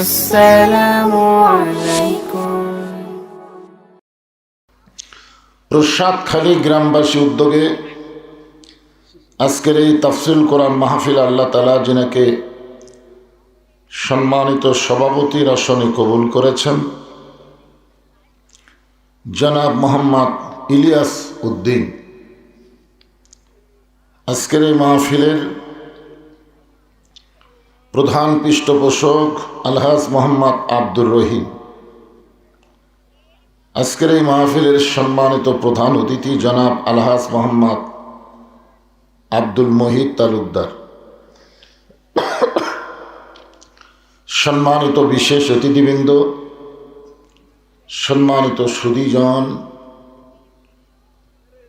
আসসালামু আলাইকুম। প্রসাদখালী গ্রামবাসী উদ্যোগে আজকের এই তাফসিল কোরআন মাহফিল আল্লাহ তাআলা যিনাকে সম্মানিত সভাপতির আসনে কবুল করেছেন, জনাব মোহাম্মদ ইলিয়াস উদ্দিন। আজকের এই মাহফিলের প্রধান পৃষ্ঠপোষক আলহাজ মোহাম্মদ আব্দুর রহিম। আজকের এই মাহফিলের সম্মানিত প্রধান অতিথি জনাব আলহাজ মোহাম্মদ আব্দুল মহিদ তালুকদার। সম্মানিত বিশেষ অতিথিবৃন্দ, সম্মানিত সুধীজন,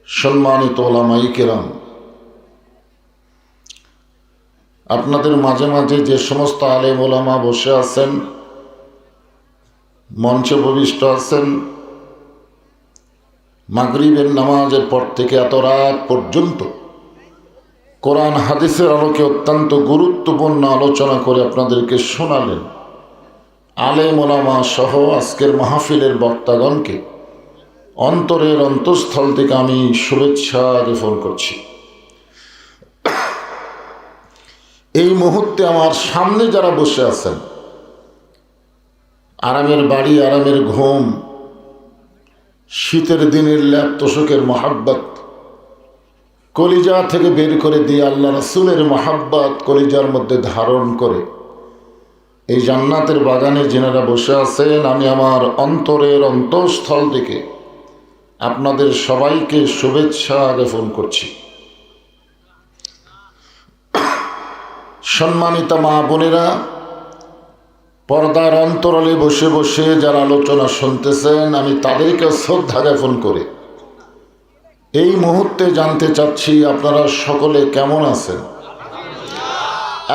সম্মানিত ওলামায়ে কেরাম, আপনাদের মাঝে মাঝে যে সমস্ত আলেম ওলামা বসে আছেন, মঞ্চে উপবিষ্ট আছেন, মাগরিবের নামাজের পর থেকে এত রাত পর্যন্ত কোরআন হাদিসের আলোকে অত্যন্ত গুরুত্বপূর্ণ আলোচনা করে আপনাদেরকে শোনালেন, আলেম ওলামা সহ আজকের মাহফিলের বক্তাগণকে অন্তরের অন্তঃস্থল থেকে আমি শুভেচ্ছা জ্ঞাপন করছি। এই মুহূর্তে আমার সামনে যারা বসে আছেন, আরামের বাড়ি, আরামের ঘুম, শীতের দিনের ল্যাপ তোষকের মহাব্বত কলিজা থেকে বের করে দিয়ে আল্লাহ রাসূলের মহাব্বত কলিজার মধ্যে ধারণ করে এই জান্নাতের বাগানে যিনারা বসে আছেন, আমি আমার অন্তরের অন্তঃস্থল থেকে আপনাদের সবাইকে শুভেচ্ছা জ্ঞাপন করছি। সম্মানিতা মা বোনেরা, পর্দার অন্তরালে বসে বসে যারা আলোচনা শুনতেছেন, আমি তাদেরকে শ্রদ্ধা জ্ঞাপন করে এই মুহূর্তে জানতে চাচ্ছি আপনারা সকলে কেমন আছেন?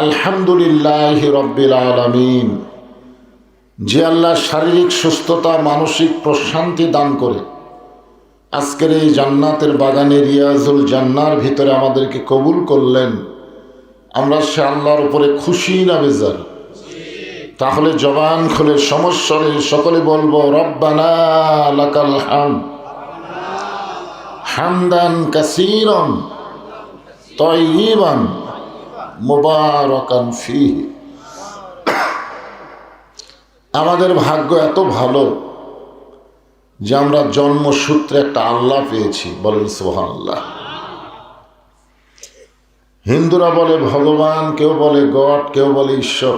আলহামদুলিল্লাহ রব্বিল আলামিন। যে আল্লাহ শারীরিক সুস্থতা, মানসিক প্রশান্তি দান করে আজকের এই জান্নাতের বাগানে রিয়াজুল জান্নার ভিতরে আমাদেরকে কবুল করলেন, আমরা সে আল্লাহর উপরে খুশি না বেজার? তাহলে জবান খুলে সমস্বরে সকলে বলবো রব্বানা লাকাল হামদ হামদান কাসীরান তাইয়িবান মুবারাকান ফীহি। আমাদের ভাগ্য এত ভালো যে আমরা জন্মসূত্রে একটা আল্লাহ পেয়েছি, বলেন সুবহানাল্লাহ। হিন্দুরা বলে ভগবান, কেউ বলে গড, কেউ বলে ঈশ্বর,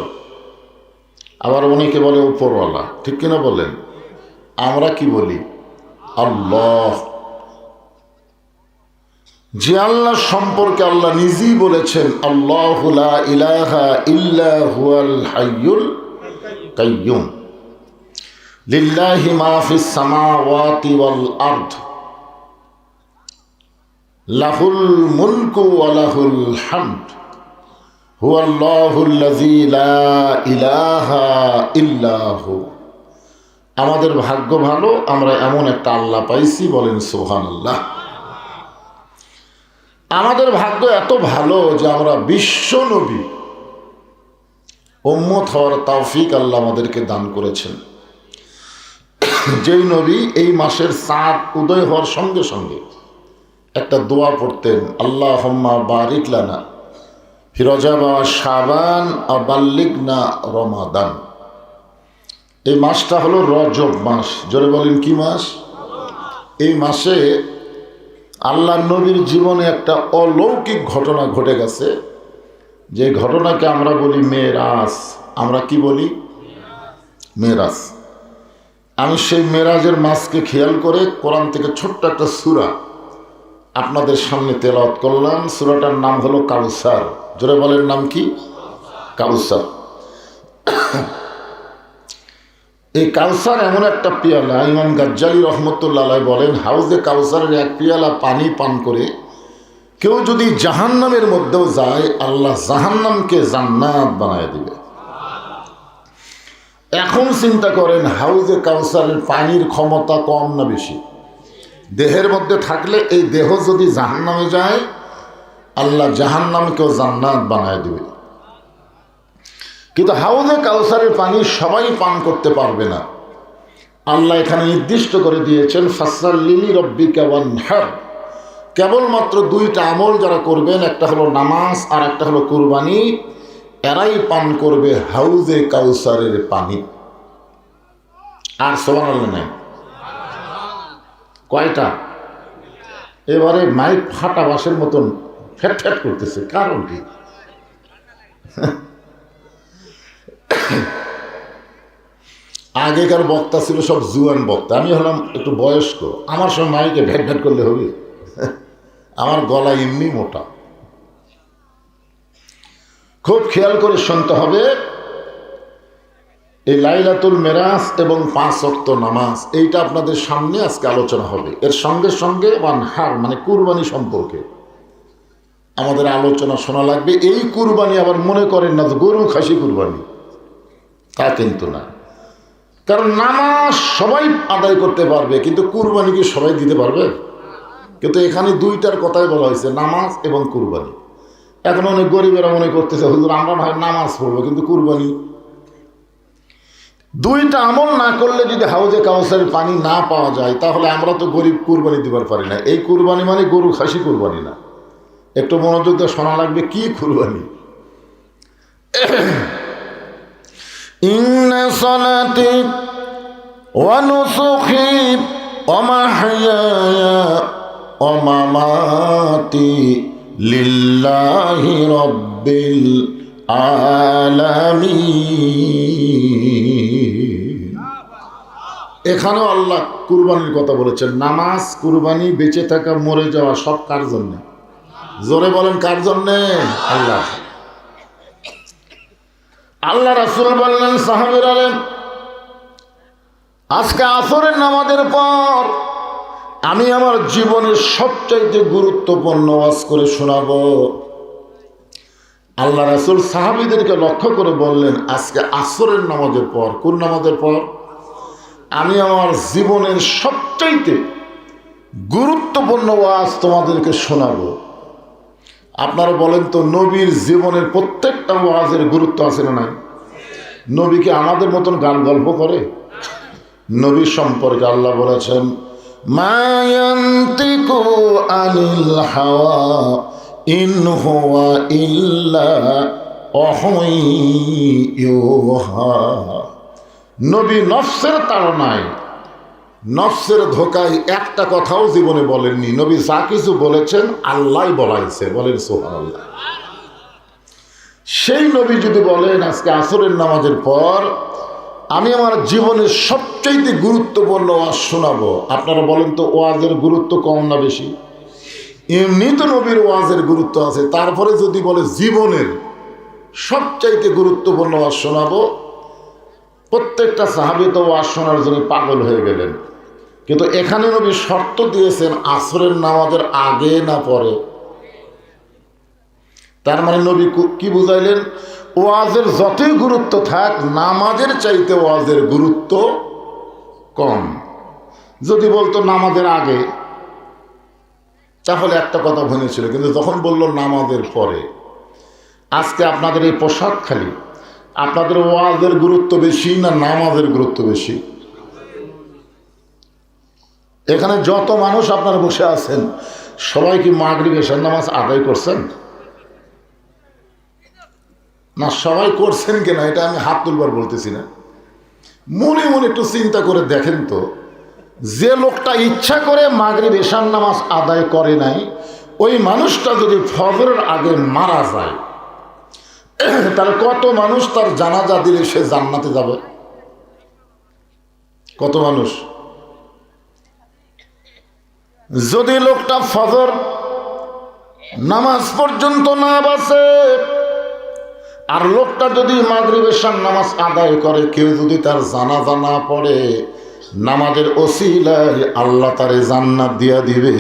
আবার অনেকে বলে উপরওয়ালা, ঠিক কিনা বলেন? আমরা কি বলি? আল্লাহ। যে আল্লাহ সম্পর্কে আল্লাহ নিজেই বলেছেন আল্লাহু লা ইলাহা ইল্লা হুয়াল হাইয়ুল কাইয়্যুম লিল্লাহি মা ফিস সামাওয়াতি ওয়াল আরদ লাহুল মুলকু ওয়া লাহুল হামদ হুয়াল্লাহুল্লাযী লা ইলাহা ইল্লা হু। আমাদের ভাগ্য ভালো, আমরা এমন একটা আল্লাহ পাইছি, বলেন সুবহানাল্লাহ। আমাদের ভাগ্য এত ভালো যে আমরা বিশ্ব নবী উম্মত হওয়ার তৌফিক আল্লাহ আমাদেরকে দান করেছেন। যেই নবী এই মাসের চাঁদ উদয় হওয়ার সঙ্গে সঙ্গে একটা দোয়া পড়তেন, আল্লাহুম্মা বারিক লানা ফি রজব ওয়া শাবান ওয়া বাল্লিগনা রমাদান। এই মাসটা হলো রজব মাস। জোরে বলেন কি মাস? এই মাসে আল্লাহ নবীর জীবনে একটা অলৌকিক ঘটনা ঘটে গেছে, যে ঘটনাকে আমরা বলি মেরাজ। আমরা কি বলি? মেরাজ। আমি সেই মেরাজের মাসকে খেয়াল করে কোরআন থেকে ছোট্ট একটা সূরা আপনাদের সামনে তেলাওয়াত করলাম। সূরাটার নাম হলো কাউসার। জোরে বলেন নাম কি? কাউসার। এই কাউসার এমন একটা পেয়ালা, ইমাম গাজ্জালী রহমতুল্লাহ আলাইহি বলেন, হাউজে কাউসারের এক পেয়ালা পানি পান করে কেউ যদি জাহান্নামের মধ্যেও যায়, আল্লাহ জাহান্নামকে জান্নাত বানায় দিবে। এখন চিন্তা করেন, হাউজে কাউসারের পানির ক্ষমতা কম না বেশি? দেহের মধ্যে থাকলে এই দেহ যদি জাহান্নামে যায়, আল্লাহ জাহান্নামকেও জান্নাত বানায় দিবে। কিন্তু হাউজে কাউসারের পানি সবাই পান করতে পারবে না। আল্লাহ এখানে নির্দিষ্ট করে দিয়েছেন ফাসাল্লি লিরাব্বিকা ওয়ানহার, কেবলমাত্র দুইটা আমল যারা করবেন, একটা হলো নামাজ আর একটা হলো কুরবানি, এরাই পান করবে হাউজে কাউসারের পানি। আর সুবহানাল্লাহ নাই কয়টা? এবারে মাইক ফাটা বাঁশের মতন ফ্যাট ফ্যাট করতেছে, কারণ কি? আগেকার বক্তা ছিল সব জুয়ান বক্তা, আমি হলাম একটু বয়স্ক, আমার সঙ্গে মাইকে ভ্যাট ভ্যাট করলে হবে? আমার গলা এমনি মোটা। খুব খেয়াল করে শুনতে হবে, এই লাইলাতুল মেরাজ এবং 5 ওয়াক্ত নামাজ এইটা আপনাদের সামনে আজকে আলোচনা হবে। এর সঙ্গে সঙ্গে ওয়ানহার মানে কুরবানি সম্পর্কে আমাদের আলোচনা শোনা লাগবে। এই কুরবানি আবার মনে করেন না যে গরু খাসি কুরবানি, তা কিন্তু না। কারণ নামাজ সবাই আদায় করতে পারবে, কিন্তু কুরবানি কি সবাই দিতে পারবে? কিন্তু এখানে দুইটার কথাই বলা হয়েছে, নামাজ এবং কুরবানি। এখন অনেক গরিবেরা মনে করতেছে হুজুর আমরা না হয় নামাজ পড়বো, কিন্তু কুরবানি। দুইটা আমল না করলে যদি হাউজে কাউসারের পানি না পাওয়া যায়, তাহলে আমরা তো গরিব কুরবানি দিবার পারি না। এই কুরবানি মানে গরু খাসি কুরবানি না। একটু মনোযোগ দিয়ে শোনা লাগবে কি কুরবানি। ইন্না সালাতি ওয়া নুসুকি ওয়া মাহইয়ায়া ওয়া মামাতি লিল্লাহি রাব্বিল আলামিন। এখানেও আল্লাহ কুরবানির কথা বলেছেন। নামাজ, কুরবানি, বেঁচে থাকা, মরে যাওয়া সব কার জন্য? জোরে বলেন কার জন্যে? আল্লাহ। আল্লাহ রাসূল বললেন সাহাবীরা, আজকে আসরের নামাজের পর আমি আমার জীবনের সবচাইতে গুরুত্বপূর্ণ ওয়াজ করে শোনাবো। আল্লাহ রাসূল সাহাবীদেরকে লক্ষ্য করে বললেন, আজকে আসরের নামাজের পর, কোন নামাজের পর? আমি আমার জীবনের সবচাইতে গুরুত্বপূর্ণ ওয়াজ তোমাদেরকে শোনাবো। আপনারা বলেন তো, নবীর জীবনের প্রত্যেকটা ওয়াজের গুরুত্ব আছে না নাই? নবী কি আমাদের মতন গান গল্প করে? নবী সম্পর্কে আল্লাহ বলেছেন, মা ইয়ান্তিকু আনিল হাওয়া ইন হুয়া ইল্লা ওয়াহয়ুহা। নবী নফসের তাড়নায়, নফসের ধোকায় একটা কথাও জীবনে বলেননি। নবী যা কিছু বলেছেন আল্লাহ বলাইছে। বলেন সুবহানাল্লাহ। সেই নবী যদি বলেন আজকে আসরের নামাজের পর আমি আমার জীবনের সবচেয়ে গুরুত্বপূর্ণ ওয়াজ শোনাবো, আপনারা বলেন তো ওয়াজের গুরুত্ব কম না বেশি? এমনি তো নবীর ওয়াজের গুরুত্ব আছে, তারপরে যদি বলে জীবনের সবচাইতে গুরুত্বপূর্ণ ওয়াজ শোনাবো, প্রত্যেকটা সাহাবী তো ওয়াজ শোনার জন্য পাগল হয়ে গেলেন। কিন্তু এখানে নবী শর্ত দিয়েছেন আসরের নামাজের আগে না পরে। তার মানে নবী কি বুঝাইলেন? ওয়াজের যতই গুরুত্ব থাক, নামাজের চাইতে ওয়াজের গুরুত্ব কম। যদি বলতো নামাজের আগে, তাহলে একটা কথা ভেঙেছিল, কিন্তু যখন বলল নামাজের পরে, আজকে আপনাদের এই পোশাক খালি, আপনাদের ওয়াজের গুরুত্ব বেশি না নামাজের গুরুত্ব বেশি? এখানে যত মানুষ আপনারা বসে আছেন, সবাই কি মাগরিব এশার নামাজ আদায় করছেন? না সবাই করছেন কিনা এটা আমি হাত তুলবার বলতেছি না। মনে মনে একটু চিন্তা করে দেখেন তো, যে লোকটা ইচ্ছা করে মাগরিব এশার নামাজ আদায় করে নাই, ওই মানুষটা যদি ফজরের আগে মারা যায়, তাহলে কত মানুষ তার জানাজা দিলে সে জান্নাতে যাবে? কত মানুষ? যদি লোকটা ফজর নামাজ পর্যন্ত না বাঁচে, আর লোকটা যদি মাগরিব এশার নামাজ আদায় করে, কেউ যদি তার জানাজা না পড়ে, নামাজের ওসিলায় আল্লাহ তারে জান্নাত দিয়া দিবে।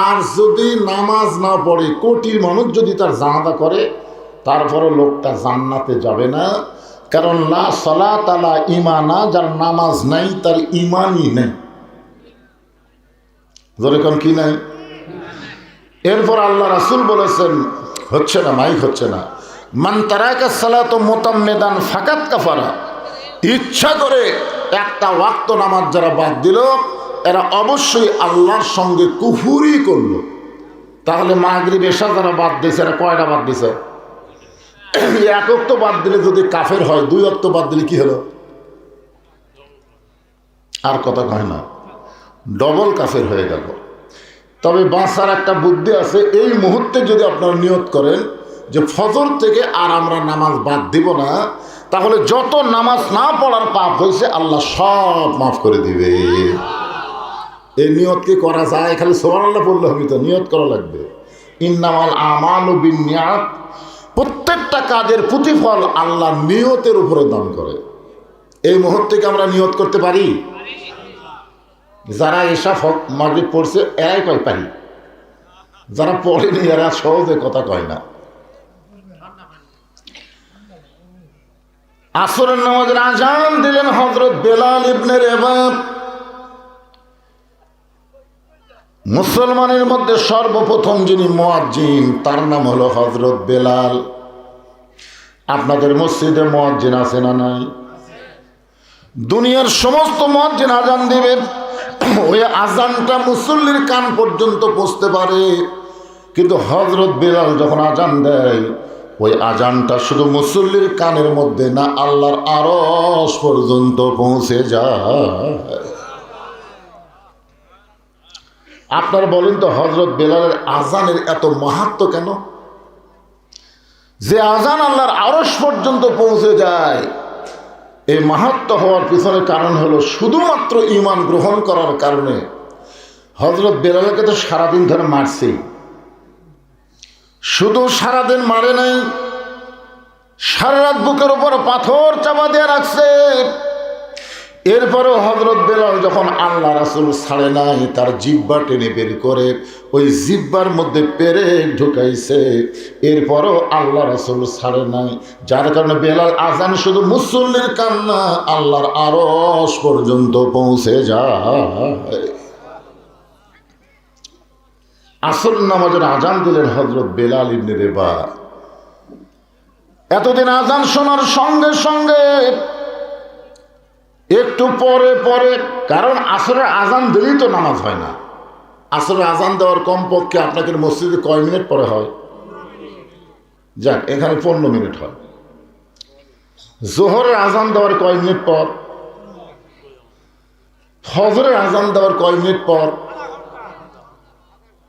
আর যদি নামাজ না পড়ে, কোটি মানুষ যদি তার জানাজা করে, তারপরে লোকটা জান্নাতে যাবে না। কারণ লা সালাত আলা ঈমানা, যার নামাজ নাই তার ঈমানই নেই। যেরকম কি নাই? এরপর আল্লাহ রাসূল বলেছেন, হচ্ছে না, মাইক হচ্ছে না, মান তারাকা সালাত মুতাম্মিদান ফাকাত কাফারা, ইচ্ছা করে একটা ওয়াক্ত নামাজ যারা বাদ দিল এরা অবশ্যই আল্লাহর সঙ্গে কুফুরি করলো। তাহলে মাগরিব এশা যারা বাদ দিয়েছে এরা কয়টা বাদ দিয়েছে? এক ওয়াক্ত বাদ দিলে যদি কাফের হয়, দুই ওয়াক্ত বাদ দিলে কি হলো? আর কথা কয় না, ডবল কাফের হয়ে গেল। তবে বাঁচার একটা বুদ্ধি আছে, এই মুহূর্তে যদি আপনারা নিয়ত করেন যে ফজর থেকে আর আমরা নামাজ বাদ দিব না, তাহলে যত নামাজ না পড়ার পাপ হয়েছে আল্লাহ সব মাফ করে দিবে। এই নিয়ত কি করা যায়? খালি সুবহানাল্লাহ বললে হবে তো, নিয়ত করা লাগবে। ইন্নামাল আমালু বিন্নিয়াত, প্রত্যেকটা কাজের প্রতিফল আল্লাহ নিয়তের উপরে দান করে। এই মুহূর্তে কি আমরা নিয়ত করতে পারি? যারা এসা মাগরিব পড়ছে এরাই কয় পারি, যারা পড়েনি এরা সহজে কথা কয় না। আসরের নামাজের আজান দিলেন হযরত বেলাল ইবনে রেবাব। মুসলমানের মধ্যে সর্বপ্রথম যিনি মুয়াজ্জিন তার নাম হলো হযরত বেলাল। আপনাদের মসজিদে মুয়াজ্জিন আছে না নাই? দুনিয়ার সমস্ত মুয়াজ্জিন আজান দিবে, ওই আজানটা মুসল্লির কান পর্যন্ত পৌঁছতে পারে, কিন্তু হযরত বেলাল যখন আজান দেয় ওই আজানটা শুধু মুসল্লির কানের মধ্যে না, আল্লাহর আরশ পর্যন্ত পৌঁছে যায়। আপনারা বলেন তো হযরত বেলালের আজানের এত মাহাত্ম্য কেন? যে আজান আল্লাহর আরশ পর্যন্ত পৌঁছে যায়, এই মাহাত্ম্য হওয়ার পিছনে কারণ হলো শুধুমাত্র ঈমান গ্রহণ করার কারণে। হযরত বেলালকে তো সারাদিন ধরে মারছে, শুধু সারাদিন মারে নাই, সারা রাত বুকের উপর পাথর চাপা দিয়ে রাখছে। এরপরও হযরত বেলাল যখন আল্লাহ রাসূল ছাড়ে নাই, তার জিহ্বা টেনে বের করে ওই জিহ্বার মধ্যে পেরেক ঢুকাইছে, এরপরও আল্লাহ রাসূল ছাড়ে নাই। যার কারণে বেলাল আজান শুধু মুসল্লির কান না, আল্লাহর আরশ পর্যন্ত পৌঁছে যায়। আসর নামাজের আজান দিলেন হযরত বেলাল ইবনে রেবাহ। এতদিন আজান শোনার সঙ্গে সঙ্গে একটু পরে পরে, কারণ আসরের আজান দিলেই তো নামাজ হয় না। আসরের আজান দেওয়ার কমপক্ষে আপনাকে মসজিদে কয় মিনিট পরে হয়? যাক, এখানে 15 মিনিট হয়। জোহরের আজান দেওয়ার কয় মিনিট পর? ফজরের আজান দেওয়ার কয় মিনিট পর?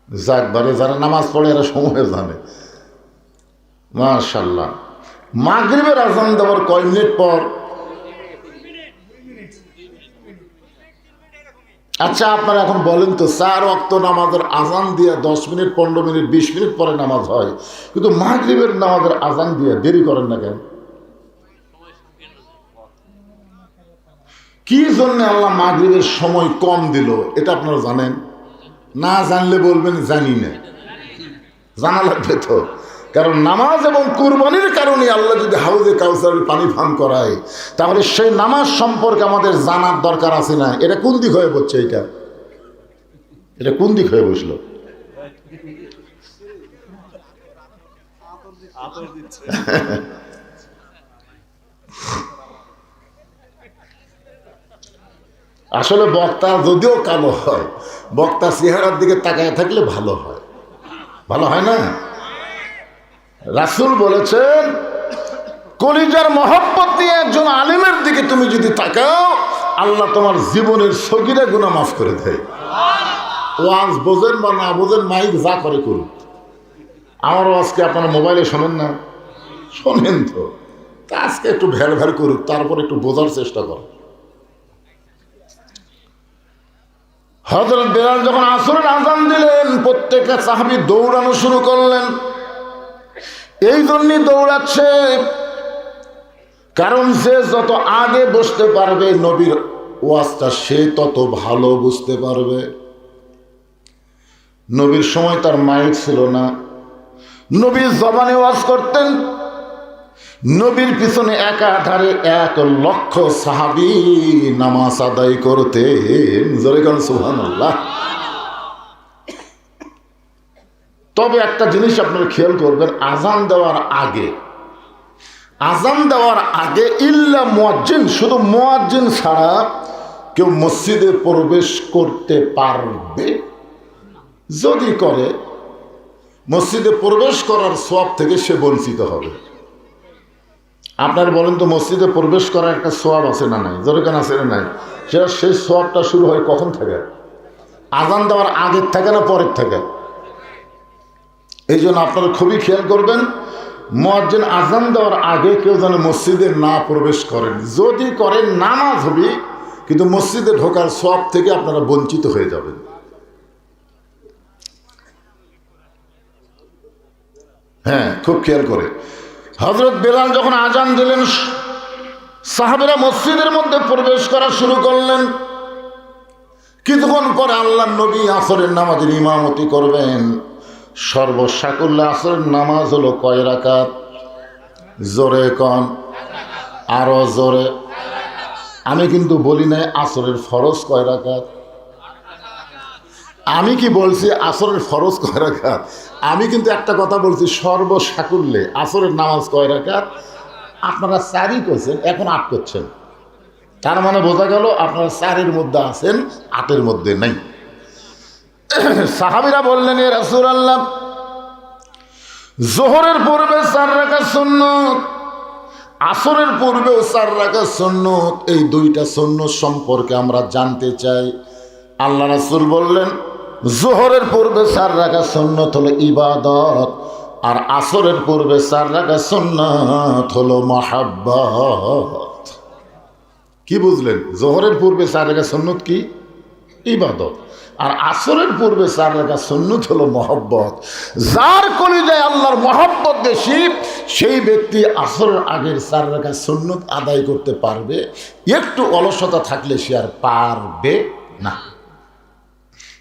যাক, বারে যারা নামাজ পড়ে এরা সময় জানে, মাশাআল্লাহ। মাগরিবের আজান দেওয়ার কয় মিনিট পর? আচ্ছা, আপনারা এখন বলেন তো, 4 ওয়াক্ত নামাজের আজান দিয়ে 10 মিনিট 15 মিনিট 20 মিনিট পরে নামাজ হয়, কিন্তু মাগরিবের নামাজের আজান দিয়ে দেরি করেন না কেন? কি জন্য আল্লাহ মাগরিবের সময় কম দিল এটা আপনারা জানেন? না জানলে বলবেন জানি না, জানা লাগবে তো। কারণ নামাজ এবং কুরবানির কারণে আল্লাহ যদি হাউজে কাউসারের পানি পান করায়, তাহলে সেই নামাজ সম্পর্কে আমাদের জানার দরকার আছে না? এটা কোন দিক হয়ে বসছে? এটা কোন দিক হয়ে বসলো? আসলে বক্তা যদিও কালো হয়, বক্তা চেহারার দিকে তাকায় থাকলে ভালো হয়, ভালো হয় না? রাসূল বলেছেন, কলিজার মহব্বত নিয়ে একজন আলিমের দিকে তুমি যদি তাকাও, আল্লাহ তোমার জীবনের সগীরা গুনাহ মাফ করে দেয়। ওয়াজ বোঝেন বা না বোঝেন, মাইক যা করে করুক। আমার ওয়াজকে আপনারা মোবাইলে শোনেন না? শোনেন তো, তা আজকে একটু ভ্যার ভ্যার করুক, তারপর একটু বোঝার চেষ্টা করো। হযরত বেলাল যখন আসরের আজান দিলেন, প্রত্যেকটা সাহাবী দৌড়ানো শুরু করলেন। এই জন্যই দৌড়াচ্ছে, কারণ সে যত আগে বসতে পারবে নবীর ওয়াজটা সে তত ভালো বুঝতে পারবে। নবীর সময় তার মাইক ছিল না, নবীর জবানে ওয়াজ করতেন। নবীর পিছনে একাধারে 1,00,000 সাহাবী নামাজ আদায় করতেন। জোরে বলেন সুবহানাল্লাহ। তবে একটা জিনিস আপনারা খেয়াল করবেন, আজান দেওয়ার আগে আজান দেওয়ার আগে ইল্লা মুয়াজ্জিন, শুধু মুয়াজ্জিন ছাড়া কেউ মসজিদে প্রবেশ করতে পারবে। যদি করে, মসজিদে প্রবেশ করার সওয়াব থেকে সে বঞ্চিত হবে। আপনার বলেন তো, মসজিদে প্রবেশ করার একটা সওয়াব আছে না নাই? যেরকম আছে না নাই? সেটা সেই সওয়াবটা শুরু হয় কখন থেকে? আজান দেওয়ার আগের থেকে না পরের থেকে? এই জন্য আপনারা খুবই খেয়াল করবেন, মুয়াজ্জিন আজান দেওয়ার আগে কেউ যেন মসজিদে না প্রবেশ করেন। যদি করেন নামাজ হবে, কিন্তু মসজিদে ঢোকার সওয়াব থেকে আপনারা বঞ্চিত হয়ে যাবেন। হ্যাঁ, খুব খেয়াল করে। হযরত বেলাল যখন আজান দিলেন, সাহাবীরা মসজিদের মধ্যে প্রবেশ করা শুরু করলেন। কিছুক্ষণ পরে আল্লাহর নবী আসরের নামাজের ইমামতি করবেন। সর্বসাকুল্যে আসরের নামাজ হলো কয় রাকাত? জোরে কন, আরো জোরে। আমি কিন্তু বলি নাই আসরের ফরজ কয় রাকাত। আমি কি বলছি আসরের ফরজ কয় রাকাত? আমি কিন্তু একটা কথা বলছি, সর্বসাকুল্যে আসরের নামাজ কয় রাকাত। আপনারা 4ই করছেন, এখন 8 করছেন। তার মানে বোঝা গেল আপনারা 4-এর মধ্যে আছেন, 8-এর মধ্যে নাই। সাহাবীরা বললেন, এ রাসূলুল্লাহ, যোহরের পূর্বে 4 রাকাত সুন্নত, আসরের পূর্বেও 4 রাকাত সুন্নত, এই দুইটা সুন্নত সম্পর্কে আমরা জানতে চাই। আল্লাহ রাসূল বললেন, যোহরের পূর্বে 4 রাকাত সুন্নত হলো ইবাদত, আর আসরের পূর্বে 4 রাকাত সুন্নত হলো মহাব্বত। কি বুঝলেন? যোহরের পূর্বে 4 রাকাত সুন্নত কি? ইবাদত। আর আসরের পূর্বে 4 রাকাত সুন্নত হলো মহব্বত। যার কলিজায় আল্লাহর মহব্বত বেশি, সেই ব্যক্তি আসরের আগের 4 রাকাত সুন্নত আদায় করতে পারবে। একটু অলসতা থাকলে সে আর পারবে না।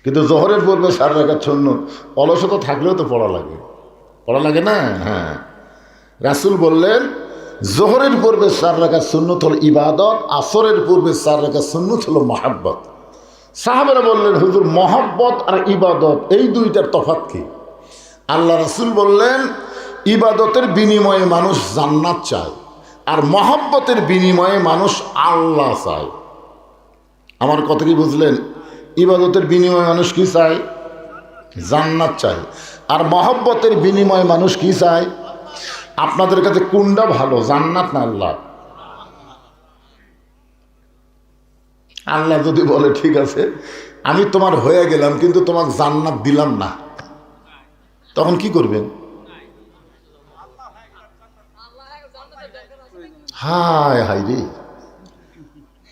কিন্তু যোহরের পূর্বে 4 রাকাত সুন্নত, অলসতা থাকলেও তো পড়া লাগে, পড়া লাগে না? হ্যাঁ, রাসূল বললেন, যোহরের পূর্বে 4 রাকাত সুন্নত হলো ইবাদত, আসরের পূর্বে 4 রাকাত সুন্নত হলো মহব্বত। সাহাবারা বললেন, হুজুর, মহব্বত আর ইবাদত এই দুইটার তফাৎ কি? আল্লাহ রাসূল বললেন, ইবাদতের বিনিময়ে মানুষ জান্নাত চায়, আর মহব্বতের বিনিময়ে মানুষ আল্লাহ চায়। আমার কথা কি বুঝলেন? ইবাদতের বিনিময়ে মানুষ কি চায়? জান্নাত চায়। আর মহব্বতের বিনিময়ে মানুষ কি চায়? আপনাদের কাছে কোনটা ভালো, জান্নাত না আল্লাহ? আল্লাহ যদি বলে, ঠিক আছে, আমি তোমার হয়ে গেলাম, কিন্তু তোমাকে জান্নাত দিলাম না, তখন কি করবেন? হায় হায় রে,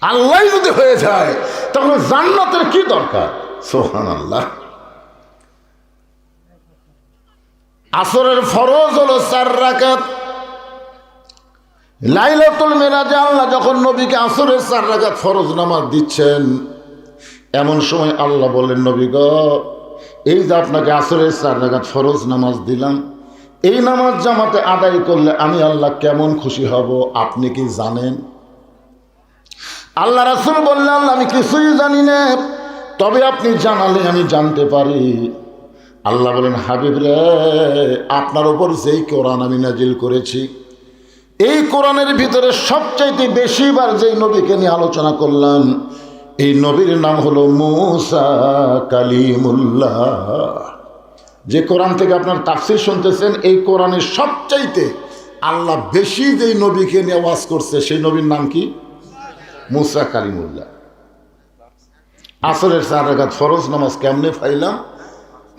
আল্লাহ যদি হয়ে যায়, তখন জান্নাতের কি দরকার? সুবহানাল্লাহ। আসরের ফরজ হলো 4 রাকাত। লাইলাতুল মিরাজে আল্লাহ যখন নবীকে আসরের 4 রাকাত ফরজ নামাজ দিচ্ছেন, এমন সময় আল্লাহ বললেন, নবী গো, এই যে আপনাকে আসরের 4 রাকাত ফরজ নামাজ দিলাম, এই নামাজ জামাতে আদায় করলে আমি আল্লাহ কেমন খুশি হব আপনি কি জানেন? আল্লাহ রাসূল বললেন, আল্লাহ, আমি কিছুই জানি না, তবে আপনি জানালে আমি জানতে পারি। আল্লাহ বলেন, হাবিব রে, আপনার উপর যেই কোরআন আমি নাজিল করেছি, এই কোরআনের ভিতরে সবচাইতে বেশিবার যেই নবীকে নিয়ে আলোচনা করলাম, এই নবীর নাম হলো মূসা কালিমুল্লাহ। যে কোরআন থেকে আপনার তাফসীর শুনতেছেন, এই কোরআনের সবচাইতে আল্লাহ বেশি যেই নবীকে নিয়ে ওয়াজ করছে, সেই নবীর নাম কি? মূসা কালিমুল্লাহ। আসরের 4 রাকাত ফরজ নামাজ কেমনে পাইলাম,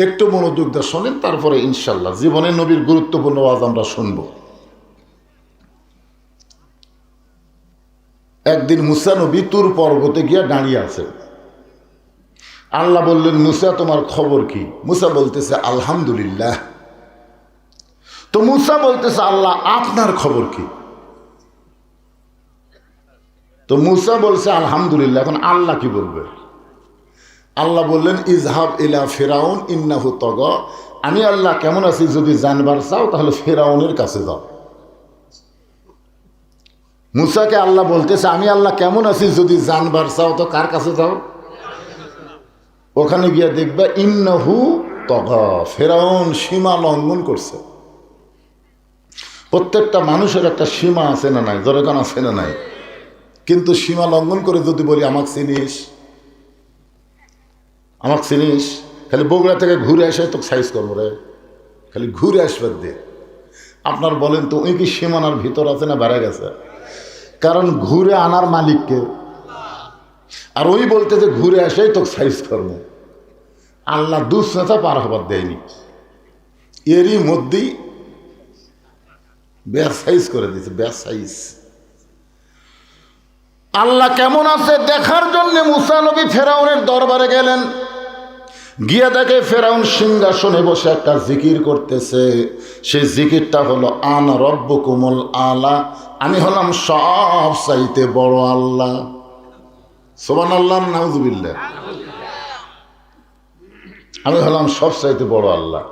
একটু মনোযোগ দিয়ে শোনেন, তারপরে ইনশাল্লাহ জীবনের নবীর গুরুত্বপূর্ণ ওয়াজ আমরা শুনবো। একদিন মূসা নবী তুর পর্বতে গিয়ে দাঁড়িয়ে আছেন। আল্লাহ বললেন, মূসা, তোমার খবর কি? মূসা বলতেছে, আলহামদুলিল্লাহ। তো মূসা বলতেছে, আল্লাহ, আপনার খবর কি? তো মূসা বলছে, আলহামদুলিল্লাহ। এখন আল্লাহ কি বলবে? আল্লাহ বললেন, ইজহাব ইলা ফিরাউন ইন্নাহু তাগা। আমি আল্লাহ কেমন আছি যদি জানবার চাও, তাহলে ফিরাউনের কাছে যাও। মূসাকে আল্লাহ বলতেছে, আমি আল্লাহ কেমন আছি যদি জানবার চাও, তো কার কাছে যাও? ওখানে গিয়ে দেখবা ইন্নাহু তাগা, ফিরাউন সীমা লঙ্ঘন করছে। প্রত্যেকটা মানুষের একটা সীমা আছে না নাই, জোরেগান আছে না নাই? কিন্তু সীমা লঙ্ঘন করে যদি বলি আমাকে চিনিস, আমাকে চিনিস, খালি বগুড়া থেকে ঘুরে আসে তোকে সাইজ করবো রে, খালি ঘুরে আসবে দিয়ে। আপনার বলেন তো ওই কি সীমানার ভিতর আছে না বেড়ে গেছে? কারণ ঘুরে আনার মালিককে, আর ওই বলতে যে ঘুরে আসেই তোকে সাইজ করবো। আল্লাহ দুঃসেতা পার হবার দেয়নি, এরই মধ্যেই বেশ সাইজ করে দিয়েছে, বেশ সাইজ। আল্লাহ কেমন আছে দেখার জন্য মুসা নবী ফেরাউনের দরবারে গেলেন। গিয়ে দেখে ফেরাউন সিংহাসনে বসে একটা জিকির করতেছে। সেই জিকিরটা হলো আনা রব্বুকুমুল আলা, আমি হলাম সব চাইতে বড় আল্লাহ। সুবহানাল্লাহ, নাউযুবিল্লাহ। আমি হলাম সব চাইতে বড় আল্লাহ।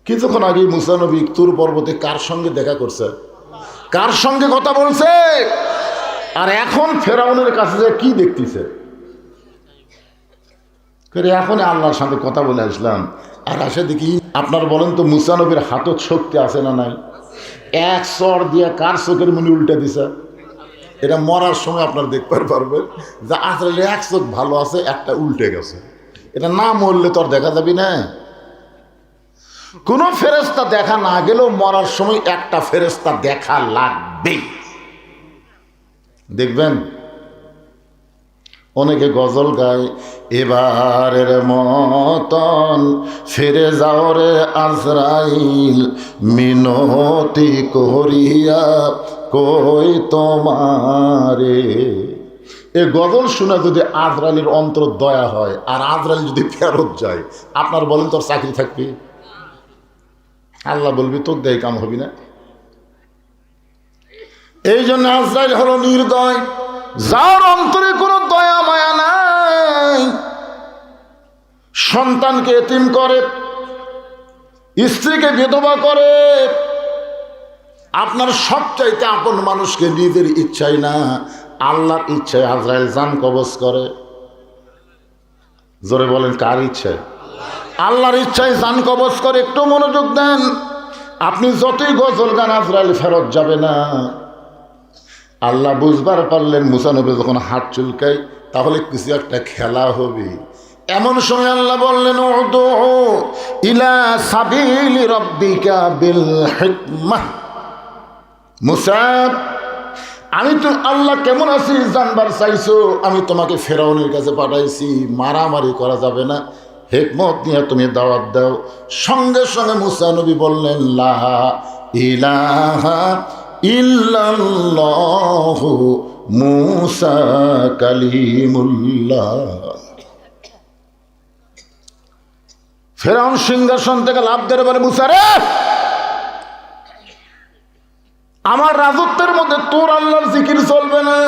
কিছুক্ষণ আগে মুসা নবী তুর পর্বতে কার সঙ্গে দেখা করছে, কার সঙ্গে কথা বলছে, আর এখন ফেরাউনের কাছে যে কি দেখতেছে, এখন আল্লাহর সাথে কথা বলে আসলাম। আর আসে দেখি, আপনার বলেন তো মুসা নবীর হাতত শক্তি আছে না নাই? এক চর দিয়ে কার চোখের মনি উল্টে দিছে। এটা মরার সময় আপনার দেখতে পারবেন যে আসলে এক চোখ ভালো আছে, একটা উল্টে গেছে। এটা না মরলে তো আর দেখা যাবি না। কোন ফেরেশতা দেখা না গেলেও মরার সময় একটা ফেরেশতা দেখা লাগবেই। দেখবেন অনেকে গজল গায়, এবারের মতন ফিরে যাও রে আজরাইল, মিনতি করিয়া কই তোমারে। এ গজল শুনে যদি আজরাইলের অন্তর দয়া হয় আর আজরাইল যদি ফেরত যায়, আপনার বলেন তোর চাকরি থাকবে? আল্লাহ বলবি তোর দেয় কাম হবি না। এই জন্য আজরাইল হলো নির্দয়, যার অন্তরে কোনো দয়া মায়া নাই। সন্তানকে এতিম করে, স্ত্রীকে বিধবা করে, আপনার সবচাইতে আপন মানুষকে নিজের ইচ্ছায় না আল্লাহর ইচ্ছায় আজরাইল জান কবজ করে। জোরে বলেন কার ইচ্ছায়? আল্লাহর ইচ্ছায় জান কবজ করে। একটু মনোযোগ দেন, আপনি যতই গজল গান আজরাইল ফেরত যাবে না। আল্লাহ বুঝবার পারলেন মুসা নবী যখন হাত চুলকায় তাহলে কিছু একটা খেলা হবে। এমন সময় আল্লাহ বললেন, উদু ইলা সাবিলি রাব্বিকা বিল হিকমাহ। মুসা, আমি তো আল্লাহ কেমন আছি জানবার চাইছো, আমি তোমাকে ফেরাউনের কাছে পাঠাইছি, মারামারি করা যাবে না, হিকমত নিয়ে তুমি দাওয়াত দাও। সঙ্গে সঙ্গে মুসা নবী বললেন, লা ইলাহা ইল্লাল্লাহু মুসা কালিমুল্লাহ। ফেরাউন সিংহাসন থেকে লাফ দিয়ে বলে, মুসা রে, আমার রাজত্বের মধ্যে তোর আল্লাহর জিকির চলবে না।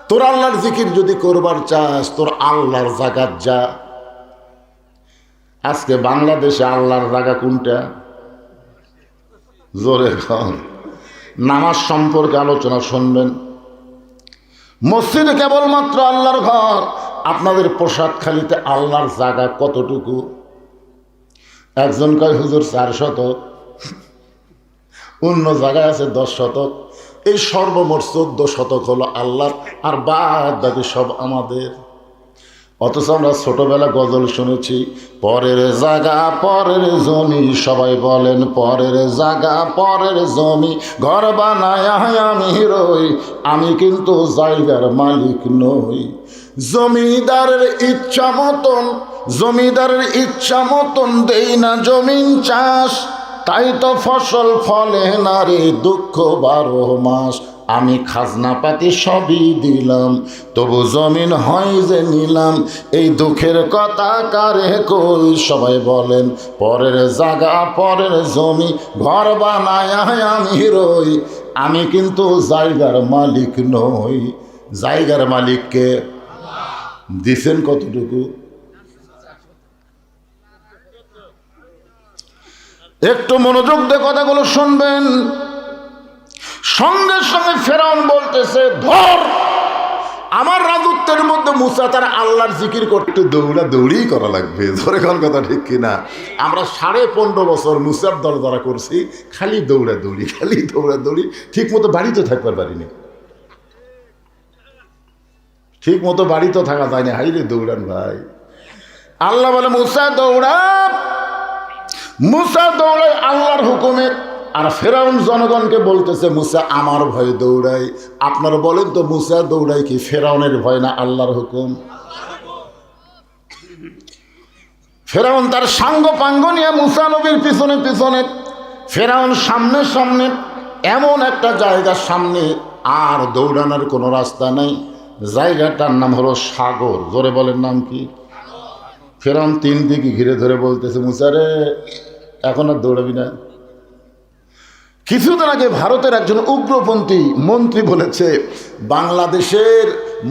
তোর আল্লাহর জিকির যদি করবার চাস তোর আল্লাহর জায়গায় যা। আজকে বাংলাদেশে আল্লাহর জায়গা কোনটা? জোরে কন। নামাজ সম্পর্কে আলোচনা শুনবেন, মসজিদে কেবলমাত্র আল্লাহর ঘর। আপনাদের প্রসাদখালিতে আল্লাহর জায়গা কতটুকু? একজন কয় হুজুর 4 শতক, অন্য জায়গায় আছে 10 শতক। এই সর্বমোট 14 শতক হলো আল্লাহর, আর বাদ বাকি সব আমাদের। অথচ আমরা ছোটবেলা গজল শুনেছি, পরের জায়গা পরের জমি। সবাই বলেন পরের জায়গা পরের জমি, ঘর বানায় আমি রই, আমি কিন্তু জায়গার মালিক নই। জমিদারের ইচ্ছা মতন, জমিদারের ইচ্ছা মতন দেই না জমিন চাষ, তাই তো ফসল ফলে না রে দুঃখ 12 মাস। আমি খাজনা পাতি সবই দিলাম, তবু জমিন হয় যে নিলাম, এই দুঃখের কথা কারে কই। সবাই বলেন পরের জায়গা পরের জমি, ঘর বানায় আমি রই, আমি কিন্তু জায়গার মালিক নই। জায়গার মালিককে দিছেন কতটুকু? একটু মনোযোগ দিয়ে কথাগুলো শুনবেন। সঙ্গে সঙ্গে ফেরাউন বলতেছে, ধর আমার রাজত্বের মধ্যে মুসা তার আল্লাহর জিকির করতে দৌড়ি করা লাগবে। ধরে কোন কথা ঠিক কিনা? আমরা 15.5 বছর মুসার দল দ্বারা করছি, খালি দৌড়ি, ঠিক মতো বাড়িতে থাকবার পারিনি, ঠিক মতো বাড়িতে থাকা যায় না। হাইরে দৌড়ান ভাই। আল্লাহ বলে মুসা দৌড়ায় আল্লাহর হুকুমে। আর ফেরাউন জনগণকে বলতেছে মুসা আমার ভয়ে দৌড়াই। আপনারা বলেন তো মুসা দৌড়াই কি ফেরাউনের ভয় না আল্লাহর হুকুম? ফেরাউন তার সাঙ্গ পাঙ্গ নিয়ে মুসা নবীর পিছনে, ফেরাউন সামনে, এমন একটা জায়গার সামনে আর দৌড়ানোর কোনো রাস্তা নেই। জায়গাটার নাম হলো সাগর। জোরে বলেন নাম কি? ফেরাউন 3 দিকে ঘিরে ধরে বলতেছে মুসা রে এখন আর দৌড়াবি না। কিছুদিন আগে ভারতের একজন উগ্রপন্থী মন্ত্রী বলেছে বাংলাদেশের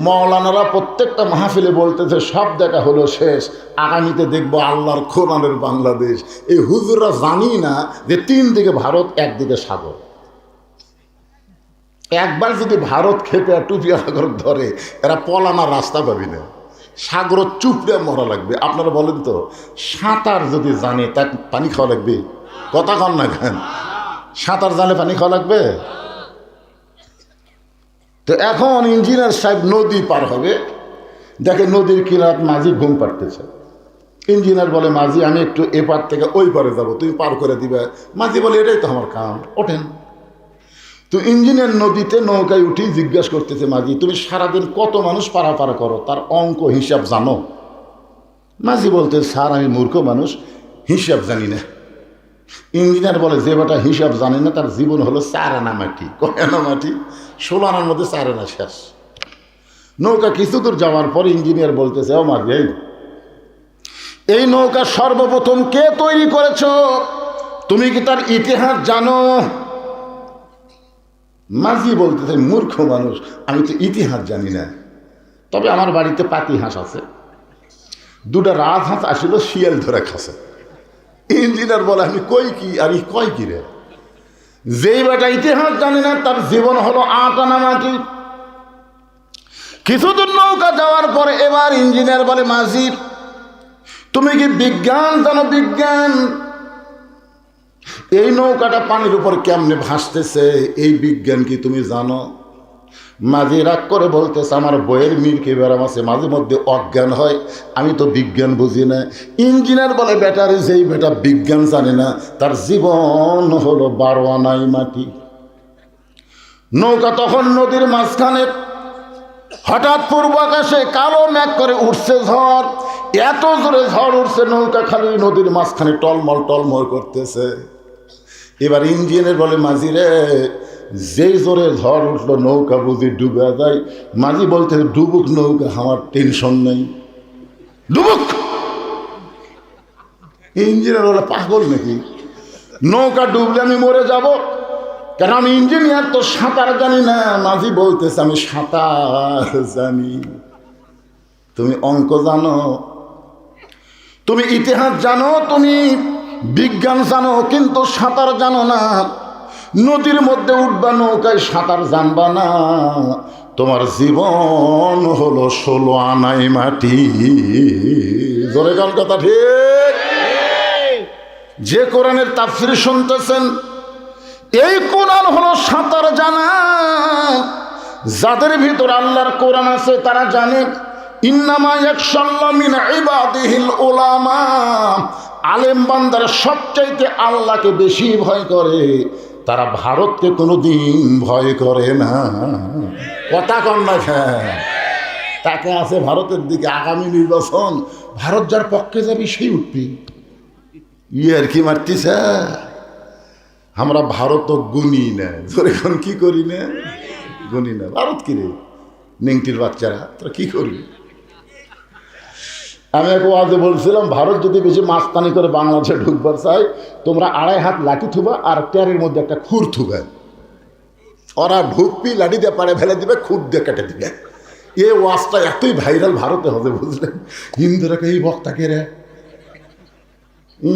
মৌলানারা প্রত্যেকটা মাহফিলে বলতেছে সব দেখা হলো শেষ, আগামীতে দেখবো আল্লাহর কোরআনের বাংলাদেশ। এই হুজুররা জানি না যে 3 দিকে ভারত, একদিকে সাগর। একবার যদি ভারত খেপে টুপিয়া সাগর ধরে এরা পলানার রাস্তা পাবি না, সাগর চুপড়ে মরা লাগবে। আপনারা বলেন তো সাঁতার যদি জানে তা পানি খাওয়া লাগবে? কথা কন না কেন? সাঁতার জানে পানি খাওয়া লাগবে? তো এখন ইঞ্জিনিয়ার সাহেব নদী পার হবে, দেখে নদীর কিনার মাঝি ঘুম পাড়তেছে। ইঞ্জিনিয়ার বলে মাঝি আমি একটু এপার থেকে ওই পারে যাবো, তুমি পার করে দিবে। মাঝি বলে এটাই তো আমার কাম, ওঠেন। তো ইঞ্জিনিয়ার নদীতে নৌকায় উঠি জিজ্ঞাসা করতেছে মাঝি তুমি সারাদিন কত মানুষ পারাপার করো, তার অঙ্ক হিসাব জানো? মাঝি বলতে স্যার আমি মূর্খ মানুষ, হিসাব জানি না। ইঞ্জিনিয়ার বলে যে বেটা হিসাব জানে না তার জীবন হলো 4 আনা মাটি। কয় আনা মাটি? 16 আনার মধ্যে 4 আনা শেষ। নৌকা কিছু দূর যাওয়ার পর ইঞ্জিনিয়ার বলতেছে ও মাঝি এই নৌকা সর্বপ্রথম কে তৈরি করেছ? তুমি কি তার ইতিহাস জানো? মাঝি বলতেছে মূর্খ মানুষ আমি তো ইতিহাস জানি না, তবে আমার বাড়িতে পাতি হাঁস আছে, 2টা রাজহাঁস আসিল শিয়াল ধরে খাসে। ইঞ্জিনিয়ার বলে আমি কই কি? আর কয় কি রে? যেই বেটা ইতিহাস জানি না তার জীবন হলো 8 আনা মাটি। কিছুদূর নৌকা যাওয়ার পরে এবার ইঞ্জিনিয়ার বলে মাঝি তুমি কি বিজ্ঞান জানো? বিজ্ঞান? এই নৌকাটা পানির উপর কেমনে ভাসতেছে এই বিজ্ঞান কি তুমি জানো? মাঝি রাগ করে বলতেছে আমার বইয়ের মিরকে বেড়াম আছে, মাঝে মধ্যে অজ্ঞান হয়, আমি তো বিজ্ঞান বুঝি না। ইঞ্জিনিয়ার বলে বেটারে যেই বেটা বিজ্ঞান জানে না তার জীবন হলো 12 আনাই মাটি। নৌকা তখন নদীর মাঝখানে, হঠাৎ পূর্ব আকাশে কালো মেঘ করে উঠছে ঝড়, এত জোরে ঝড় উঠছে নৌকা খালি নদীর মাঝখানে টলমল করতেছে। এবার ইঞ্জিনিয়ার বলে মাঝি রে যেই জোরে ঝড় উঠলো নৌকা বুঝি ডুবে যায়। মাঝি বলতে ডুবুক নৌকা, আমার টেনশন নেই, ডুবুক। ইঞ্জিনিয়ার বলে পাগল নাকি? নৌকা ডুবলে আমি মরে যাব, কারণ আমি ইঞ্জিনিয়ার তো সাঁতার জানি না। মাঝি বলতেছে আমি সাঁতার জানি। তুমি অঙ্ক জানো, তুমি ইতিহাস জানো, তুমি বিজ্ঞান জানো, কিন্তু সাঁতার জানো না। নদীর মধ্যে উঠবা নৌকায় সাঁতার জানবা না, তোমার জীবন হলো 16 আনাই মাটি। জোরে গান কথা ঠিক? যে কোরআনের তাফসীর শুনতেছেন এই কোরআন হলো সাঁতার জানা। যাদের ভিতর আল্লাহর কোরআন আছে তারা জানে ইন্নামা ইয়াখশাল্লাহু মিন ইবাদিহিল উলামা। আলেম বান্দারা সবচাইতে আল্লাহকে বেশি ভয় করে, তারা ভারতকে কোনোদিন ভয় করে না। কথা কন না খায় তাকে আছে ভারতের দিকে। আগামী নির্বাচন ভারত যার পক্ষে যাবে সেই উঠবি। আর কি মারতিছে? আমরা ভারত গুনি না, এখন কি করি না, গুনি না। ভারত কি রে নেংটির বাচ্চারা, তোরা কি করবি? আমি এক ওয়াজে বলছিলাম ভারত যদি বেশি মাস্তানি করে বাংলাদেশে ঢুকবার চাই, তোমরা 2.5 হাত লাঠি থুবা আর ট্যারের মধ্যে একটা খুর থুবা। ওরা ঢুকবি লাঠি দিয়ে পাড়ে ফেলে দিবে, খুর দিয়ে কেটে দিবে। এই ওয়াজটা এতই ভাইরাল ভারতে হবে বুঝলেন। হিন্দুরাকে এই বক্তাকে রে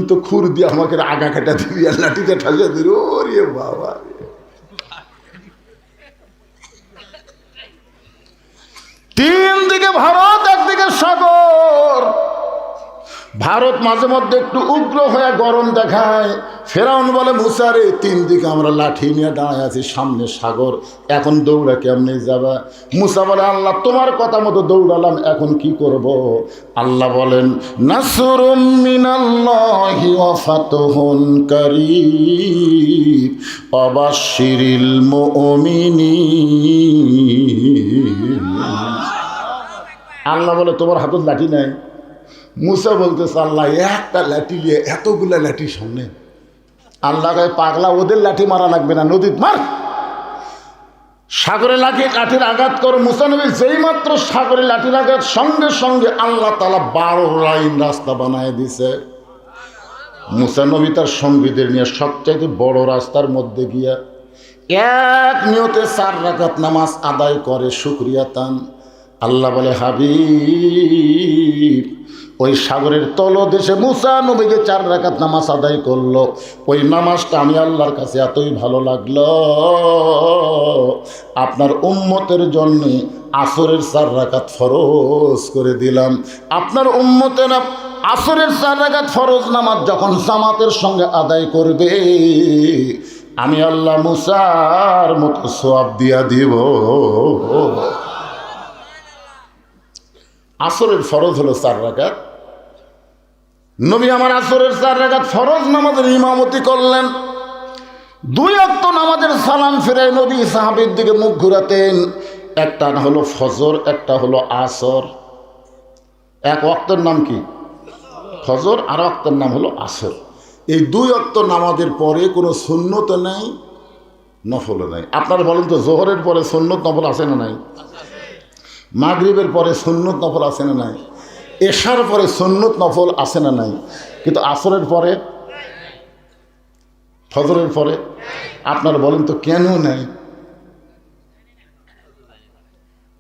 তো খুর দিয়ে আমাকে আগা কেটে দিবি আর লাঠিতে ঠাসিয়ে দিল। ওরে বাবা, তিন দিকে ভারত, একদিকে সাগর। ভারত মাঝে মধ্যে একটু উগ্র হয়ে গরম দেখায়। ফেরাউন বলে মুসা রে, তিন দিকে আমরা লাঠি নিয়ে দাঁড়ায় আছি, সামনে সাগর, এখন দৌড়া কেমনে যাবা? মুসা বলে আল্লাহ তোমার কথা মতো দৌড়ালাম, এখন কি করব? আল্লাহ বলেন নাসরুম মিনাল্লাহি ওয়া ফাতহুন কারীব ওয়াবাশশিরিল মুমিনিন। আল্লাহ বলে তোমার হাতে লাঠি নাই? মুসা বলতেছে আল্লাহ একটা লাঠি নিয়ে এতগুলা লাঠি সামনে। আল্লাহ কয় পাগলা, ওদের লাঠি মারা লাগবে না, নদীত মার, সাগরে লাঠির আঘাত করো। মুসা নবী যেই মাত্র সাগরে লাঠির আঘাত, সঙ্গে সঙ্গে আল্লাহ তাআলা 12 লাইন রাস্তা বানায় দিছে। মুসা নবী তার সঙ্গীদের নিয়ে সবচাইতে বড় রাস্তার মধ্যে গিয়া এক নিয়তে 4 রাকাত নামাজ আদায় করে, শুকরিয়া তান। আল্লাহ বলে হাবিব, ওই সাগরের তলদেশে মুসা নবীকে 4 রাকাত নামাজ আদায় করলো, ওই নামাজটা আমি আল্লাহর কাছে এতই ভালো লাগলো, আপনার উম্মতের জন্য আসরের 4 রাকাত ফরজ করে দিলাম। আপনার উম্মতেরা আসরের 4 রাকাত ফরজ নামাজ যখন জামাতের সঙ্গে আদায় করবে, আমি আল্লাহ মুসার মতো সওয়াব দিয়া দিব। আসরের ফরজ হলো 4 রাকাত। নবী আমার আসরের 4 রাকাত ফরজ নামাজের ইমামতি করলেন। 2 ওয়াক্ত নামাজের সালাম ফিরে নবী সাহাবীর দিকে মুখ ঘুরাতেন। একটা হলো ফজর, একটা হলো আসর। এক ওয়াক্তের নাম কি? ফজর, আর ওয়াক্তের নাম হলো আসর। এই 2 ওয়াক্ত নামাজের পরে কোনো সুন্নত নেই, নফলও নাই। আপনারা বলেন তো, জোহরের পরে সুন্নত নফল আছে না নাই? মাগরিবের পরে সুন্নত নফল আছে না নাই? এশার পরে সুন্নত নফল আছে না নাই? কিন্তু আসরের পরে, ফজরের পরে আপনারা বলেন তো কেন নাই?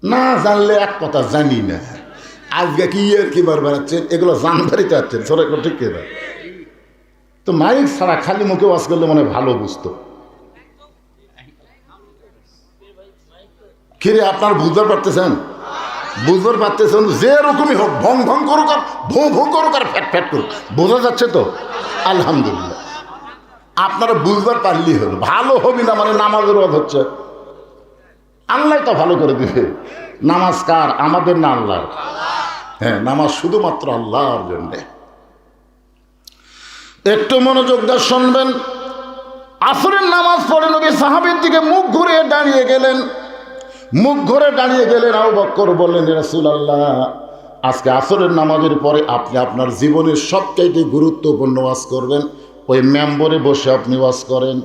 না জানলে এক কথা, জানি না। আজকে কি আর কি বার বেড়াচ্ছেন, এগুলো জানবারই চাচ্ছেন, সরে ঠিক না? তো মাইক ছাড়া খালি মুখে ওয়াজ করলে মনে ভালো বুঝতো। কিরে আপনার বুঝতে পারতেছেন? বুঝতে পারতেছেন? যে রকমই হোক, ভং ভং করুক আর ভোঁ ভোঁ করুক আর ফ্যাট ফ্যাট করুক, বোঝা যাচ্ছে তো? আলহামদুলিল্লাহ, আপনারা বুঝবার পারলেই হলো। ভালো হবি না মানে নামাজের ওয়াজ হচ্ছে, আল্লাহ তো ভালো করে দিবে। নামাজ কার? আমাদের না আল্লাহর? হ্যাঁ, নামাজ শুধুমাত্র আল্লাহর জন্যে। একটু মনোযোগ দিয়ে শুনবেন। আসরের নামাজ পড়ে নবী সাহাবীর দিকে মুখ ঘুরে দাঁড়িয়ে গেলেন। মুখ ঘুরে দাঁড়িয়ে গেলেন। আবু বকর বললেন, রাসূলুল্লাহ, আজকে আসরের নামাজের পরে আপনি আপনার জীবনের সবচাইতে গুরুত্বপূর্ণ ওয়াজ করবেন, ওই মেম্বরে বসে আপনি ওয়াজ করেন।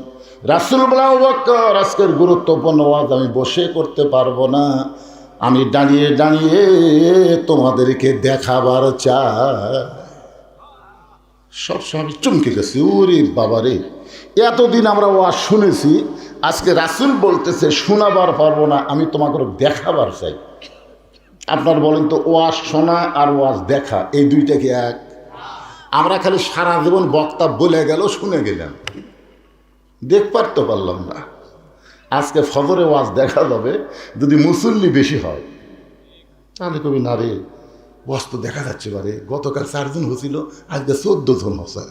রাসূল বলেন, আবু বকর, আজকের গুরুত্বপূর্ণ ওয়াজ আমি বসে করতে পারবো না, আমি দাঁড়িয়ে দাঁড়িয়ে তোমাদেরকে দেখাবার চাই। সবসময় আমি চমকে গেছি, ওরে বাবারে, এতদিন আমরা ওয়াজ শুনেছি, আজকে রাসূল বলতেছে শোনাবার পারবো না, আমি তোমাকে দেখাবার চাই। আপনার বলেন তো, ওয়াজ শোনা আর ওয়াজ দেখা এই দুইটা কি এক? আমরা খালি সারা জীবন বক্তা বলে গেল, শুনে গেলাম, দেখবার তো পারলাম না। আজকে ফজরে ওয়াজ দেখা যাবে, যদি মুসল্লি বেশি হয় তাহলে কবি না রে, ওয়াজ তো দেখা যাচ্ছে বারে, গতকাল 4 জন হয়েছিল, আজকে 14 জন হচ্ছে।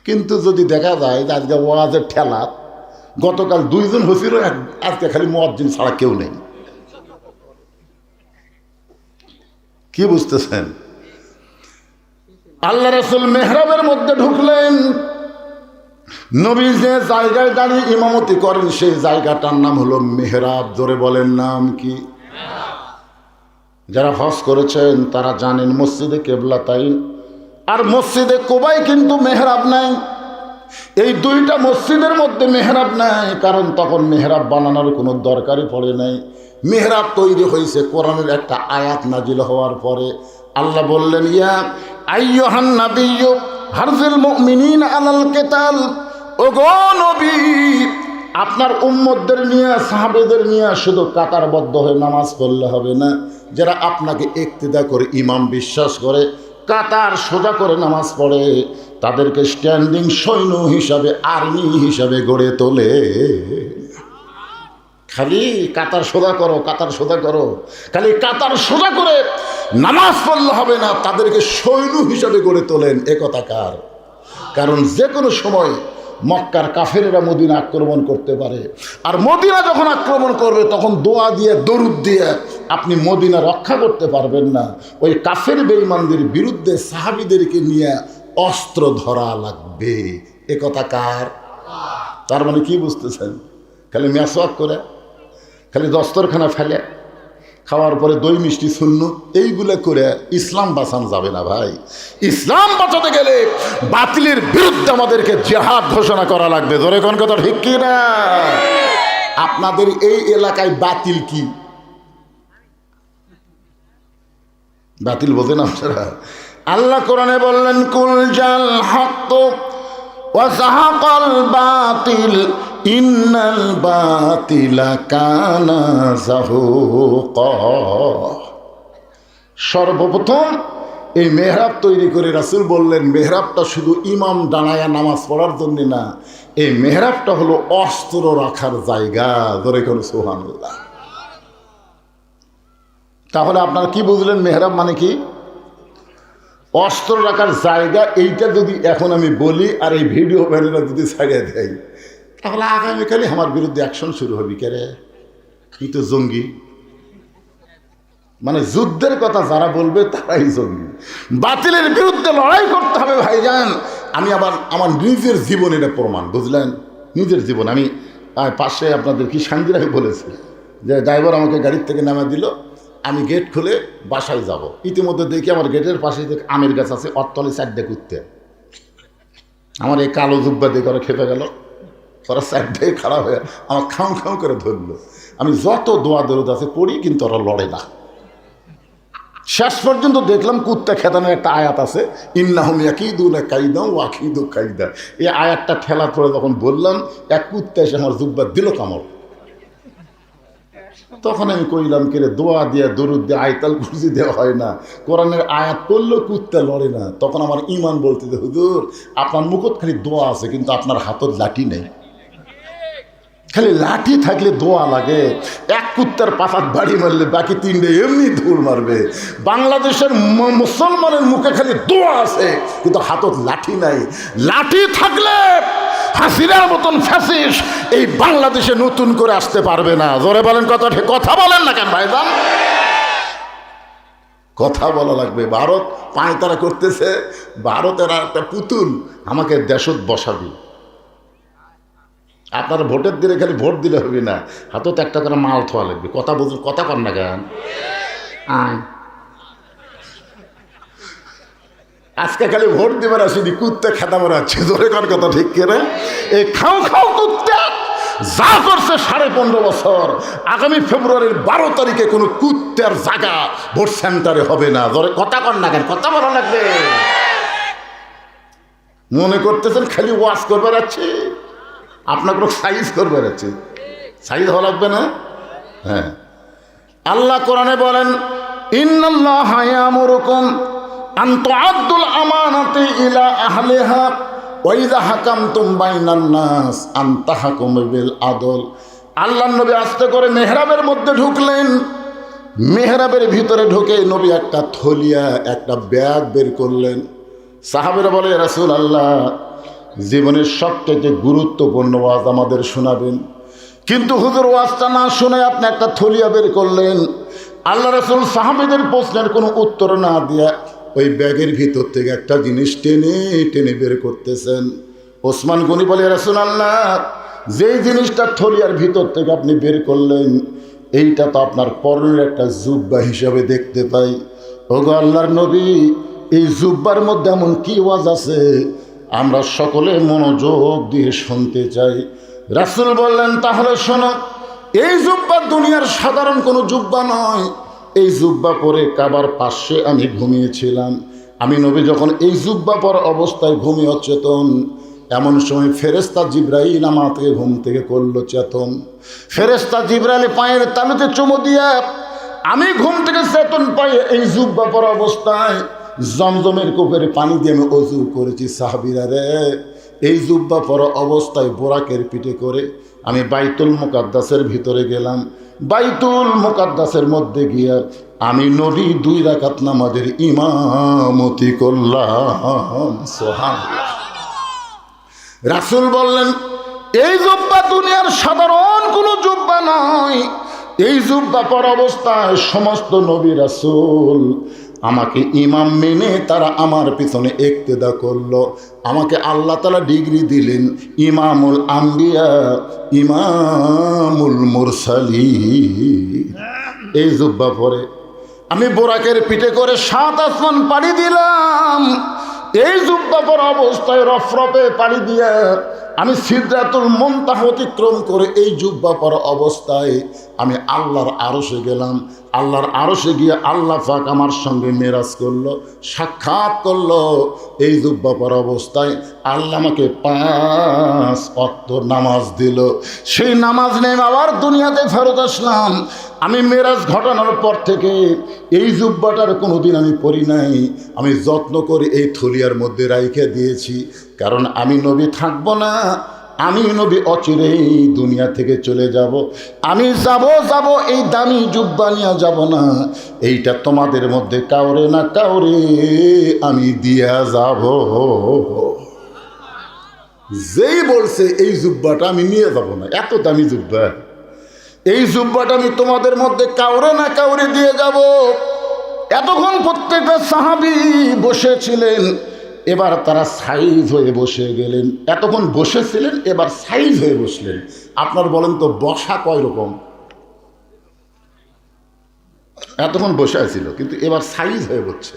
কিন্তু যদি দেখা যায় যে আজকে ওয়াজের ঠেলা, গতকাল 2 জন হয়েছিল, আজকে খালি মুয়াজ্জিন ছাড়া কেউ নেই। কি বুঝতেছেন? আল্লাহ রাসূল মেহরাবের মধ্যে ঢুকলেন। নবী যে জায়গায় দাঁড়িয়ে ইমামতি করেন, সেই জায়গাটার নাম হলো মেহরাব। জোরে বলেন, নাম কি? যারা হজ করেছেন তারা জানেন, মসজিদে কেবলাতাইন আর মসজিদে কুবায় কিন্তু মেহরাব নাই। এই 2টা মসজিদের মধ্যে মেহরাব নাই, কারণ তখন মেহরাব বানানোর কোনো দরকারই পড়ে নাই। মেহরাব তৈরি হয়েছে কোরআনের একটা আয়াত নাজিল হওয়ার পরে। আল্লাহ বললেন, ইয়া আইয়ুহান নাবিয়্যু হারজিল মুমিনিন আলাল কিতাল, ওগো নবী, আপনার উম্মতদের নিয়ে, সাহাবেদের নিয়ে শুধু কাতারবদ্ধ হয়ে নামাজ পড়লে হবে না। যারা আপনাকে ইক্তিদা করে, ইমাম বিশ্বাস করে, কাতার সোজা করে নামাজ পড়ে, তাদেরকে স্ট্যান্ডিং সৈন্য হিসাবে, আর্মি হিসাবে গড়ে তোলে। খালি কাতার সোজা করো, কাতার সোজা করো, খালি কাতার সোজা করে নামাজ পড়লে হবে না, তাদেরকে সৈন্য হিসাবে গড়ে তোলেন। একথা কার? কারণ যে কোনো সময় মক্কার কাফেরেরা মদিনা আক্রমণ করতে পারে, আর মদিনা যখন আক্রমণ করবে তখন দোয়া দিয়ে দরুদ দিয়ে আপনি মদিনা রক্ষা করতে পারবেন না। ওই কাফের বেঈমানদের বিরুদ্ধে সাহাবীদেরকে নিয়ে অস্ত্র ধরা লাগবে। একথা কার? তার মানে কি বুঝতেছেন? খালি মেসওয়াক করে, খালি দস্তরখানা ফেলে, খাওয়ার পরে দই মিষ্টি শূন্য, এইগুলো করে ইসলাম বাঁচানো যাবে না ভাই। ইসলাম বাঁচাতে গেলে বাতিলের বিরুদ্ধে আমাদেরকে জিহাদ ঘোষণা করা লাগবে। ধরে কোন কথা ঠিক কি না? আপনাদের এই এলাকায় বাতিল কি? বাতিল বোঝেন আপনারা? আল্লাহ কোরআনে বললেন, কুল জাল হক ওয়া যাহাকাল বাতিল ইন্নাল বাতিলা কানা যাহুকা। সর্বপ্রথম এই মেহরাব তৈরি করে রাসূল বললেন, মেহরাবটা শুধু ইমাম দাঁড়ায়া নামাজ পড়ার জন্য না, এই মেহরাবটা হলো অস্ত্র রাখার জায়গা। ধরে কোন সুবহানাল্লাহ। তাহলে আপনারা কি বুঝলেন মেহরাব মানে কি? অস্ত্র রাখার জায়গা। এইটা যদি এখন আমি বলি আর এই ভিডিও ব্যানেরা যদি ছাড়িয়ে দেয়, তাহলে আগামীকালই আমার বিরুদ্ধে অ্যাকশন শুরু হবে। কেরে কি তো জঙ্গি, মানে যুদ্ধের কথা যারা বলবে তারাই জঙ্গি। বাতিলের বিরুদ্ধে লড়াই করতে হবে ভাইজান। আমি আবার আমার নিজের জীবন এটা প্রমাণ, বুঝলেন? নিজের জীবন। আমি পাশে আপনাদের কি সান্দিরাই বলেছি যে ড্রাইভার আমাকে গাড়ির থেকে নামা দিল, আমি গেট খুলে বাসায় যাব, ইতিমধ্যে দেখি আমার গেটের পাশে আমের গাছ আছে, অট্টলি সাইডে কুত্তে। আমার এই কালো জুব্বা দেখে ওরা খেপে গেল, ওরা সাইডে খারাপ হয়ে আমার খাও খাও করে ধরলো। আমি যত দোয়া দরদ আছে পড়ি, কিন্তু ওরা লড়ে না। শেষ পর্যন্ত দেখলাম কুত্তা খেতানোর একটা আয়াত আছে, ইন্নাহুম ইয়াকিদুনা কাইদা ওয়া আকিদু কাইদা। এই আয়াতটা ঠেলার পরে যখন বললাম, এক কুত্তা এসে আমার জুব্বা দিল কামড়। তখন আমি কইলাম, কেরে দোয়া দিয়ে দরুদ দিয়ে আয়তাল কুরসি দেওয়া হয় না, কোরআনের আয়াত করলেও কুত্তা লড়ে না। তখন আমার ইমান বলতে, হুজুর আপনার মুখত খালি দোয়া আছে, কিন্তু আপনার হাতত লাঠি নেই। খালি লাঠি থাকলে দোয়া লাগে। এক কুত্তার পাতাত বাড়ি মারলে বাকি তিনটে এমনি দৌড় মারবে। বাংলাদেশের মুসলমানের মুখে খালি দোয়া আছে, কিন্তু হাতত লাঠি নাই। লাঠি থাকলে হাসিনার মতন ফ্যাসিস এই বাংলাদেশে নতুন করে আসতে পারবে না। জোরে বলেন কথা, ঠিক কথা বলেন না কেন ভাইজান? কথা বলা লাগবে। ভারত পায়তারা করতেছে, ভারতের আর একটা পুতুল আমাকে দেশত বসাবি। আপনারা ভোটের দিনে খালি ভোট দিলে হবে না, হাতত একটা করে মাল থোয়া লাগবে। কথা বুঝুন, কথা কর না কেন? আজকে খালি ভোট দিবার আসিনি, কুত্তে খেতা মারাচ্ছে। ধরে কর কথা ঠিক করে? এই খাও খাও কুত্তে যা করছে 15.5 বছর, আগামী ফেব্রুয়ারির 12 তারিখে কোনো কুত্তের জায়গা ভোট সেন্টারে হবে না। ধরে কথা কর না কেন? কথা বলা লাগবে। মনে করতেছেন খালি ওয়াশ করবার আছে, আপনাকে সাইজ করবার আছে, সাইজ হওয়া লাগবে না? হ্যাঁ, আল্লাহ কোরআনে বলেন, ইন্নাল্লাহা ইয়ামুরুকুম আন তুআদ্দুল আমানাতি ইলা আহলিহা ওয়া ইযা হাকামতুম বাইনান নাস আন তাহকুমু বিল আদল। আল্লাহর নবী আস্তে করে মেহরাবের মধ্যে ঢুকলেন। মেহরাবের ভিতরে ঢুকে নবী একটা থলিয়া, একটা ব্যাগ বের করলেন। সাহাবীরা বলে, রাসূলুল্লাহ জীবনের সবথেকে গুরুত্বপূর্ণ ওয়াজ আমাদের শোনাবেন, কিন্তু হুজুর ওয়াজটা না শুনে আপনি একটা থলিয়া বের করলেন। আল্লাহ রাসূল সাহাবীদের প্রশ্নের কোনো উত্তর না দিয়া ওই ব্যাগের ভিতর থেকে একটা জিনিস টেনে টেনে বের করতেছেন। ওসমান গনি বলে, রাসূলুল্লাহ যেই জিনিসটা থলিয়ার ভিতর থেকে আপনি বের করলেন, এইটা তো আপনার পরনের একটা জুব্বা হিসাবে দেখতে পাই। ওগো আল্লাহর নবী, এই জুব্বার মধ্যে এমন কি ওয়াজ আছে আমরা সকলে মনোযোগ দিয়ে শুনতে চাই। রাসূল বললেন, তাহলে শোনো, এই জুব্বা দুনিয়ার সাধারণ কোনো জুব্বা নয়। এই জুব্বা পরে কাবার পাশে আমি ঘুমিয়েছিলাম। আমি নবী যখন এই জুব্বা পর অবস্থায় ঘুমিয়ে অচেতন, এমন সময় ফেরেশতা জিবরাইল আমাকে ঘুম থেকে করলো চেতন। ফেরেশতা জিবরাইল পায়ের তালুতে চুমু দিয়ে আমি ঘুম থেকে চেতন পাই। এই জুব্বা পর অবস্থায় জমজমের কূপের পানি দিয়ে আমি অজু করেছি। সাহাবীরা রে, এই জুব্বা পরা অবস্থায় বোরাকের পিঠে করে আমি বাইতুল মুকাদ্দাসের ভিতরে গেলাম। বাইতুল মুকাদ্দাসের মধ্যে গিয়া আমি নবী 2 রাকাত নামাজের ইমামতি করলাম। সুবহানাল্লাহ। রাসূল বললেন, এই জুব্বা দুনিয়ার সাধারণ কোনো জুব্বা নয়। এই জুব্বা পর অবস্থায় সমস্ত নবী রাসূল আমাকে ইমাম মেনে তারা আমার পিছনে ইক্তেদা করলো। আমাকে আল্লাহ তাআলা ডিগ্রি দিলেন ইমামুল আম্বিয়া, ইমামুল মুরসালিন। এই জুব্বা পরে আমি বোরাকের পিঠে করে 7 আসমান পাড়ি দিলাম। এই জুব্বা পরা অবস্থায় রফরফে পাড়ি দিয়ে আমি সিদরাতুল মুনতাহা অতিক্রম করে এই জুব্বা পরা অবস্থায় আমি আল্লাহর আরশে গেলাম। আল্লাহর আরশে গিয়ে আল্লাহ পাক আমার সঙ্গে মেরাজ করলো, সাক্ষাৎ করলো। এই জুব্বা পরা অবস্থায় আল্লাহ আমাকে 5 ওয়াক্ত নামাজ দিল। সেই নামাজ নিয়ে আবার দুনিয়াতে ফেরত আসলাম। আমি মেরাজ ঘটানোর পর থেকে এই জুব্বাটার কোনোদিন আমি পরি নাই। আমি যত্ন করে এই থলিয়ার মধ্যে রাইখে দিয়েছি, কারণ আমি নবী থাকবো না। আমি নবী অচিরেই দুনিয়া থেকে চলে যাব। আমি যাব এই দামি জুব্বা নিয়ে যাব না। এইটা তোমাদের মধ্যে কাউরে না কাউরে আমি দিয়া যাব। যেই বলছে এই জুব্বাটা আমি নিয়ে যাব না, এত দামি জুব্বা, এই জুব্বাটা আমি তোমাদের মধ্যে কাউরে না কাউরে দিয়ে যাব। এতক্ষণ প্রত্যেকটা সাহাবী বসেছিলেন, এবার তারা সাইজ হয়ে বসে গেলেন। এতক্ষণ বসেছিলেন, এবার সাইজ হয়ে বসলেন। আপনার বলেন তো বসা কয় রকম? এতক্ষণ বসে ছিল, কিন্তু এবার সাইজ হয়ে বসছে।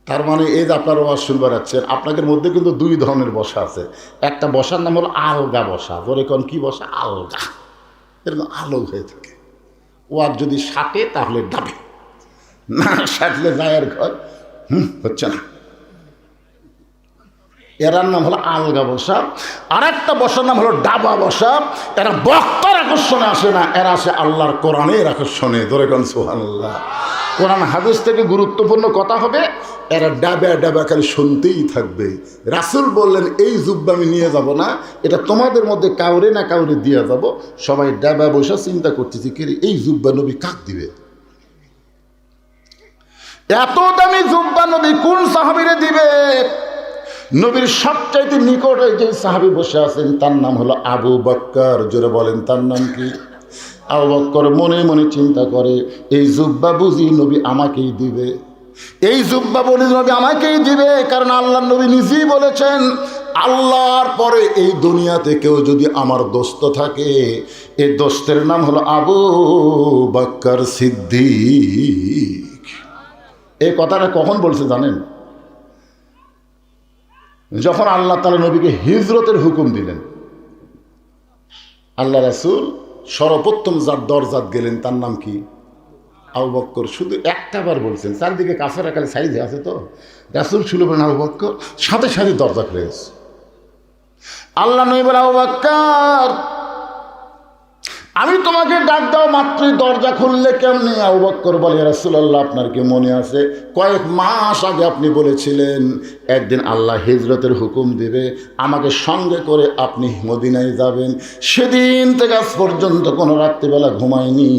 তার মানে এই যে আপনারা ওয়াজ শুনবার যাচ্ছেন, আপনাদের মধ্যে কিন্তু 2 ধরনের বসা আছে। একটা বসার নাম হলো আলগা বসা। ধরে কোন কি বসা? আলগা, এরকম আলো হয়ে থাকে। ওয়াজ যদি সাটে তাহলে ডাবে, না সাটলে গায়ের ঘর হচ্ছে না। এরার নাম হলো আলগা বসা। আর একটা বসার নাম হলো ডাবা বসা। এরা বক্তার আকর্ষণে আসে না, এরা আসে আল্লাহর কোরআনের আকর্ষণে। ধরে কোন সুবহানাল্লাহ। কোরআন হাদিস থেকে গুরুত্বপূর্ণ কথা হবে, এরা ডাবা ডাবা খালি শুনতেই থাকবে। রাসূল বললেন এই জুব্বা আমি নিয়ে যাব না, এটা তোমাদের মধ্যে কাউরে না কাউরে দিয়ে যাব। সবাই ডাবা বসা চিন্তা করতেছি, কে এই জুব্বা নবী কাক দিবে? এত দামি জুব্বা নবী কোন সাহাবীরে দিবে? নবীর সবচাইতে নিকটে যে সাহাবী বসে আছেন তার নাম হলো আবু বকর। জোরে বলেন তার নাম কি? আবু বকর মনে মনে চিন্তা করে, এই জুব্বা বুঝি নবী আমাকেই দিবে, এই জুব্বা বলি নবী আমাকেই দিবে। কারণ আল্লাহ নবী নিজেই বলেছেন, আল্লাহর পরে এই দুনিয়াতে কেউ যদি আমার দোস্ত থাকে, এই দোস্তের নাম হলো আবু বকর সিদ্দিক। এই কথাটা কখন বলছে জানেন? যখন আল্লাহ তাআলা নবীকে হিজরতের হুকুম দিলেন। আল্লাহ রাসূল সর্বপ্রথম যার দরজাত গেলেন তার নাম কি? আবু বকর। শুধু একটা বার বলছেন, চারদিকে কাফের আকালে সাইজে আছে তো, রাসূল শুরু করেন আবু বকর, সাথে সাথে দরজা খুলে গেছে। আল্লাহ নবী বলে, আবু বকর আমি তোমাকে ডাক দাও মাত্রই দরজা খুললে কেমনি? আবু বকর বলে, ইয়া রাসূলুল্লাহ আপনার কি মনে আছে কয়েক মাস আগে আপনি বলেছিলেন একদিন আল্লাহ হিজরতের হুকুম দিবে, আমাকে সঙ্গে করে আপনি মদিনায় যাবেন। সেদিন থেকে আজ পর্যন্ত কোনো রাত্রিবেলা ঘুমাইনি,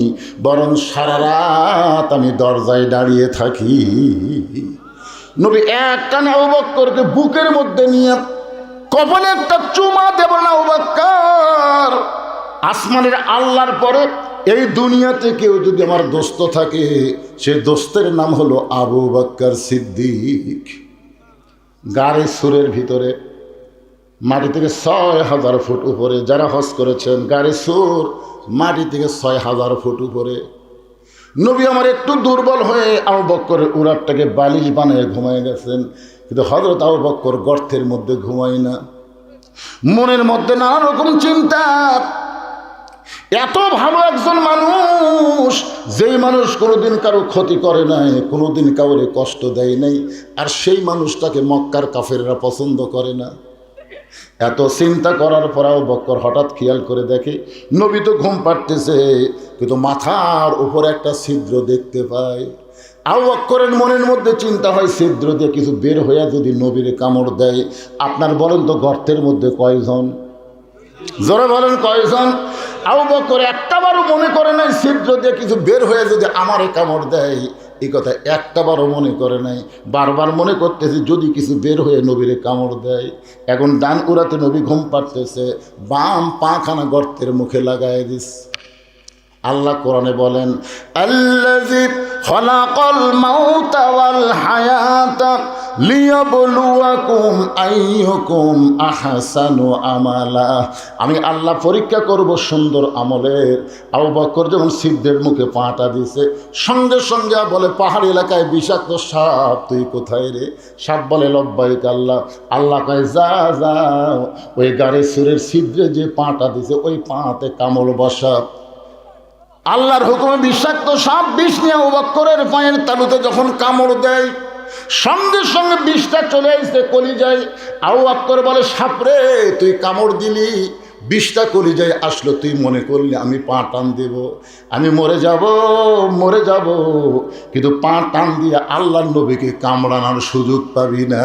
বরং সারা রাত আমি দরজায় দাঁড়িয়ে থাকি। নবী এক টানে আবু বকরকে বুকের মধ্যে নিয়ে কপালে একটা চুমা দেবেন। আবু বকর আসমানের আল্লাহর পরে এই দুনিয়াতে কেউ যদি আমার দোস্ত থাকে, সে দোস্তের নাম হলো আবু বকর সিদ্দিক। গাড়ি সুরের ভিতরে মাটি থেকে ৬,০০০ ফুট উপরে, যারা হজ করেছেন গাড়ি সুর মাটি থেকে ৬,০০০ ফুট উপরে। নবী আমার একটু দুর্বল হয়ে আবু বকরের উরাতটাকে বালিশ বানিয়ে ঘুমায় গেছেন, কিন্তু হযরত আবু বকর গর্তের মধ্যে ঘুমায় না। মনের মধ্যে নানা রকম চিন্তা। এত ভালো একজন মানুষ, যেই মানুষ কোনোদিন কারো ক্ষতি করে নাই, কোনোদিন কাউরে কষ্ট দেয় নাই, আর সেই মানুষটাকে মক্কার কাফেররা পছন্দ করে না। এত চিন্তা করার পর আবু বকর হঠাৎ খেয়াল করে দেখে নবী তো ঘুম পাড়তেছে, কিন্তু মাথার উপরে একটা ছিদ্র দেখতে পায়। আবু বকরের মনের মধ্যে চিন্তা হয়, ছিদ্র দিয়ে কিছু বের হইয়া যদি নবীরে কামড় দেয়। আপনার বলেন তো গর্তের মধ্যে কয়জন? জোরে বলেন কয়জন? আবু বকর একটাবারও মনে করে নাই ছিদ্র দিয়ে কিছু বের হয়ে যদি আমারে কামড় দেয়, এই কথা একটাবারও মনে করে নাই। বারবার মনে করতেছে যদি কিছু বের হয়ে নবীরে কামড় দেয়। এখন ডান উড়াতে নবী ঘুম পাড়তেছে, বাম পাখানা গর্তের মুখে লাগায় দিস। আল্লাহ কোরআনে বলেন, আল্লাযী খালাকাল মাউতা ওয়াল হায়াতা লিয়াবলুয়াকুম আইয়ুকুম আহসানু আমালা। আমি আল্লাহ পরীক্ষা করব সুন্দর আমলের। আবু বকর যখন ছিদ্রের মুখে পাটা দিছে, সঙ্গে সঙ্গে বলে, পাহাড়ি এলাকায় বিষাক্ত সাপ, তুই কোথায় রে? সাপ বলে, লব্বাইক আল্লাহ। আল্লাহ কয়, যা যাও, ওই গাড়ি সুরের ছিদ্রে যে পাটা দিছে ওই পাতে কামড় বসা। আল্লাহর হুকুমে বিষাক্ত সাপ বিষ নিয়ে আবু বকরের পায়ের তালুতে যখন কামড় দেয়, সঙ্গে সঙ্গে বিষটা চলে আসছে কলিজায়। আবু বকর বলে, সাপরে তুই কামড় দিলি, বিষটা কলিজায় আসলো, তুই মনে করলি আমি পা টান দেব, আমি মরে যাব, মরে যাব, কিন্তু পা টান দিয়ে আল্লাহর নবীকে কামড়ানোর সুযোগ পাবি না।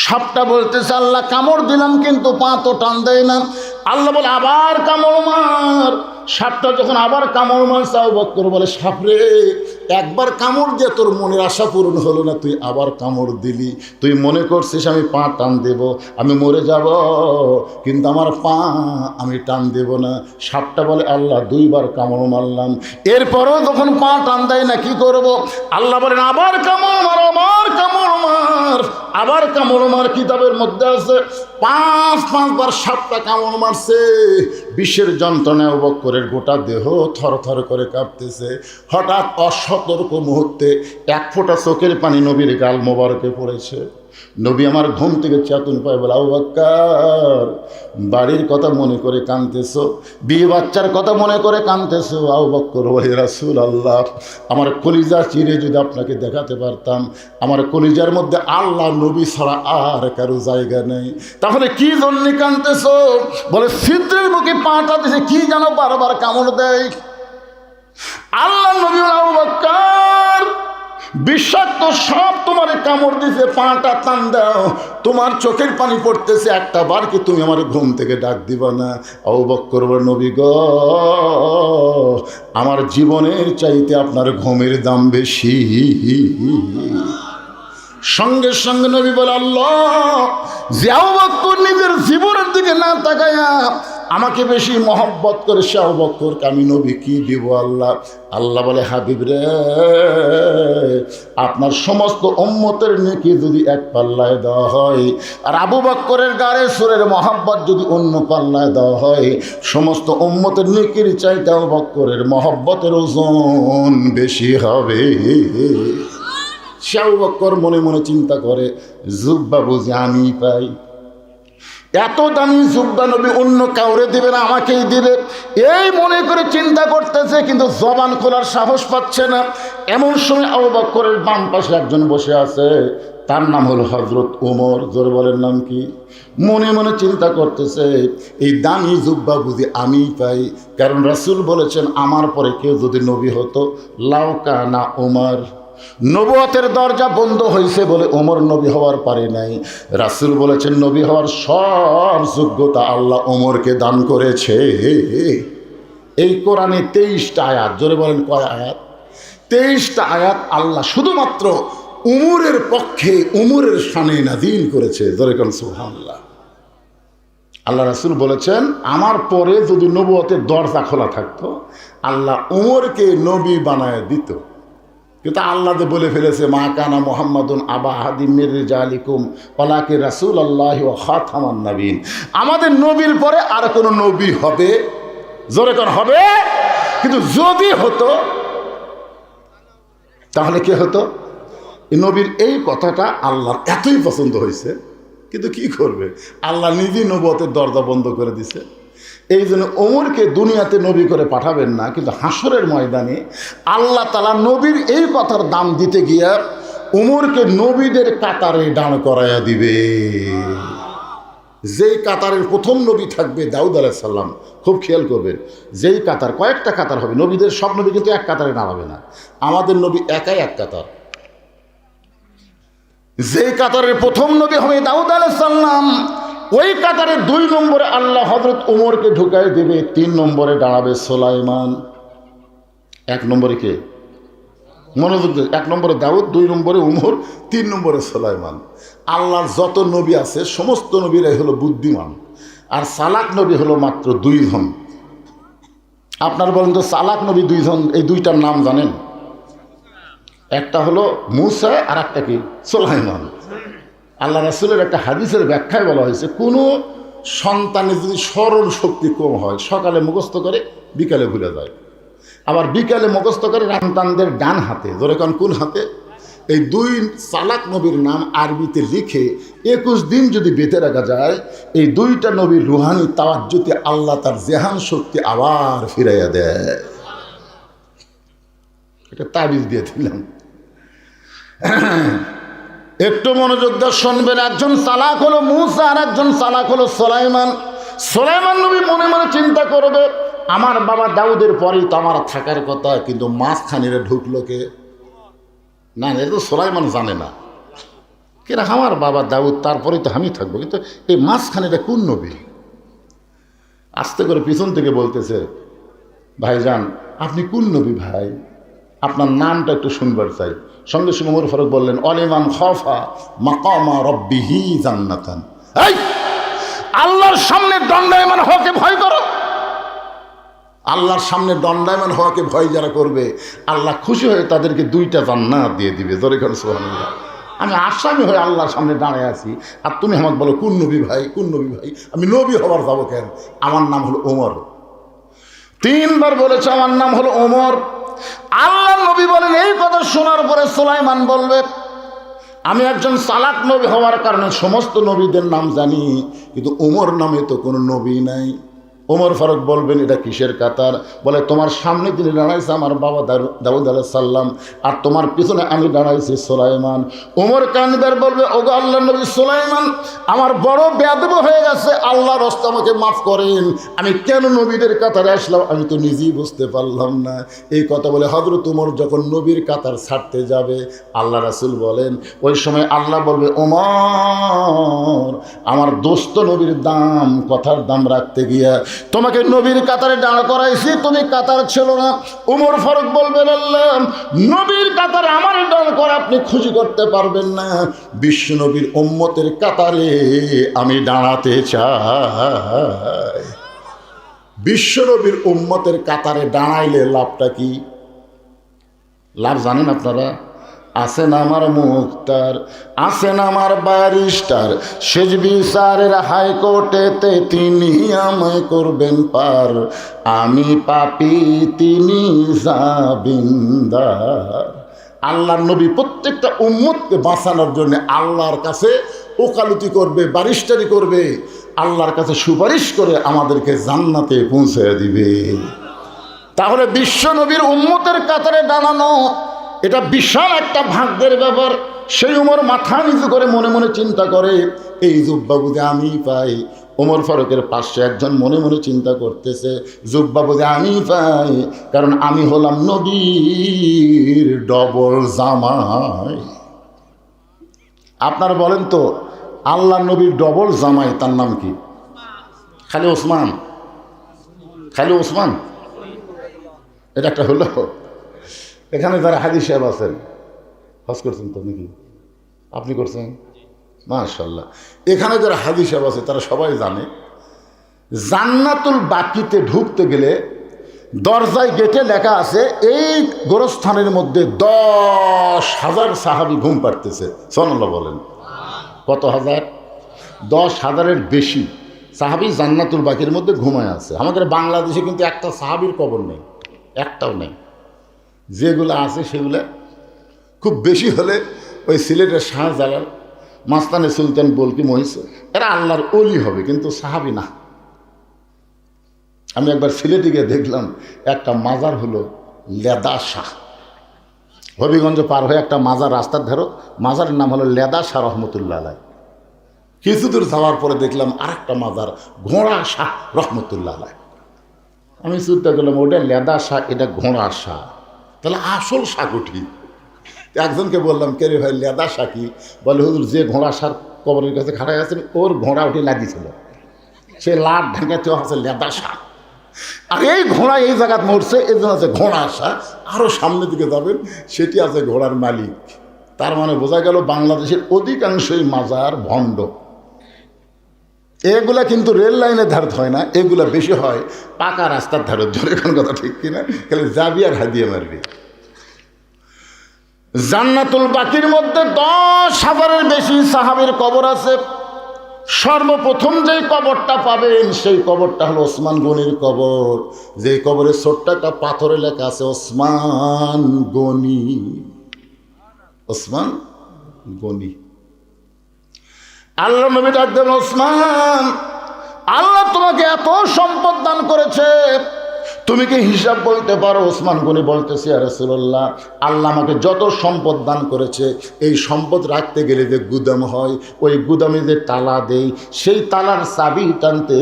সাপটা বলতেছে, আল্লাহ কামড় দিলাম কিন্তু পা তো টান দেয় না। আল্লাহ বলে, আবার কামড় মার। সাপটা যখন আবার কামড় মারছে, আবু বকর বলে, সাপরে একবার কামড় দিয়ে তোর মনের আশা পূরণ হলো না, তুই আবার কামড় দিলি, তুই মনে করছিস আমি পা টান দেব, আমি মরে যাব, কিন্তু আমার পা আমি টান দেব না। সাপটা বলে, আল্লাহ দুইবার কামড় মারলাম, এরপরেও যখন পা টান দেয় না, কি করব? আল্লাহ বলেন, আবার কামড় মার, আবার কামড় মার, আবার কামড় মার। কিতাবের মধ্যে আছে 5বার সাপটা কামড় মারছে। বিষের যন্ত্রণায় আবু বকরের গোটা দেহ থরথর করে কাঁপতেছে। হঠাৎ অসতর্ক মুহূর্তে এক ফোঁটা চোখের পানি নবীর গাল মোবারকে পড়েছে। নবী আমার ঘুম থেকে চেতন পায়, বলে, আবু বকর বাড়ির কথা মনে করে কাঁদতেছো, বিয়ে বাচ্চার কথা মনে করে কাঁদতেছো? আবু বকর বলে, রাসূলুল্লাহ, আমার কলিজা চিরে যদি আপনাকে দেখাতে পারতাম, আমার কলিজার মধ্যে আল্লাহ নবী ছাড়া আর কারো জায়গা নেই। তাহলে কি জন্য কাঁদতেছো? বলে, ছিদ্রের মুখে পাটা দিছে, কি যেন বারবার কামড় দেয়। আল্লাহ নবী, আবু বকর বিষাক্ত সাপ তোমারে কামড় দিছে, পাটা টান দাও, তোমার চোখের পানি পড়তেছে, একটা বার কি তুমি আমার ঘুম থেকে ডাক দিবা না? আবু বকর বলে, নবী গো, আমার জীবনের চাইতে আপনার ঘুমের দাম বেশি। সঙ্গে সঙ্গে নবী বলে, আল্লাহ, যে আবু বকর নিজের জীবনের দিকে না তাকায়া আমাকে বেশি মহব্বত করে, সে আবু বকরকে আমি নবী কি দিব? আল্লাহ আল্লাহ বলে, হাবিব রে, আপনার সমস্ত উম্মতের নেকি যদি এক পাল্লায় দেওয়া হয়, আর আবু বকরের গায়ে সুরের মহব্বত যদি অন্য পাল্লায় দেওয়া হয়, সমস্ত উম্মতের নেকির চাইতে আবু বকরের মহব্বতের ওজন বেশি হবে। সে আবু বকর মনে মনে চিন্তা করে, জুব্বা বুঝি আমি পাই, এত দামি জুব্বা নবী অন্য কাউরে দিবে না, আমাকেই দিবে, এই মনে করে চিন্তা করতেছে, কিন্তু জবান খোলার সাহস পাচ্ছে না। এমন সময় আবু বকরের বাম পাশে একজন বসে আছে, তার নাম হলো হযরত ওমর। জোরে বলেন, নাম কি? মনে মনে চিন্তা করতেছে, এই দামি জুব্বা বুঝি আমি পাই, কারণ রাসূল বলেছেন, আমার পরে কেউ যদি নবী হতো, লাউ কানা ওমর, নবুয়তের দরজা বন্ধ হয়েছে বলে ওমর নবী হওয়ার পারে নাই। রাসূল বলেছেন, নবী হওয়ার সব যোগ্যতা আল্লাহ ওমরকে দান করেছে। এই কোরআনে 23টা আয়াত, জোরে বলেন কয় আয়াত? 23টা আয়াত আল্লাহ শুধুমাত্র উমরের পক্ষে, উমরের শানে নাযিল করেছে। জোরে বলেন সুবহানাল্লাহ। আল্লাহ রাসূল বলেছেন, আমার পরে যদি নবুয়তের দরজা খোলা থাকতো, আল্লাহ উমরকে নবী বানায় দিত। কিন্তু আল্লাহ বলে ফেলেছে, মা কানা মুহাম্মাদুন আবা আহাদিম মির রিজালিকুম ওয়ালাকিন রাসূলুল্লাহি ওয়া খাতামান নবীন। আমাদের নবীর পরে আর কোনো নবী হবে? জোরে কোন হবে? কিন্তু যদি হতো তাহলে কি হতো? নবীর এই কথাটা আল্লাহর এতই পছন্দ হয়েছে, কিন্তু কি করবে, আল্লাহ নিজেই নবুয়তের দরজা বন্ধ করে দিছে। এই জন্য ওমরকে দুনিয়াতে নবী করে পাঠাবেন না, কিন্তু হাসরের ময়দানে আল্লাহ তাআলা নবীর এই কথার দাম দিতে গিয়া ওমরকে নবীদের কাতারে দাঁড় করাইয়া দিবে। যেই কাতারের প্রথম নবী থাকবে দাউদ আলাইহিস সালাম, খুব খেয়াল করবেন, যেই কাতার, কয়েকটা কাতার হবে, নবীদের সব নবী কিন্তু এক কাতারে দাঁড়াবে না, আমাদের নবী একাই এক কাতার। যেই কাতারের প্রথম নবী হবে দাউদ আলাইহিস সালাম, ওই কাতারে 2 নম্বরে আল্লাহ হযরত ওমরকে ঢুকাই দেবে, 3 নম্বরে দাঁড়াবে সুলাইমান। 1 নম্বরে কে? মনোযোগ দিন। 1 নম্বরে দাউদ, 2 নম্বরে উমর, 3 নম্বরে সুলাইমান। আল্লাহর যত নবী আছে সমস্ত নবীরাই হলো বুদ্ধিমান, আর চালাক নবী হলো মাত্র 2 জন। আপনার বলেন তো চালাক নবী 2 জন, এই 2টার নাম জানেন? একটা হলো মূসা আর একটা কি? সুলাইমান। আল্লাহ রাসূলের একটা হাদিসের ব্যাখ্যায় বলা হয়েছে, কোনো সন্তানের যদি স্মরণ শক্তি কম হয়, সকালে মুখস্থ করে বিকালে ভুলে যায়, আবার বিকালে মুখস্থ করে সন্তানদের ডান হাতে, ধরে কোন হাতে? এই 2 চালাক নবীর নাম আরবিতে লিখে 21 দিন যদি বেঁধে রাখা যায়, এই 2টা নবীর রুহানি তাওয়াজ্জুতে আল্লাহ তার জেহান শক্তি আবার ফিরাইয়া দেয়। এটা তাবিজ দিয়ে দিলাম। একটু মনোযোগ দিয়ে শুনবেন। একজন চালাক হলো মূসা আর একজন চালাক হলো সুলাইমান। সুলাইমান নবী মনে মনে চিন্তা করবে, আমার বাবা দাউদের পরেই তো আমার থাকার কথা, কিন্তু মাঝখানিরে ঢুকলো কে? না, এটা তো সুলাইমান জানে না কেন আমার বাবা দাউদ, তারপরেই তো আমি থাকবো, কিন্তু এই মাঝখানিটা কোন নবী? আস্তে করে পিছন থেকে বলতেছে, ভাইজান আপনি কোন নবী ভাই? আপনার নামটা একটু শুনবার চাই। সঙ্গে সঙ্গে ওমর ফারুক বললেন, অলিমান খাফা মাকামা রাব্বিহি জান্নাতান। এই আল্লাহর সামনে দণ্ডায়মান হওয়াকে ভয় করো। আল্লাহর সামনে দণ্ডায়মান হওয়াকে ভয় যারা করবে, আল্লাহ খুশি হয়ে তাদেরকে 2টা জান্নাত দিয়ে দিবে। জোরে করে সুবহানাল্লাহ। আমি আসামি হয়ে আল্লাহর সামনে দাঁড়িয়ে আছি, আর তুমি আমাকে বলো কোন নবী ভাই, কোন নবী ভাই? আমি নবী হবার যাবো কেন? আমার নাম হলো ওমর। 3 বার বলেছে আমার নাম হলো ওমর। আল্লাহ নবী বলেন, এই কথা শোনার পরে সুলাইমান বলবে, আমি একজন চালাক নবী হওয়ার কারণে সমস্ত নবীদের নাম জানি, কিন্তু ওমর নামে তো কোনো নবী নাই। ওমর ফারুক বলবেন, এটা কিসের কাতার? বলে, তোমার সামনে তিনি দাঁড়াইছে আমার বাবা দাউদ আলাইহিস সালাম, আর তোমার পিছনে আমি দাঁড়াইছি সুলাইমান। ওমর কানবার বলবে, ওগো আল্লাহর নবী সুলাইমান, আমার বড় বেয়াদব হয়ে গেছে, আল্লাহর রাস্তা আমাকে মাফ করেন। আমি কেন নবীদের কাতারে আসলাম আমি তো নিজেই বুঝতে পারলাম না। এই কথা বলে হযরত ওমর যখন নবীর কাতার ছাড়তে যাবে, আল্লাহ রাসূল বলেন, ওই সময় আল্লাহ বলবে, ওমর আমার দোস্ত নবীর দাম, কথার দাম রাখতে গিয়া তোমাকে নবীর কাতারে দাঁড় করাইছি, তুমি কাতার ছিল না। ওমর ফারুক বলবেন, আল্লাহ নবীর কাতারে আমার দাঁড় করা আপনি খুশি করতে পারবেন না, বিশ্ব নবীর উম্মতের কাতারে আমি দাঁড়াতে চাই। বিশ্ব নবীর উম্মতের কাতারে দাঁড়াইলে লাভটা কি? লাভ জানেন আপনারা? আছেন আমার মুক্তার, আছেন আমার ব্যারিস্টার, সেজ বিচারের হাইকোর্টেতে তিনি আমায় করবেন পার, আমি পাপী তিনি জামিনদার। আল্লাহর নবী প্রত্যেকটা উম্মতকে বাঁচানোর জন্য আল্লাহর কাছে ওকালতি করবে, ব্যারিস্টারি করবে, আল্লাহর কাছে সুপারিশ করে আমাদেরকে জান্নাতে পৌঁছে দিবে। তাহলে বিশ্ব নবীর উম্মতের কাতারে দাঁড়ানো এটা বিশাল একটা ভাগ্যের ব্যাপার। সেই ওমর মাথা নিচু করে মনে মনে চিন্তা করে, এই জুব্বা বুঝে আমি পাই। ওমর ফারুকের পাশে একজন মনে মনে চিন্তা করতেছে, জুব্বা বুঝে আমি পাই, কারণ আমি হলাম নবীর ডবল জামাই। আপনারা বলেন তো, আল্লাহ নবীর ডবল জামাই তার নাম কি? খালি ওসমান? খালি ওসমান? এটা একটা হলো। এখানে যারা হাজী সাহেব আছেন, হজ করছেন তো নাকি? আপনি করছেন? মাশাআল্লাহ। এখানে যারা হাজী সাহেব আছে তারা সবাই জানে, জান্নাতুল বাকিতে ঢুকতে গেলে দরজায় গেটে লেখা আছে, এই গোরস্থানের মধ্যে 10,000 সাহাবী ঘুম পাড়তেছে। সুবহানাল্লাহ বলেন। কত হাজার? 10,000-এর বেশি সাহাবী জান্নাতুল বাকির মধ্যে ঘুমায় আছে। আমাদের বাংলাদেশে কিন্তু একটা সাহাবীর কবর নেই, একটাও নেই। যেগুলো আছে সেগুলো খুব বেশি হলে ওই সিলেটের শাহজালাল, মাস্তানে সুলতান বলকি মহিষে, এরা আল্লাহর ওলি হবে, কিন্তু সাহাবী না। আমি একবার সিলেটে গিয়ে দেখলাম একটা মাজার হলো লেদা শাহ। হবিগঞ্জ পার হয়ে একটা মাজার রাস্তার ধারো, মাজারের নাম হলো লেদা শাহ রহমতুল্লাহ আলাই। কিছু দূর যাওয়ার পরে দেখলাম আর একটা মাজার ঘোড়া শাহ রহমতুল্লাহ আলাই। আমি চিন্তা করলাম, ওটা লেদা শাহ, এটা ঘোড়া শাহ, তাহলে আসল শাহ উঠি। একজনকে বললাম, কে রে ভাই লেদা শাহ কি? বলে, হুজুর যে ঘোড়া শাহ কবরের কাছে খাড়াই আছেন, ওর ঘোড়া উঠে লাগিয়েছিল, সে লাট ঢাকাতেও আছে লেদা সাপ। আর এই ঘোড়া এই জায়গায় মরছে, এই জন্য আছে ঘোড়া আসা। আরও সামনের দিকে যাবেন, সেটি আছে ঘোড়ার মালিক। তার মানে বোঝা গেল বাংলাদেশের অধিকাংশই মাজার ভণ্ড। এগুলা কিন্তু রেল লাইনের ধারে হয় না, এগুলা বেশি হয় পাকা রাস্তার ধারে। ধরে কোন কথা ঠিক কিনা? খালি যাবি আর হাদিয়ে মারবি। জান্নাতুল বাকির মধ্যে 10,000-এর বেশি সাহাবীর কবর আছে। সর্বপ্রথম যেই কবরটা পাবেন সেই কবরটা হলো ওসমান গনির কবর। যেই কবরে ছোট্ট একটা পাথরে লেখা আছে ওসমান গনি, ওসমান গনি। আল্লাহ নবী ডাক দেন, ওসমান, আল্লাহ তোমাকে এত সম্পদ দান করেছে, তুমি কি হিসাব বলতে পারো? ওসমান গনি বলতেছি, ইয়া রাসূলুল্লাহ, আল্লাহ আমাকে যত সম্পদ দান করেছে, এই সম্পদ রাখতে গেলে যে গুদাম হয়, ওই গুদামে যে তালা দেই, সেই তালার চাবি টানতে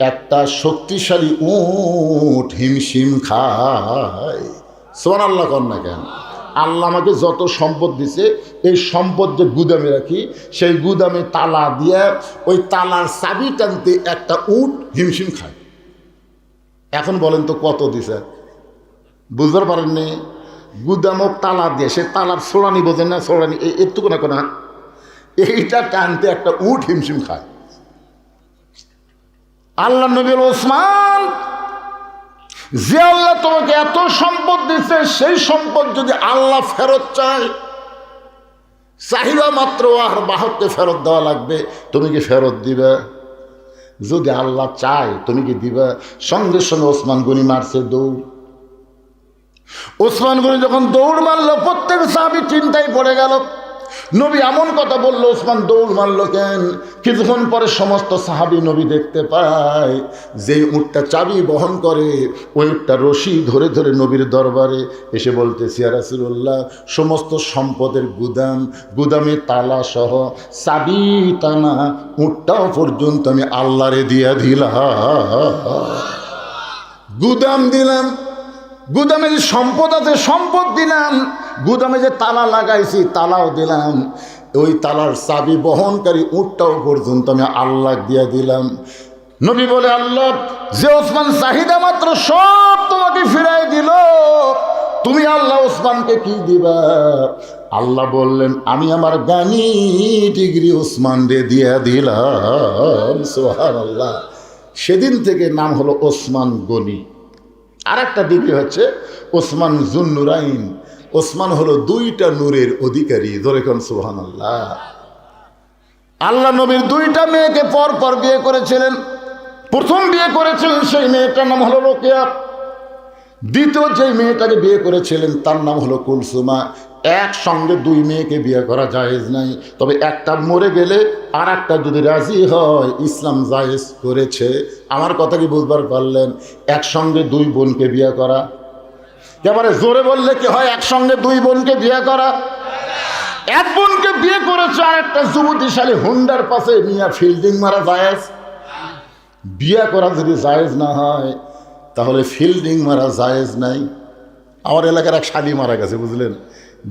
একটা শক্তিশালী উট হিমশিম খায়। সুবহানাল্লাহ কর না কেন? আল্লাহ আমাকে যত সম্পদ দিছে, এই সম্পদ যে গুদামে রাখি, সেই গুদামে তালা দিয়ে ওই তালার চাবি টানতে একটা উট হিমশিম খায়। এখন বলেন তো কত দিছে? বুঝতে পারেননি? গুদামক তালা দিয়ে, সে তালার ছোড়ানি বোঝেন না? ছোড়ানি একটুকু না কোনা, এইটা টানতে একটা উট হিমশিম খায়। আল্লাহ নবী ওসমান, যে আল্লাহ তোমাকে এত সম্পদ দিচ্ছে, সেই সম্পদ যদি আল্লাহ ফেরত চায়, চাহিদা মাত্র আর বাহককে ফেরত দেওয়া লাগবে, তুমি কি ফেরত দিবে? যদি আল্লাহ চায় তুমি কি দিবা? সঙ্গে সঙ্গে ওসমান গনি মারছে দৌড়। ওসমান গনি যখন দৌড় মারলো, প্রত্যেক সাহাবী চিন্তায় পড়ে গেল। নবী এমন কথা বললো, ওসমান দৌড় মারলো কেন? কিছুক্ষণ পরে সমস্ত সাহাবী নবী দেখতে পায় যে উটটা চাবি বহন করে, ওই উটটা রশি ধরে ধরে নবীর দরবারে এসে বলতেছে, ইয়া রাসূলুল্লাহ, সমস্ত সম্পদের গুদাম, গুদামে তালা সহ চাবি টানা উটটাও পর্যন্ত আমি আল্লাহরে দিয়া দিলাম। গুদাম দিলাম, গুদামে যে সম্পদ আছে সম্পদ দিলাম, গুদামে যে তালা লাগাইছি তালাও দিলাম, ওই তালার চাবি বহনকারী উটটাও পর্যন্ত আমি আল্লাহ দিয়া দিলাম। নবী বলে, আল্লাহ যে ওসমান চাহিদা মাত্র সব তোমাকে ফিরাই দিল, তুমি আল্লাহ ওসমানকে কি দিবা? আল্লাহ বললেন, আমি আমার গানি ডিগ্রি ওসমান রে দিয়া দিলাম। সুবহানাল্লাহ। সেদিন থেকে নাম হলো ওসমান গনি। আর একটা ডিগ্রি হচ্ছে ওসমান জুন্নুরাইন। ওসমান হলো 2টা নূরের অধিকারী। ধরে কোন সুবহানাল্লাহ। আল্লাহ নবীর 2টা মেয়েকে পর পর বিয়ে করেছিলেন। প্রথম বিয়ে করেছিলেন সেই মেয়েটার নাম হলো রোকেয়া। দ্বিতীয় যে মেয়েটাকে বিয়ে করেছিলেন তার নাম হলো কুলসুমা। একসঙ্গে 2 মেয়েকে বিয়ে করা জায়েজ নাই, তবে একটা মরে গেলে আর একটা যদি রাজি হয় ইসলাম জায়েজ করেছে। আমার কথা কি বুঝবার পারলেন? একসঙ্গে 2 বোনকে বিয়ে করা, এবারে জোরে বললে কি হয়? একসঙ্গে 2 বোনকে বিয়ে করা। এক বোনকে বিয়ে করেছে আর একটা যুবতীশালী হুন্ডার পাশে মিয়া ফিল্ডিং মারা জায়েজ? বিয়ে করা যদি জায়েজ না হয় তাহলে ফিল্ডিং মারা জায়েজ নাই। আমার এলাকার এক শালি মারা গেছে, বুঝলেন?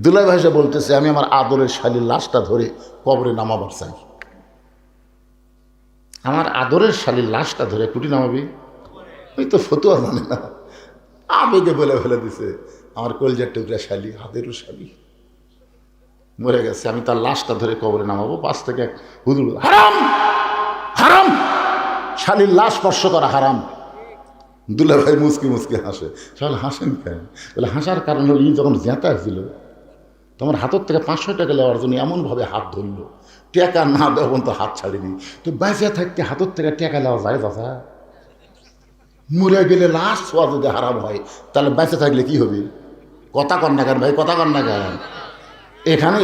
দুলাই ভাইসা বলতেছে, আমি আমার আদরের শালির লাশটা ধরে কবরে নামাবার চাই। আমার আদরের শালির লাশটা ধরে কুটি নামাবি? ওই তো ফতুয়া জানে না, আবেগে বলে ফেলে দিছে, আমার কলজার টুকরা শালি, হাতেরও শালি মরে গেছে, আমি তার লাশটা ধরে কবরে নামাবো। পাশ থেকে এক হুজুর, হারাম হারাম, শালির লাশ স্পর্শ করা হারাম। দুলা ভাই মুসকি মুসকি হাসে। তাহলে হাসেন কেন? বলে, হাসার কারণ হল ই যখন জেঁতা ছিল তোমার হাতের থেকে 500 টাকা নেওয়ার জন্য এমনভাবে হাত ধরলো, টাকা না দেওয়া পর্যন্ত হাত ছাড়িনি। তো বেঁচে থাকতে হাতের থেকে টাকা নেওয়া যায় দাদা? মরে গেলে লাশ ছোঁয়া যদি হারাম হয়, তাহলে বেঁচে থাকলে কি হবে? কথা কন না কেন ভাই, কথা কন না কেন?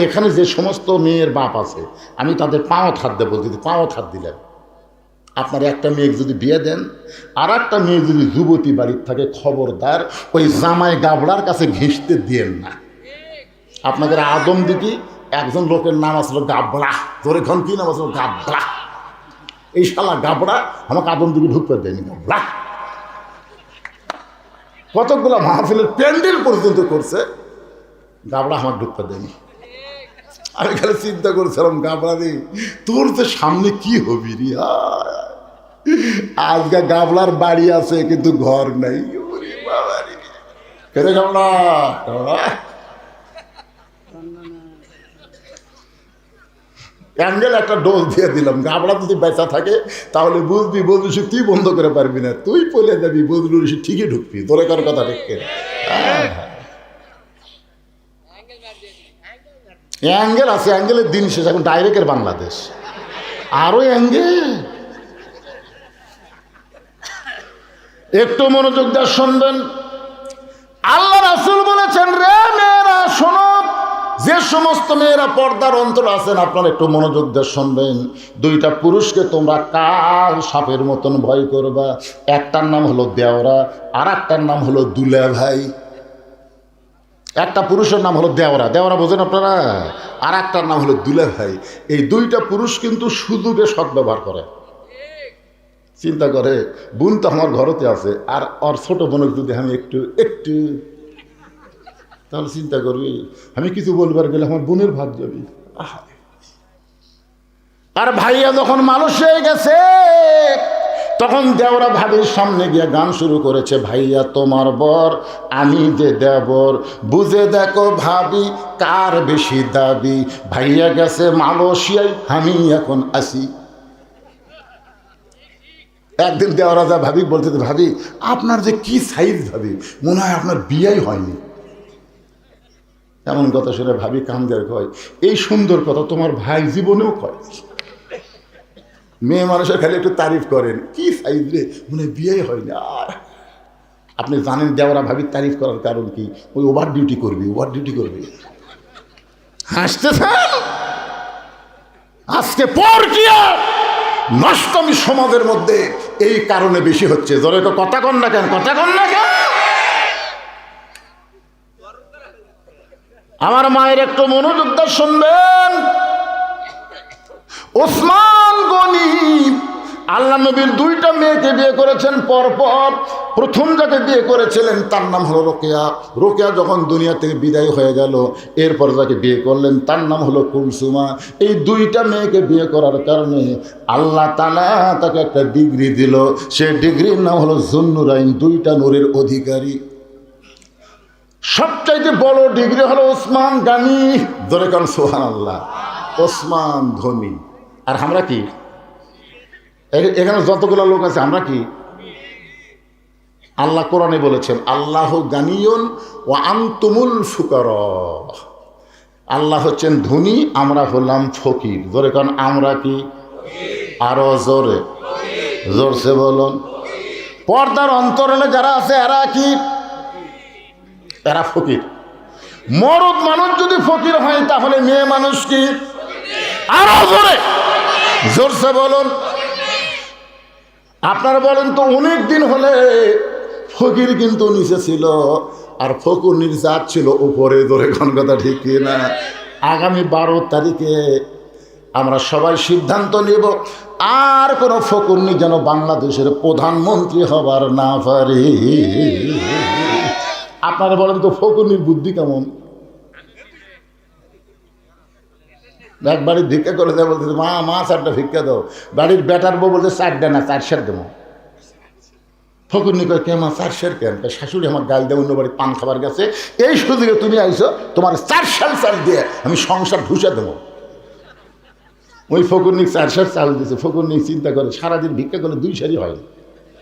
এখানে যে সমস্ত মেয়ের বাপ আছে, আমি তাদের পাঁওত হাত দেবো। যদি পাঁওত হাত দিলেন, আপনার একটা মেয়ে যদি বিয়ে দেন, আর একটা মেয়ে যদি যুবতী বাড়ির থাকে, খবরদার ওই জামাই গাবড়ার কাছে ঘেঁষতে দিয়েন না। আপনাদের আদম দিদি একজন লোকের নাম আসলো গাবড়া। তোর এখন কি নাম আসলো? গাবড়া। এই শালা গাবড়া আমাকে আদম দিদি ঢুকতে দেয়নি। গাবড়া কতগুলো মাহফিলের প্যান্ডেল পর্যন্ত করছে, গাবড়া আমার ঢুকতে দেয়নি। আমি খালি চিন্তা করছিলাম গাবলা রে, তোর তো সামনে কি হবি রে। আজকে গাবলার বাড়ি আছে কিন্তু ঘর নাই। কেন গাবলা অ্যাঙ্গেল একটা ডোজ দিয়ে দিলাম, গাবলা যদি বেচা থাকে তাহলে বুঝবি বদলু সে তুই বন্ধ করে পারবি না, তুই পলে যাবি বদলু সে ঠিকই ঢুকবি, তোরে কার কথা ঠিক। অ্যাঙ্গেল আছে, অ্যাঙ্গেলের দিন শেষ, এখন ডাইরেক্টের বাংলাদেশ আরো অ্যাঙ্গেল। একটু মনোযোগ দিয়ে শুনবেন, আল্লাহ রাসূল বলেছেন, রে মেয়েরা শোনো, যে সমস্ত মেয়েরা পর্দার অন্তর আছেন আপনারা একটু মনোযোগ দিয়ে শুনবেন। দুইটা পুরুষকে তোমরা কাল সাপের মতন ভয় করবা। একটার নাম হলো দেওরা, আর একটার নাম হলো দুলা ভাই। একটা পুরুষের নাম হলো দেওরা, দেওরা বোঝেন আপনারা, আর একটার নাম হলো দুলা ভাই। এই দুইটা পুরুষ কিন্তু সুযোগে সদ্ব্যবহার করে। চিন্তা করে, বোন তো আমার ঘরতে আছে, আর ওর ছোট বোনের যদি আমি একটু একটু, তাহলে চিন্তা করবি আমি কিছু বলবার গেলে আমার বোনের ভাগ যাবি। আর ভাইয়া যখন মানুষ হয়ে গেছে তখন দেওরা ভাবির সামনে গিয়ে গান শুরু করেছে, ভাইয়া তোমার বর আমি যে দেবর, বুঝে দেখো ভাবি কার বেশি দাবি, ভাইয়া গেছে মালয়েশিয়ায় আমি এখন আসি। একদিন দেওরা যা ভাবি বলতে, ভাবি আপনার যে কি সাইজ, ভাবি মনে হয় আপনার বিয়েই হয়নি। এমন কথা শুনে ভাবি কান্দের কয়, এই সুন্দর কথা তোমার ভাই জীবনেও কয়। মেয়ে মানুষের খালি একটু তারিফ করেন, কি সাইজ রে, মনে বিয়েই হয়নি। আর আপনি জানেন দেওরা ভাবির তারিফ করার কারণ কি? ওই ওভার ডিউটি করবি, ওভার ডিউটি করবি। হাসতেছেন? আজকে পরকীয়া নষ্টমী সমাজের মধ্যে এই কারণে বেশি হচ্ছে। জোরে তো কথা কন না কেন, কথা কন না কেন? আমার মায়ের একটু মনোযোগ দিয়ে শুনবেন। ওসমান গনি আল্লাহ নবীর দুইটা মেয়েকে বিয়ে করেছেন পরপর। প্রথম যাকে বিয়ে করেছিলেন তার নাম হলো রোকেয়া। রোকেয়া যখন দুনিয়া থেকে বিদায় হয়ে গেল, এরপর যাকে বিয়ে করলেন তার নাম হলো কুলসুমা। এই দুইটা মেয়েকে বিয়ে করার কারণে আল্লাহ তাআলা তাকে একটা ডিগ্রি দিল, সে ডিগ্রির নাম হলো জুন্নুরাইন, দুইটা নূরের অধিকারী। সবচাইতে বড় ডিগ্রি হলো ওসমান গানি, ধরে কারণ সুবহানাল্লাহ, ওসমান ধনী। আর আমরা কি? এখানে যতগুলো লোক আছে আমরা কি? আল্লাহ কোরআনে বলেছেন, আল্লাহ গানিয়ুন ওয়া আনতুমুল ফুকারা। আল্লাহ হচ্ছেন ধনী, আমরা হলাম ফকির। ধরে কারণ আমরা কি? আরো জোরে, জোরসে বলুন। পর্দার অন্তরালে যারা আছে এরা কি? এরা ফকির। মরদ মানুষ যদি ফকির হয় তাহলে মেয়ে মানুষ কি? আরো জোরে, জোরসে বলুন। আপনারা বলেন তো, অনেক দিন হলে ফকির কিন্তু নিচে ছিল আর ফকুরনির জাত ছিল উপরে। ধরে কোন কথা ঠিক না? আগামী 12 তারিখে আমরা সবাই সিদ্ধান্ত নিব আর কোনো ফকুরনি যেন বাংলাদেশের প্রধানমন্ত্রী হবার না পারে। আপনারা বলেন তো, ফকুরনির বুদ্ধি কেমন? এক বাড়ির ভিক্ষা করে দেয়, বলতেছে মা মা 4টা ভিক্ষা দাও। বাড়ির বেটার বউ বলতে 4টা না 4 সের দেবো। ফকুরনি কয় কে মা 4 সের কেন? শাশুড়ি আমার গাল দেয়, অন্য বাড়ি পান খাবার গেছে, এই সুযোগে তুমি আইছো, তোমার 4 সের চাল দিয়ে আমি সংসার ঢুসে দেবো। ওই ফকুরনি 4 সের চাল দিয়েছে। ফকুরনি চিন্তা করে সারাদিন ভিক্ষা করলে 2 সেরই হয়,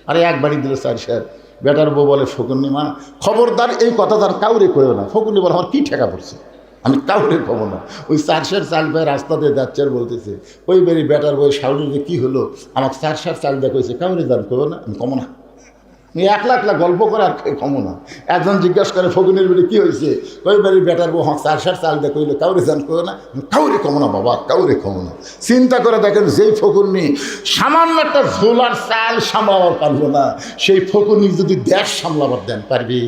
আরে এক বাড়ি দিল 4 সের। বেটার বউ বলে ফকুরনি মা খবরদার এই কথা তার কাউরে কইও না। ফকুরনি বলে আমার কি ঠেকা পড়ছে, আমি কাউরে কমো না। ওই 4 সের চাল পেয়ে রাস্তা দিয়ে যাচ্ছে আর বলতেছে, ওই বেরি বেটার বই শাউরিতে কি হলো, আমার 4 সের চাল দিয়ে কইছে কাউরে দান করো না, আমি কমো না। আমি একলা একলা গল্প করে আর কমো না। একজন জিজ্ঞাসা করে ফকুরনির বেরি কি হয়েছে, ওই বেরি বেটার বউ 4 সের চাল দিয়ে কইলো কাউরে দান করো না, আমি কাউরে কমো না বাবা, কাউরে কমো না। চিন্তা করে দেখেন, যেই ফকুরনি সামান্য একটা ঝোলার চাল সামলাবার পারলো না, সেই ফকুরনি যদি দেশ সামলাবার দেন পারবি?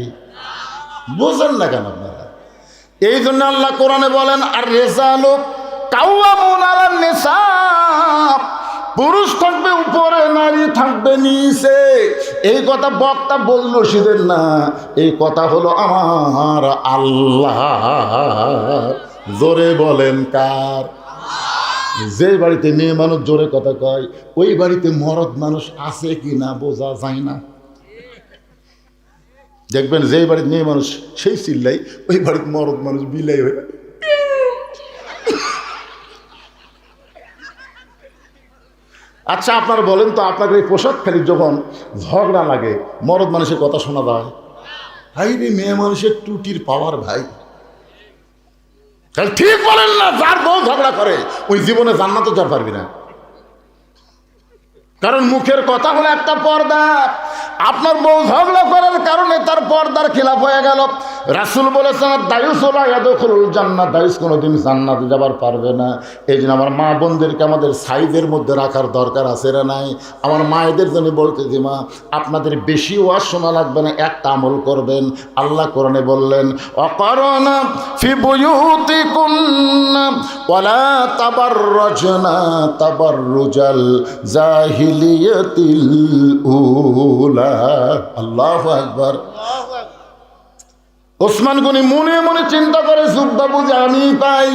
বোঝেন না কেন আপনারা? এই জন্য আল্লাহ কোরআনে বলেন, আর রিজালু কাওয়ামুন আলান নিসা, পুরুষ থাকবে উপরে, নারী থাকবে নিচে। এই কথা বক্তা বলল সেদিন না, এই কথা হলো আমার আল্লাহ। জোরে বলেন কার? যে বাড়িতে মেয়ে মানুষ জোরে কথা কয় ওই বাড়িতে মরদ মানুষ আছে কি না বোঝা যায় না। দেখবেন যে বাড়িতে মেয়ে মানুষ সেই চিল্লাই, ওই বাড়িতে মরদ মানুষ বিলাই হয়ে। আচ্ছা আপনারা বলেন তো, আপনাদের এই পোশাক খালি যখন ঝগড়া লাগে মরদ মানুষের কথা শোনা যায়? ভাই রে, মেয়ে মানুষের টুটির পাওয়ার ভাই। ঠিক বলেন না? যার বউ ঝগড়া করে ওই জীবনে জান্নাতে যা পারবি না, কারণ মুখের কথা হলো একটা পর্দা। আপনার বউ ঝগড়া করার কারণে তার পর্দার খিলাফ হয়ে গেল। রাসূল বলেছেন দায়ুস লা ইয়াদখুলুল জান্নাত, দায়ুস কোনোদিন জান্নাতে যাবার পারবে না। এই জন্য আমার মা বোনদেরকে আমাদের সাইজের মধ্যে রাখার দরকার আছে না নাই? আমার মায়েদের জন্য বলতে যে মা, আপনাদের বেশি ওয়াজ শোনা লাগবে না, একটা আমল করবেন। আল্লাহ কোরআনে বললেন ওয়াকারনা ফি বুয়ুতিকুন্না ওয়ালা তাবাররাজনা তাবাররুজাল জাহিলিয়াতিল উলা। আল্লাহু আকবার। ওসমান গনি মনে মনে চিন্তা করে, জুব্বা বুঝে আমি পাই,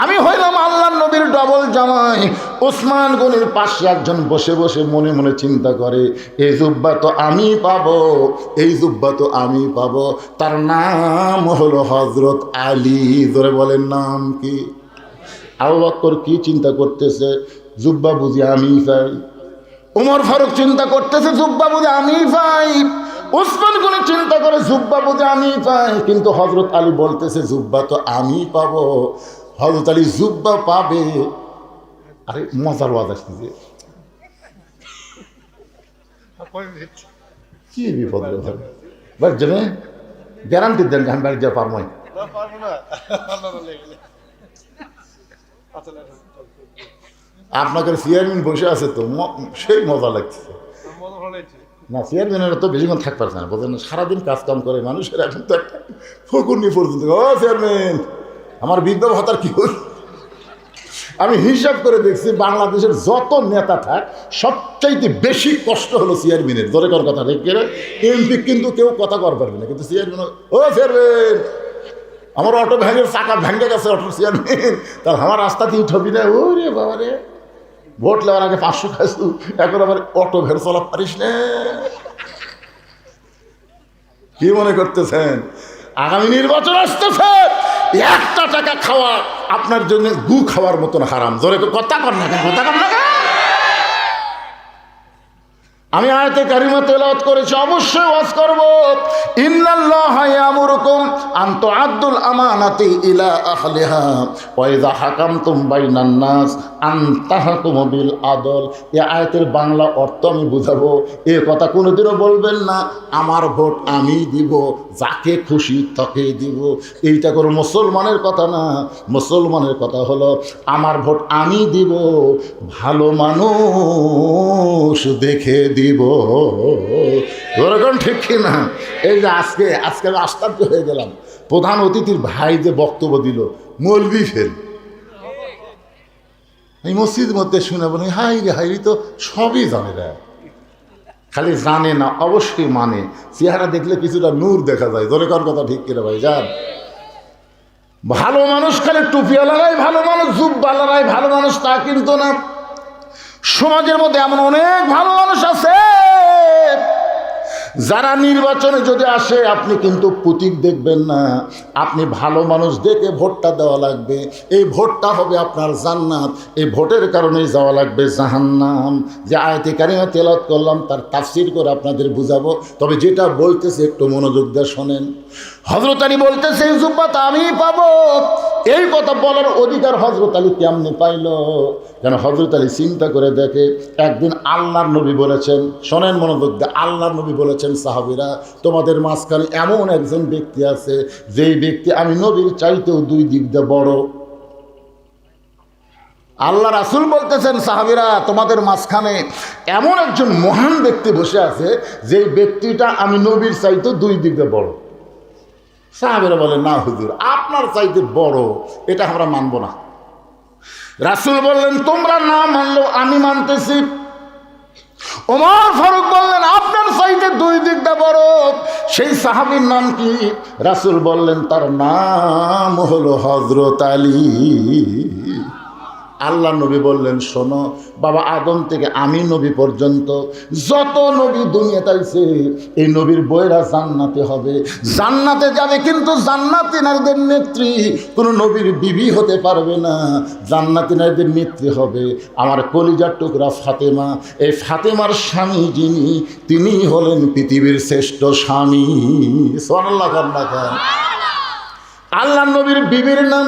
আমি হইলাম আল্লাহর নবীর ডবল জামাই। ওসমান গনির পাশে একজন বসে বসে মনে মনে চিন্তা করে, এই জুব্বা তো আমি পাবো, এই জুব্বা তো আমি পাবো। তার নাম হলো হযরত আলী। ধরে বলেন নাম কি? আবু বকর কি চিন্তা করতেছে? জুব্বা বুঝি আমি পাই। উমর ফারুক চিন্তা করতেছে, জুব্বা বুঝি আমি পাই। ওসমান গনি চিন্তা করে, জুব্বা বুঝি আমি পাই। কিন্তু হযরত আলী বলতেছে জুব্বা তো আমি পাবো। হযরত আলী জুব্বা পাবে। আরে মজার ওয়াজ আসতেছে, কি বিপদ বাড়ি গ্যারান্টি দেন আমি বাড়ি যা পারবো না। আপনাকে চেয়ারম্যান বসে আছে তো সেই মজা লাগছে না। চেয়ারম্যানেরা তো বেশিক্ষণ থাকতে পারছে না, বলছেন সারাদিন কাজ কাম করে মানুষের, এখন তো একটা ফকুর নিয়ে পর্যন্ত ও চেয়ারম্যান আমার বিধবা ভাতার কি হল। আমি হিসাব করে দেখছি বাংলাদেশের যত নেতা থাক সবচাইতে বেশি কষ্ট হলো চেয়ারম্যানের। ধরে কর কথা রেখে এমপি কিন্তু কেউ কথা কর পারবে না, কিন্তু চেয়ারম্যান ও চেয়ারম্যান আমার অটো ভ্যানের চাকা ভেঙে গেছে, অটো চেয়ারম্যান তার আমার রাস্তা দিয়ে উঠবি না। ও রে বাবা রে, ভোট নেওয়ার আগে 500 খাইছু, এখন আবার অটো ভ্যান চলা পারিস না। কি মনে করতেছেন আগামী নির্বাচন আসতেছে, একটা টাকা খাওয়া আপনার জন্য গু খাওয়ার মতন হারাম। জোরে কথা কর না, কথা কর না। আমি আয়াতে কারিমা তেলাওয়াত করেছি, অবশ্যই ওয়াজ করব। ইন্নাল্লাহা ইয়ামুরুকুম আন তুআদ্দুল আমানাতি ইলা আহলিহা ওয়া ইযা হাকামতুম বাইনান নাস আন তাহকুমু বিল আদল। এই আয়াতের বাংলা অর্থ আমি বুঝাবো। এই কথা কোনোদিনও বলবেন না আমার ভোট আমি দিব, যাকে খুশি তাকে দিব। এইটা কোনো মুসলমানের কথা না। মুসলমানের কথা হলো আমার ভোট আমি দিব, ভালো মানুষ দেখে দিব। ওরকম ঠিক কিনা? এই যে আজকে আমি আশ্চর্য হয়ে গেলাম, প্রধান অতিথির ভাই যে বক্তব্য দিল, মৌলবি ফেল এই মসজিদ মধ্যে শুনে বলি হাই রে হাই, তো সবই জানে রে, খালি জানে না অবশ্যই মানে। চেহারা দেখলে কিছুটা নূর দেখা যায়। ধরে কার কথা ঠিক কিনা ভাই যান? ভালো মানুষ খালি টুপিওয়ালারাই ভালো মানুষ, জুব্বালারাই ভালো মানুষ তা কিন্তু না। সমাজের মধ্যে এমন অনেক ভালো মানুষ আছে যারা নির্বাচনে যদি আসে আপনি কিন্তু প্রতীক দেখবেন না, আপনি ভালো মানুষ দেখে ভোটটা দেওয়া লাগবে। এই ভোটটা হবে আপনার জান্নাত, এই ভোটের কারণেই যাওয়া লাগবে জাহান্নাম। যে আয়াতে কারিমা তেলাওয়াত করলাম তার তাফসীর করে আপনাদের বুঝাবো, তবে যেটা বলতেছে একটু মনোযোগ দিয়ে শোনেন। হযরত আলী বলতেছে এই জুব্বাত আমি পাবো। এই কথা বলার অধিকার হযরত আলী কেমনে পাইল? কেন হযরত আলী চিন্তা করে দেখে, একদিন আল্লাহর নবী বলেছেন, শোনেন মনোযোগ দিয়ে, আল্লাহর নবী বলেছেন সাহাবীরা তোমাদের মাঝখানে এমন একজন ব্যক্তি আছে যেই ব্যক্তি আমি নবীর চাইতেও 2 দিক দিয়ে বড়। আল্লাহ রাসূল বলতেছেন সাহাবীরা তোমাদের মাঝখানে এমন একজন মহান ব্যক্তি বসে আছে যেই ব্যক্তিটা আমি নবীর চাইতেও 2 দিক দিয়ে বড়। সাহাবীরা বলেন না হুজুর আপনার চাইতে বড় এটা আমরা মানব না। রাসূল বললেন তোমরা না মানলেও আমি মানতেছি। ওমর ফারুক বললেন আপনার চাইতে দুই দিকটা বরফ। সেই সাহাবীর নাম কি? রাসূল বললেন তার নাম হলো হযরত আলী। আল্লাহ নবী বললেন, শোনো বাবা আদম থেকে আমি নবী পর্যন্ত যত নবী দুনিয়াতে আইছে, এই নবীর বইরা জান্নাতে হবে, জান্নাতে যাবে, কিন্তু জান্নাতি নারীদের নেত্রী কোনো নবীর বিবি হতে পারবে না। জান্নাতি নারীদের নেত্রী হবে আমার কলিজার টুকরা ফাতেমা। এই ফাতেমার স্বামী যিনি, তিনি হলেন পৃথিবীর শ্রেষ্ঠ স্বামী। সুবহানাল্লাহ খান। আল্লাহ নবীর বিবির নাম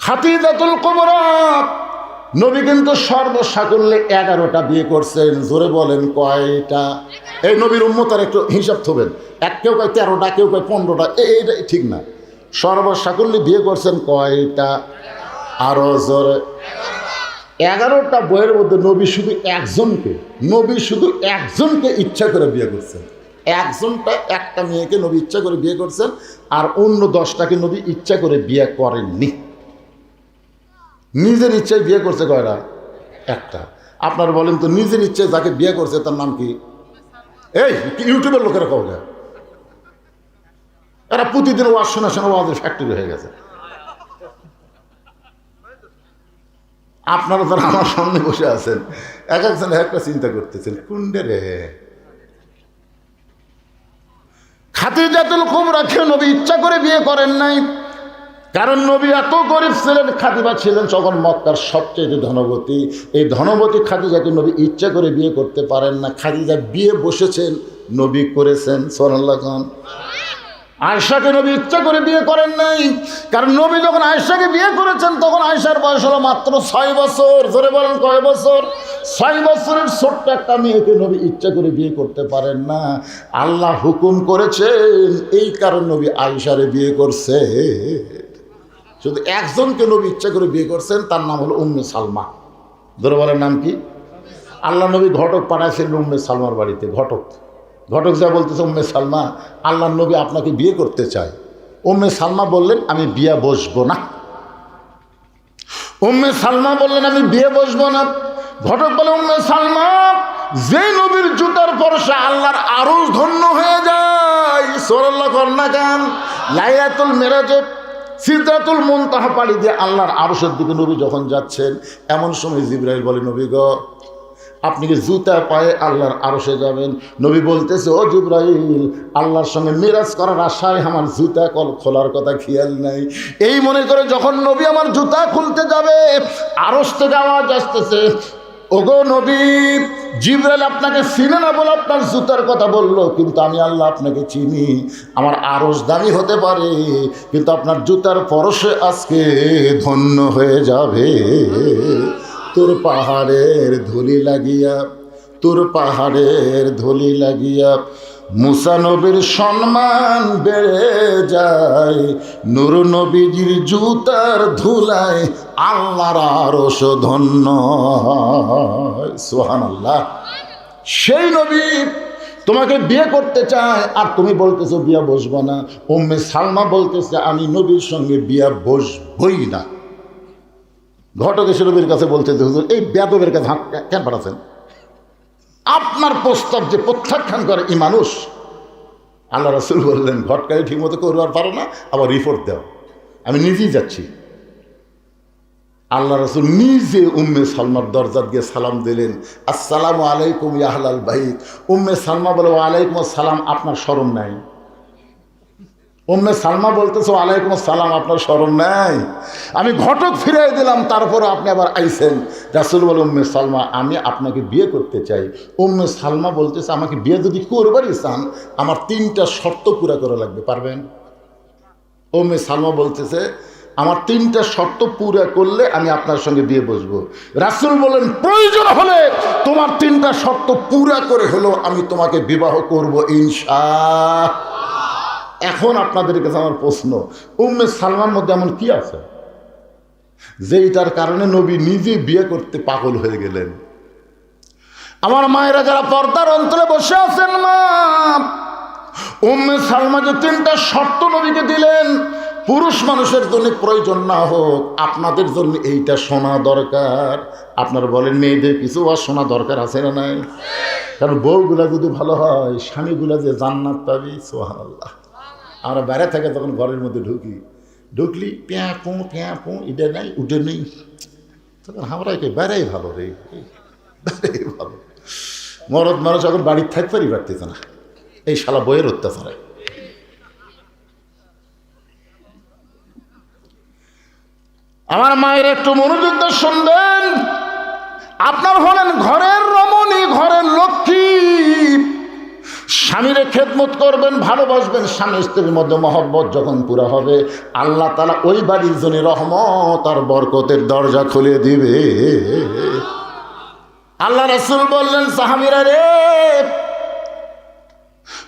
খাদিজাতুল কুবরা। নবী কিন্তু সর্বসাকুল্যে 11টা বিয়ে করছেন। জোরে বলেন কয়টা? এই নবীর উম্মতের একটু হিসাব থবেন। কেউ কয় 13টা, কেউ কয় 15টা, এইটা ঠিক না। সর্বসাকুল্যে বিয়ে করছেন কয়টা? আরো জোরে। 11টা বইয়ের মধ্যে নবী শুধু একজনকে ইচ্ছা করে বিয়ে করছেন। একটা মেয়েকে নবী ইচ্ছা করে বিয়ে করছেন, আর অন্য 10টাকে নবী ইচ্ছা করে বিয়ে করেননি। নিজের ইচ্ছায় বিয়ে করছে কয়টা? একটা। আপনারা বলেন তো, নিজের ইচ্ছায় যাকে বিয়ে করছে তার নাম কি? এই ইউটিউবের লোকেরা কও না, এরা প্রতিদিন ওয়াজ শোনা ওয়াজের ফ্যাক্টরি হয়ে গেছে। আপনারা যারা আমার সামনে বসে আছেন, এক একজন একটা চিন্তা করতেছেন, কুন্ডে রে খাদিজাতুল কুবরাকে নবী ইচ্ছা করে বিয়ে করেন নাই। কারণ নবী এত গরিব ছিলেন, খাদিজা ছিলেন তখন মক্কার সবচেয়ে ধনবতী। এই ধনবতী খাদিজাকে নবী ইচ্ছা করে বিয়ে করতে পারেন না। খাদিজা বিয়ে বসেছেন, নবী করেছেন। সুবহানাল্লাহ। আয়েশাকে নবী ইচ্ছা করে বিয়ে করেন নাই, কারণ নবী যখন আয়েশাকে বিয়ে করেছেন তখন আয়েশার বয়স হলো মাত্র 6 বছর। ধরে বলেন কয় বছর? 6 বছরের ছোট্ট একটা মেয়েকে নবী ইচ্ছা করে বিয়ে করতে পারেন না। আল্লাহ হুকুম করেছেন, এই কারণ নবী আয়েশারে বিয়ে করছে। শুধু একজনকে নবী ইচ্ছা করে বিয়ে করছেন, তার নাম হলো উম্মে সালমা। ধরে বলেন নাম কি? আল্লাহ নবী ঘটক পাঠাইছিলেন উম্মে সালমার বাড়িতে। ঘটক যা বলতেছে, উম্মে সালমা আল্লাহ নবী আপনাকে বিয়ে করতে চায়। উম্মে সালমা বললেন, আমি বিয়ে বসবো না। উম্মে সালমা বললেন, আমি বিয়ে বসবো না। ঘটক বলে, উম্মে সালমা, যে নবীর জুতার পরশে আল্লাহর আরশ ধন্য হয়ে যায়। সুবহানাল্লাহ কন্যা গান। লাইলাতুল মেরাজে সিদরাতুল মুনতাহা পাড়ি দিয়ে আল্লাহর আরশের দিকে নবী যখন যাচ্ছেন, এমন সময় জিবরাইল বলে, নবী গো, আপনি কি জুতা পায়ে আল্লাহর আরশে যাবেন? নবী বলতেছে, ও জিবরাইল, আল্লাহর সঙ্গে মিরাজ করার আশায় আমার জুতা খোলার কথা খেয়াল নাই। এই মনে করে যখন নবী আমার জুতা খুলতে যাবে, আরশ থেকে আওয়াজ আসতেছে, ওগো নবী, জিবরাইল আপনাকে চিনে না বলে আপনার জুতার কথা বললো, কিন্তু আমি আল্লাহ আপনাকে চিনি। আমার আরশ দামি হতে পারে, কিন্তু আপনার জুতার পরশে আজকে ধন্য হয়ে যাবে। তোর পাহাড়ের ধুলি লাগিয়া মুসা নবীর সম্মান বেড়ে যায়। নূর নবীজির জুতার ধুলায় আল্লাহর আরশ ধন্য হয়। সুবহানাল্লাহ। সেই নবী তোমাকে বিয়ে করতে চায়, আর তুমি বলতেছো বিয়ে বসবো না। উম্মে সালমা বলতেছে, আমি নবীর সঙ্গে বিয়ে বসবই না। ঘটক এসে নবীর কাছে বলতেছে, হুজুর, এই বেয়াদবের কাছে হাত কেন পাঠাচ্ছেন? আপনার প্রস্তাব যে প্রত্যাখ্যান করে এই মানুষ। আল্লাহ রাসূল বললেন, ঘটকারি ঠিক মতো করবার পারো না, আবার রিপোর্ট দাও, আমি নিজেই যাচ্ছি। আল্লাহ রাসূল নিজে উম্মে সালমার দরজাত গিয়ে সালাম দিলেন, আসসালামু আলাইকুম ইয়া আহলাল বাইত। উম্মে সালমা বলে, ওয়ালাইকুম আসসালাম, আপনার শরম নাই? উম্মে সালমা বলতেছে, ওয়ালাইকুম আসসালাম, আপনার শরম নাই? আমি ঘটক ফিরিয়ে দিলাম, তারপরে আপনি আবার আইছেন। রাসূল বলে, উম্মে সালমা, আমি আপনাকে বিয়ে করতে চাই। উম্মে সালমা বলতেছে, আমাকে বিয়ে যদি করবারই চান, আমার 3টা শর্ত পুরা করা লাগবে, পারবেন? উম্মে সালমা বলতেছে, আমার 3টা শর্ত পুরা করলে আমি আপনার সঙ্গে বিয়ে বসবো। রাসূল বলেন, প্রয়োজন হলে তোমার 3টা শর্ত পুরা করে হলেও আমি তোমাকে বিবাহ করব ইনশাআল্লাহ। এখন আপনাদের কাছে আমার প্রশ্ন, উম্মে সালমার মধ্যে এমন কি আছে যেটার কারণে নবী নিজে বিয়ে করতে পাগল হয়ে গেলেন? আমার মায়েরা যারা পর্দার অন্তরে বসে আছেন, মা, উম্মে সালমা যে 3টা শর্ত নবীকে দিলেন, পুরুষ মানুষের জন্য প্রয়োজন না হোক, আপনাদের জন্য এইটা শোনা দরকার। আপনারা বলেন, মেয়েদের কিছু আর শোনা দরকার আছে না নাই? কারণ বউগুলা যদি ভালো হয় স্বামীগুলা যে জান্নাত পাবি সুবহানাল্লাহ। আমরা বাইরে থেকে তখন ঘরের মধ্যে ঢুকলি প্যাঁ পো এটা নাই উঠে নেই, তখন আমরা কে বেড়াই ভালো রে, বেড়াই ভালো। মরদ মানুষ এখন বাড়ির থাকতেই পারতেছে না এই শালা বইয়ের অত্যাচারে। আমার মায়ের একটু মনোযোগ দিয়ে শুনবেন। আপনার হলেন ঘরের রমণী, ঘরের লক্ষ্মী, স্বামীরে খেদমত করবেন, ভালোবাসবেন। স্বামী স্ত্রীর মধ্যে মহব্বত যখন পুরা হবে, আল্লাহ তাআলা ওই বাড়ির জন্য রহমত আর বরকতের দরজা খুলে দিবে। আল্লাহ রাসূল বললেন, সাহাবীরা রে,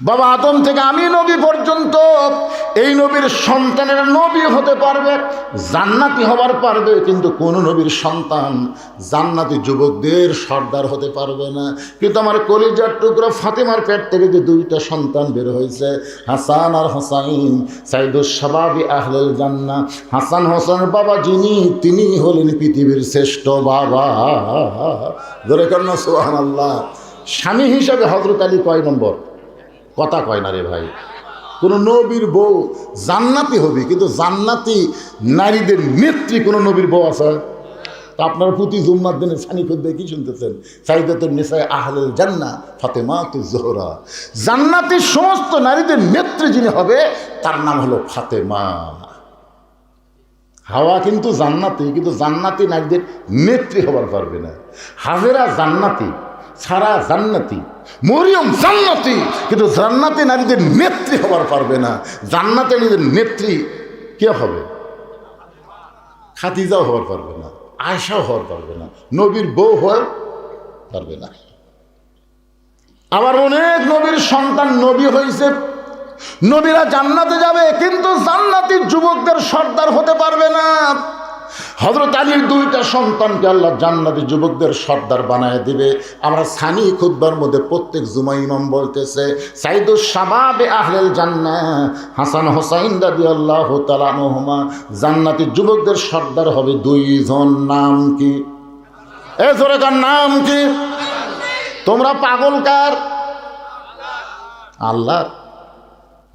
বাবা আদম থেকে আমি নবী পর্যন্ত এই নবীর সন্তানের নবী হতে পারবে, জান্নাতি হবার পারবে, কিন্তু কোন নবীর সন্তান জান্নাতি যুবকদের সর্দার হতে পারবে না। কিন্তু আমার কলিজার টুকরা ফাতেমার পেট থেকে যে দুইটা সন্তান বের হয়েছে, হাসান আর হোসাইন, সাইদুস শাবাবি আহলুল জান্নাহ। হাসান হোসেনের বাবা যিনি, তিনি হলেন পৃথিবীর শ্রেষ্ঠ বাবা। ধরে কর না সুবহানাল্লাহ। স্বামী হিসাবে হযরত আলী কয় নম্বর? কথা কয় না রে ভাই। কোন নবীর বউ জান্নাতি হবে, কিন্তু জান্নাতি নারীদের নেত্রী কোন নবীর বউ আছে? তো আপনার প্রতি জুম্মার দিনে সানি খুদ্ে কি শুনতেছেন? সাইদাতুন নিসায়ে আহলুল জান্নাহ ফাতেমাতুজ জোহরা। জান্নাতি সমস্ত নারীদের নেত্রী যিনি হবে তার নাম হলো ফাতেমা। হাওয়া কিন্তু জান্নাতি, কিন্তু জান্নাতি নারীদের নেত্রী হবার পারবে না। হাজেরা জান্নাতি, সারা জান্নাতি, মরিয়ম জান্নাতি, কিন্তু জান্নাতি নারীদের নেত্রী হবার পারবে না। জান্নাতি নারীদের নেত্রী কে হবে? খাদিজাও হবার পারবে না, আয়েশাও হওয়ার পারবে না, নবীর বউ হওয়ার পারবে না। আবার অনেক নবীর সন্তান নবী হয়েছে, নবীরা জান্নাতে যাবে, কিন্তু জান্নাতি যুবকদের সর্দার হতে পারবে না। হযরত আলীর দুইটা সন্তানকে আল্লাহ জান্নাতি যুবকদের সর্দার বানায় দিবে। আমরা সানি খুতবার মধ্যে প্রত্যেক জুমা ইমাম বলতেছে, সাইদুস শাবাবে আহলুল জান্নাহ হাসান হোসাইন রাদিয়াল্লাহু তাআলা আনহুমা জান্নাতি যুবকদের সর্দার হবে দুইজন। নাম কি? এ জোরে কার নাম কি? তোমরা পাগল কার? আল্লাহ।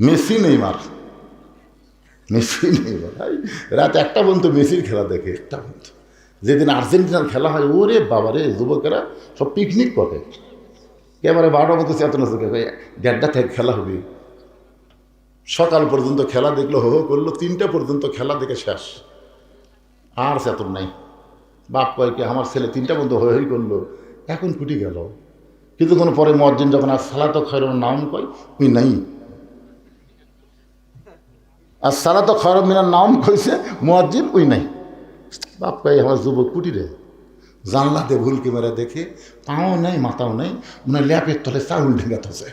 মেসি নেইমার, মেসি নেইমার রাত 1টা পর্যন্ত মেসির খেলা দেখে। 1টা পর্যন্ত যেদিন আর্জেন্টিনার খেলা হয়, ওরে বাবারে যুবকেরা সব পিকনিক করে একেবারে 12টা মতো চেতনা চোখে 1:30 থেকে খেলা হবে। সকাল পর্যন্ত খেলা দেখলো, হো হো করলো, 3টা পর্যন্ত খেলা দেখে শেষ, আর চেতন নাই। বাপ কয় কি আমার ছেলে 3টা পর্যন্ত হই হই করলো, এখন কুটি গেল। কিছুক্ষণ পরে মুয়াজ্জিন যখন আর সালাতু খায়রুন নাম কয়, ওই নাই। আর সালাতু খায়রুন মিনান নাম কইছে মুয়াজ্জিন, ওই নাই। বাপ কয় আমার যুবক কুটি রে, জানলাতে ভুলকি মেরে দেখে পাও নাই মাথাও নাই, মনে ল্যাপের তলে চাউল ঢেঙ্গাতেছে,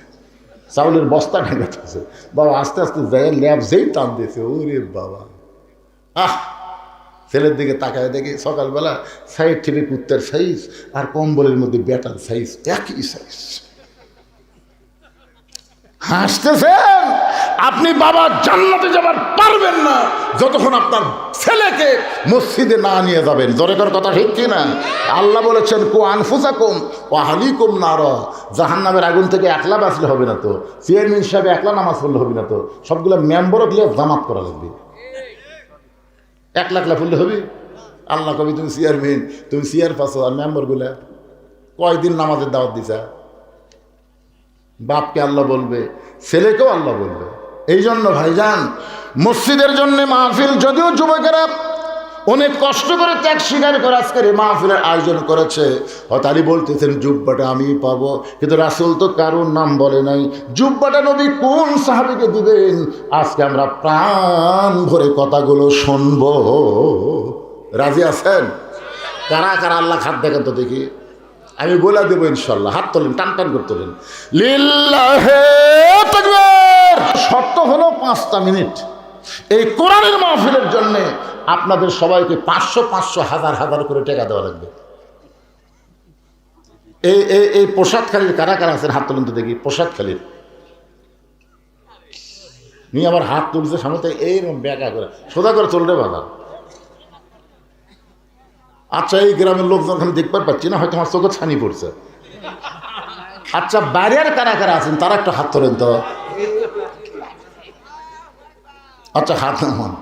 চাউলের বস্তা ঢেঙ্গাতেছে। বাবা আস্তে আস্তে যায়, ল্যাপ যেই টান দিয়েছে, ওরে বাবা। ছেলের দিকে তাকায় দেখে সকালবেলা সাইড থেকে কুত্তার সাইজ আর কম্বলের মধ্যে বেটার সাইজ একই সাইজ। হাসতেছেন? আপনি বাবা জান্নাতে যাবার পারবেন না যতক্ষণ আপনার ছেলেকে মসজিদে না নিয়ে যাবেন। জোরেকার কথা ঠিক কি না? আল্লাহ বলেছেন, কু আনফুসাকুম ওয়া আহলিকুম নারা। জাহান্নামের আগুন থেকে একলা বাঁচলে হবে না তো, চেয়ারম্যান হিসাবে একলা নামাজ পড়লে হবে না তো, সবগুলো মেম্বারও গিয়ে জামাত করা লাগবে। একলা পড়লে হবে? আল্লাহ কবি তুমি চেয়ারম্যান, তুমি চেয়ার পাচ্ছ, আর মেম্বারগুলা কয়দিন নামাজের দাওয়াত দিছা? বাপকে আল্লাহ বলবে, ছেলেকেও আল্লাহ বলবে। এই জন্য ভাইজান, মসজিদের জন্য মাহফিল, যদিও যুবকেরা অনেক কষ্ট করে ত্যাগ স্বীকার করে আজকের এই মাহফিলের আয়োজন করেছে, হতালি বলতেছেন জুব্বাটা আমি পাবো, কিন্তু রাসূল তো কারোর নাম বলে নাই। জুব্বাটা নবী কোন সাহাবীকে দিবেন? আজকে আমরা প্রাণ ভরে কথাগুলো শুনবো। রাজি আছেন? কারা কারা আল্লাহ খাত দেখেন তো দেখি, আমি বলে দেবো ইনশাল্লাহ। হাত তোলেন, টান টান করে তোলেন। লিল্লাহে তাকবীর। শর্ত হলো 5টা মিনিট। এই কোরআনের মাহফিলের জন্যে আপনাদের সবাইকে 500 হাজার করে টাকা দেওয়া লাগবে। এই প্রসাদখালীর কারা কারা আছেন? হাত তোলেন তো দেখি। প্রসাদখালীর নিয়ে আবার হাত তুলছে সামনে থেকে, এইরকম ব্যাকা করে সোজা করে চলবে বাবা। আচ্ছা, এই গ্রামের লোকজন আমি দেখবার পাচ্ছি না, হয়তো আমার চোখে ছানি পড়ছে। আচ্ছা বাইরের কারা কারা আছেন তারা একটা হাত তোলেন তো। আচ্ছা হাত নামান।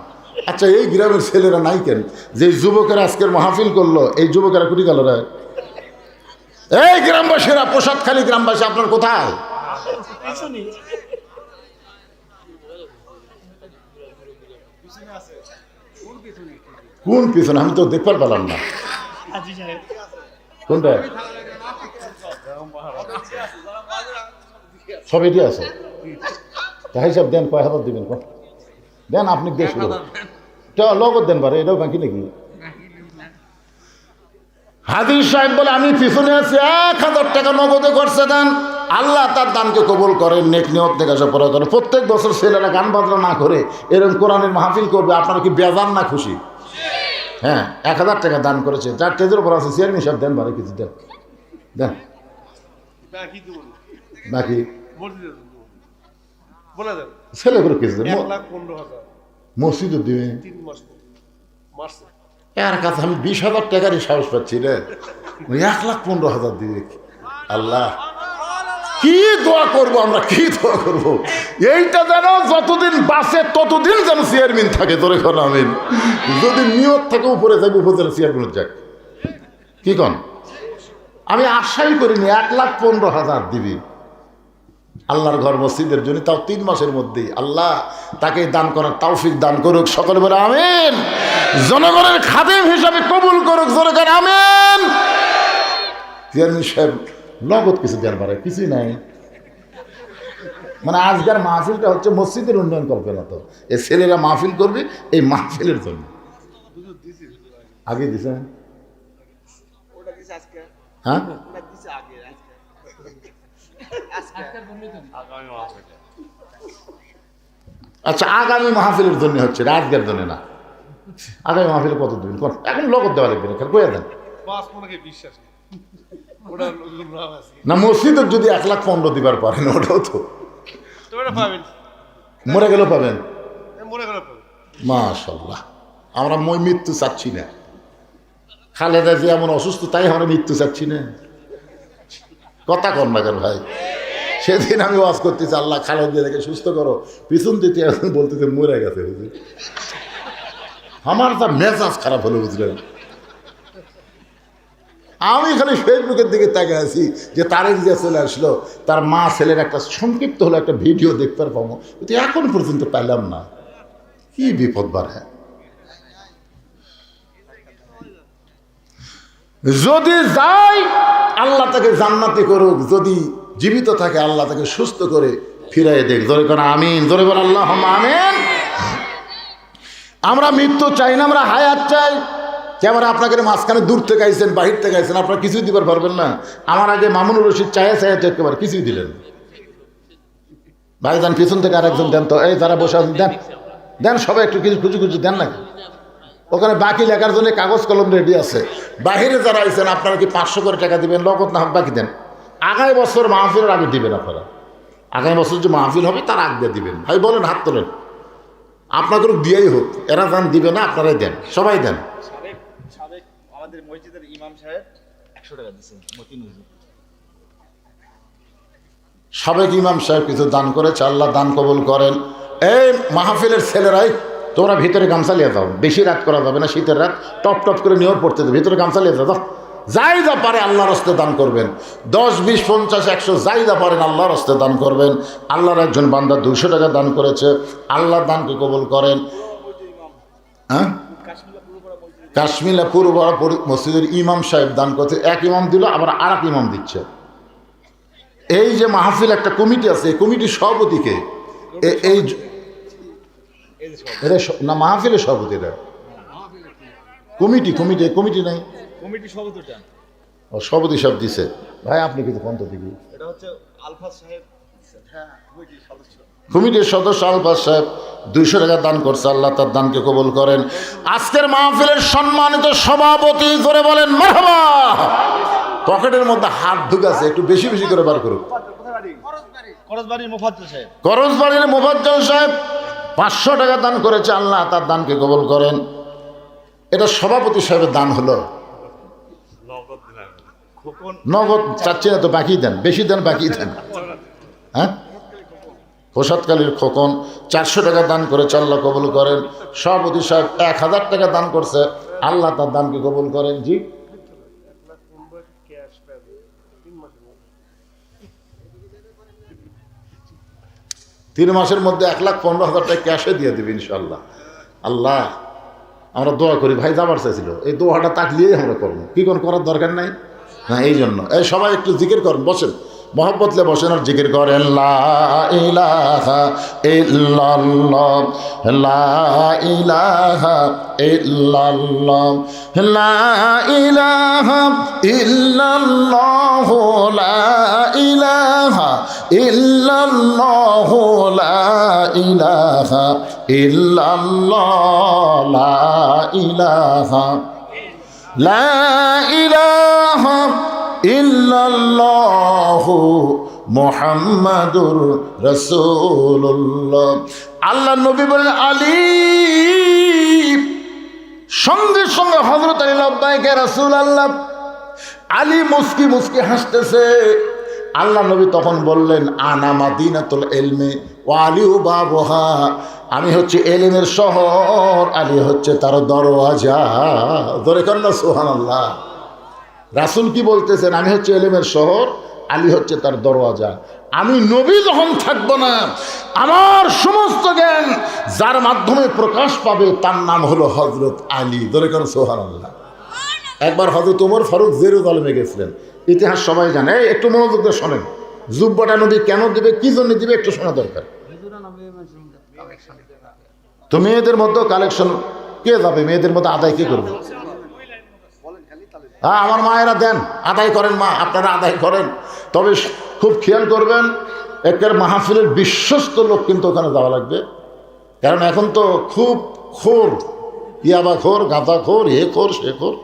আচ্ছা এই গ্রামের ছেলেরা নাই কেন? যে যুবকেরা আজকের মাহফিল করলো, এই যুবকেরা কুটি গেল রে? এই গ্রামবাসীরা, প্রসাদখালী গ্রামবাসী আপনার কোথায়? কোন পিছনে? আমি তো দেখবার পেলাম না কোনটা। সব এটি আছে তাই সব দেন, কয় হাজার দিবেন দেন, আপনি দেশ লগত দেন পারে, এটাও বাকি নাকি? হাজির সাহেব বলে আমি পিছনে আছি, 1000 টাকা নগদে করছে দেন। আল্লাহ তার দানকে কবুল করেন, নেক নিয়ত নেকাশা পড়া করেন। প্রত্যেক বছর ছেলেরা গান বাজনা না করে এরকম কোরআনের মাহফিল করবে, আপনারা কি বেজান না খুশি? হ্যাঁ 1000 টাকা দান করেছে, যার টেজের উপর আছে চেয়ারম্যান সাহেব দেন বারে কিছু দেন দেন। বাকি ছেলে করে কিছু দেন, মসজিদও দিবে। এর কাছে আমি 20,000 টাকারই সাহস পাচ্ছি রে, 1,15,000 দিবে। আল্লাহ কি দোয়া করবো আমরা, কি দোয়া করবো? এইটা যেন যতদিন বাঁচে ততদিন যেন চেয়ারম্যান থাকে। তোরে এখন আমি যদি নিয়ত থেকে উপরে যাই, উপজেলা চেয়ারম্যান যাক, কি কন? আমি আশাই করিনি 1,15,000 দিবি আল্লাহর ঘর মসজিদের জন্য, তাও 3 মাসের মধ্যেই। আল্লাহ তাকে দান করার তৌফিক দান করুক, সকলে বলে আমিন। জনগণের খাদেম হিসাবে কবুল করুক, জোরে কর আমিন। চেয়ারম্যান সাহেব নগদ কিছু দেন পারে, কিছুই নাই। মানে আজকের মাহফিলটা হচ্ছে মসজিদের উন্নয়ন কল্পনা। তো এই ছেলেরা মাহফিল করবে এই মাহফিলের জন্য। আগে দিছে হ্যাঁ, আচ্ছা আগামী মাহফিলের জন্য হচ্ছে, আজকের জন্য না। আগামী মাহফিলে কত দিন এখন লগত দেওয়া লাগবে না, কয়ে দেন না। মসজিদের যদি 1,15,000 দিবার পারেন, ওটাও তো মরে গেলেও পাবেন। মাশাআল্লাহ, আমরা মৃত্যু চাচ্ছি না। খালেদা যে এমন অসুস্থ, তাই আমরা মৃত্যু চাচ্ছি না। কথা কর না কেন ভাই? সেদিন আমি ওয়াজ করতেছি, আল্লাহ খালেদা দেখে সুস্থ করো, পিছন দিতে এখন বলতেছে মরে গেছে। আমার তার মেজাজ খারাপ হলো, বুঝলেন? আমি খালি ফেসবুকের দিকে তাকিয়ে আছি যে তারেক যে চলে আসলো, তার মা ছেলের একটা সংক্ষিপ্ত হলো একটা ভিডিও দেখতে পাবো, কিন্তু এখন পর্যন্ত পাইলাম না। কি বিপদ বাড়ে। যদি যাই আল্লাহ তাকে জান্নাতি করুক, যদি জীবিত থাকে আল্লাহ তাকে সুস্থ করে ফিরাই দেখ। জোরে করে আমিন, জোরে বলে আল্লাহ আমিন। আমরা মৃত্যু চাই না, আমরা হায়াত চাই। ক্যামেরা আপনাকে মাঝখানে দূর থেকে আইছেন, বাহির থেকে আইছেন, আপনারা কিছুই দিবার পারবেন না। আমার আগে মামুনুর রশিদ চায়া চায়া তো একেবারে কিছুই দিলেন। ভাই যান পিছন থেকে আরেকজন দেন তো, এই যারা বসে আছেন দেন দেন, সবাই একটু কিছু খুঁজে খুঁজে দেন না। ওখানে বাকি লেখার জন্য কাগজ কলম রেডি আছে। বাহিরে যারা আইছেন আপনারা কি 500 করে টাকা দিবেন, নগদ না বাকি দেন। আগামী বছর মাহফিলের আগে দিবেন আপনারা। আগামী বছর যে মাহফিল হবে তার আগে দিবেন। ভাই বলেন, হাত তোলেন। আপনাদের দিয়েই হোক, এরা যান দিবে না, আপনারাই দেন, সবাই দেন। আমাদের মসজিদের ইমাম সাহেব 100 টাকা দিয়েছেন, মতিন হুজুর। সাবেক ইমাম সাহেব কিছু দান করেছে, আল্লাহ দান কবুল করেন। এই মাহফিলের ছেলেরাই তোমরা ভিতরে গামছা লিয়ে যাও, বেশি রাত করা যাবে না, শীতের রাত টপ টপ করে নিয়োগ পড়তে দেবে, ভিতরে গামছা লিয়ে যাও। যাই যা পারে আল্লাহর হস্তে দান করবেন। 10, 20, 50, 100 যাই যা পারেন আল্লাহর হস্তে দান করবেন। আল্লাহর একজন বান্দা 200 টাকা দান করেছে, আল্লাহ দানকে কবুল করেন। হ্যাঁ, কাশ্মীরা পূর্ব মসজিদের ইমাম সাহেব দান করছে। এক ইমাম দিল, আবার আর এক ইমাম দিচ্ছে। এই যে মাহফিল একটা কমিটি আছে, এই কমিটির সভাপতিকে এই না মাহফিলের সভাপতি, এটা কমিটি কমিটি কমিটি নাই, কমিটি সভাপতিটা ও সভাপতি সব দিছে। ভাই আপনি কিন্তু কোন দিকে? এটা হচ্ছে আলফাজ সাহেব, হ্যাঁ কমিটির সদস্য, কমিটির সদস্য আলফাজ সাহেব 200 টাকা দান করছে, আল্লাহ তার দানকে কবুল করেন। আজকের মাহফিলের সম্মানিত সভাপতি জোরে বলেন মারহাবা। পকেটের মধ্যে হাত ঢুকাছে, একটু বেশি বেশি করে বার করুক। করজবাড়ির মুফাজ্জল সাহেব, করজবাড়ির মুফাজ্জল সাহেব 500 টাকা দান করেছে, আল্লাহ তার দানকে কবুল করেন। এটা সভাপতি সাহেবের দান হলো। নগদ চাচ্ছি না তো, বাকি দেন, বেশি দেন, বাকি দেন। হ্যাঁ, প্রসাদকালীর খোকন 400 টাকা দান করে, আল্লাহ কবুল করেন। সভাপতি সাহেব 1000 টাকা দান করছে, আল্লাহ তার দানকে কবুল করেন। জি, 3 মাসের মধ্যে 1,15,000 টাকা ক্যাশে দিয়ে দেবে ইনশাল্লাহ। আল্লাহ, আমরা দোয়া করি। ভাই যাবার চাইছিল, এই দোয়াটা তাকলিয়েই আমরা করবো, কি কোন করার দরকার নাই। হ্যাঁ, এই জন্য এই সবাই একটু জিকির করেন, বসেন, মহব্বতলে বসেন আর জিকির করেন। লা ইলাহা ইল্লাল্লাহ, লা ইলাহা ইল্লাল্লাহ, লা ইলাহা ইল্লাল্লাহ, লা ইলাহা ইল্লাল্লাহ, লা ইলাহা ইল্লাল্লাহ, লা ইলাহা, লা ইলাহা ইল্লাল্লাহু মুহাম্মাদুর রাসূলুল্লাহ। আল্লাহ নবী বলেন আলী, সঙ্গে সঙ্গে হযরত আলী লব্বাইক ইয়া রাসূলুল্লাহ। আলী মুস্কি মুস্কি হাসতেছে। আল্লাহ নবী তখন বললেন আনা মাদিনাতুল ইলমি ওয়া আলী বাবুহা, আমি হচ্ছে এলেমের শহর, আলী হচ্ছে তার দরওয়াজা। ধরে কন্যা সুবহানাল্লাহ। রাসূল কি বলতেছেন? আমি হচ্ছে এলেমের শহর, আলী হচ্ছে তার দরওয়াজা। আমি নবী যখন থাকব না, আমার সমস্ত জ্ঞান যার মাধ্যমে প্রকাশ পাবে তার নাম হলো হযরত আলী। ধরে কন্যা সুবহানাল্লাহ। একবার হযরত ওমর ফারুক জেরুজালেমে গেছিলেন, ইতিহাস সবাই জানে। একটু মনোযোগ দিয়ে শোনেন, জুব্বাটা নবী কেন দিবে, কি জন্য দিবে, একটু শোনা দরকার। তো মেয়েদের মধ্যে কালেকশন কে যাবে? মেয়েদের মধ্যে আদায় কে করবে? হ্যাঁ, আমার মায়েরা দেন, আদায় করেন, মা আপনারা আদায় করেন। তবে খুব খেয়াল করবেন, একের মাহফিলের বিশ্বস্ত লোক কিন্তু ওখানে যাওয়া লাগবে। কারণ এখন তো খুব খোর, ইয়াবা খোর, গাঁদা খোর, এ খোর, সে খোর,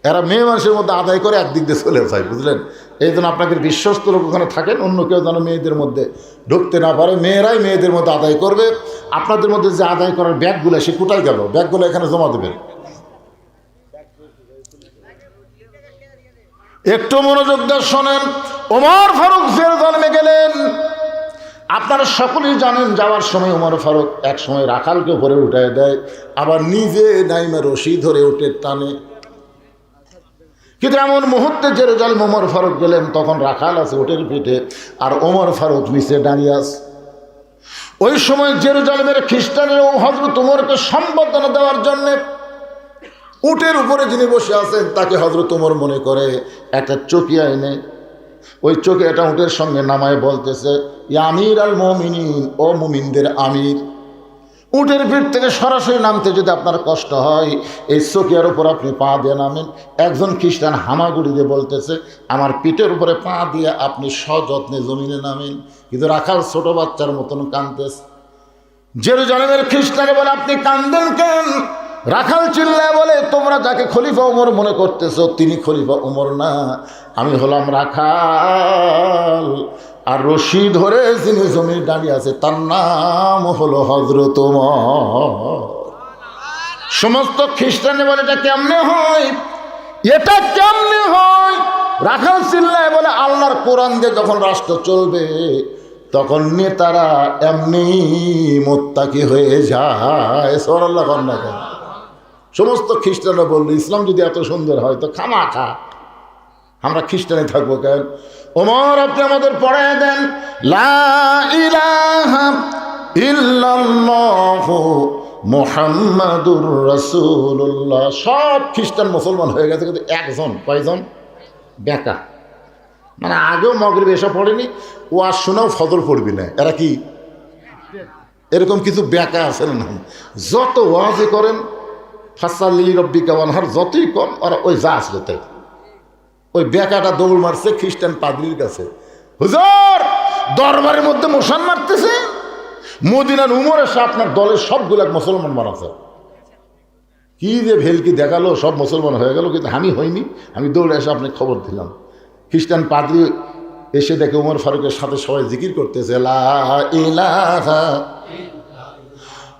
এরা মেয়ে মানুষের মধ্যে আদায় করে একদিক দিয়ে চলে যায়, বুঝলেন? এই জন্য আপনাকে বিশ্বস্ত লোক ওখানে থাকেন, অন্য কেউ যেন মেয়েদের মধ্যে ঢুকতে না পারে। মেয়েরাই মেয়েদের মধ্যে আদায় করবে। আপনাদের মধ্যে যে আদায় করার ব্যাগগুলো, সে কোথায় গেল? ব্যাগগুলো এখানে জমা দেবেন। একটু মনোযোগ দিয়ে শোনেন। ওমর ফারুক জেরুজালেমে গেলেন। আপনারা সকলেই জানেন, যাওয়ার সময় ওমর ফারুক এক সময় রাখালকে উপরে উঠায় দেয়, আবার নিজে নাইমা রশি ধরে উঠে টানে। কিন্তু এমন মুহূর্তে জেরুজালেম ওমর ফারুক গেলেন, তখন রাখাল আছে উটের পিঠে, আর ওমর ফারুক নিচে দাঁড়িয়ে আছে। ওই সময় জেরুজালেমের খ্রিস্টানেরা হযরত ওমরকে সম্বর্ধনা দেওয়ার জন্য উটের উপরে যিনি বসে আছেন তাকে হযরত ওমর মনে করে একটা চকিয়া এনে ওই চকিয়াটা উটের সঙ্গে নামায় বলতেছে, ইয়া আমির আল মুমিনিন, ও মুমিনদের আমির। উটের পিঠ থেকে সরাসরি নামতে যদি আপনার কষ্ট হয়, এই চকিয়ার উপর আপনি পা দিয়ে নামেন। একজন খ্রিস্টান হামাগুড়ি দিয়ে বলতেছে, আমার পিঠের উপরে পা দিয়ে আপনি সযত্নে জমিনে নামেন। কিন্তু রাখাল ছোট বাচ্চার মতন কাঁদতেছে। জেরুজালেমের খ্রিস্টানে বলে, আপনি কান্দেন কেন? রাখাল চিল্লায় বলে, তোমরা যাকে খলিফা ওমর মনে করতেছ তিনি খলিফা ওমর না, আমি হলাম রাখাল। আর রশি ধরে যিনি জমি দাঁড়িয়ে আছে তার নাম হলো হযরত ওমর। সমস্ত খ্রিস্টানে বলে, এটা কেমনে হয়, এটা কেমনে হয়? রাখাল চিল্লায় বলে, আল্লাহর কোরআন দিয়ে যখন রাষ্ট্র চলবে তখন নেতারা এমনি মোত্তাকি হয়ে যায়। সুবহানাল্লাহ। সমস্ত খ্রিস্টানরা বলল, ইসলাম যদি এত সুন্দর হয় তো খামাখা আমরা খ্রিস্টানে থাকবো কেন? ওমর, আপনি আমাদের পড়ায় দেন, লা ইলাহা ইল্লাল্লাহু মুহাম্মাদুর রাসূলুল্লাহ। সব খ্রিস্টান মুসলমান হয়ে গেছে, কিন্তু একজন, কয়জন? বেকা। মানে আগেও মাগরিব এসব পড়েনি, ওয়াজ শোনাও ফজর পড়বি না। এরা কি এরকম কিছু বেকা আছে না? যত ওয়াজই করেন, ফাসাল্লি রব্বিকা ওয়ানহার, যতই কম, ওরা ওই যা আসলে তাই। ওই বেকাটা দৌড় মারছে খ্রিস্টান পাদ্রীর কাছে, হুজুর দরবারের মধ্যে মশান মারতেছে। মদিনার উমর এসে আপনার দলের সবগুলা মুসলমান বানাচ্ছে। কি যে ভেলকি দেখালো, সব মুসলমান হয়ে গেল, কিন্তু আমি হইনি। আমি দৌড়ে এসে আপনাকে খবর দিলাম। খ্রিস্টান পাদ্রী এসে দেখে উমর ফারুকের সাথে সবাই জিকির করতেছে, লা ইলাহা।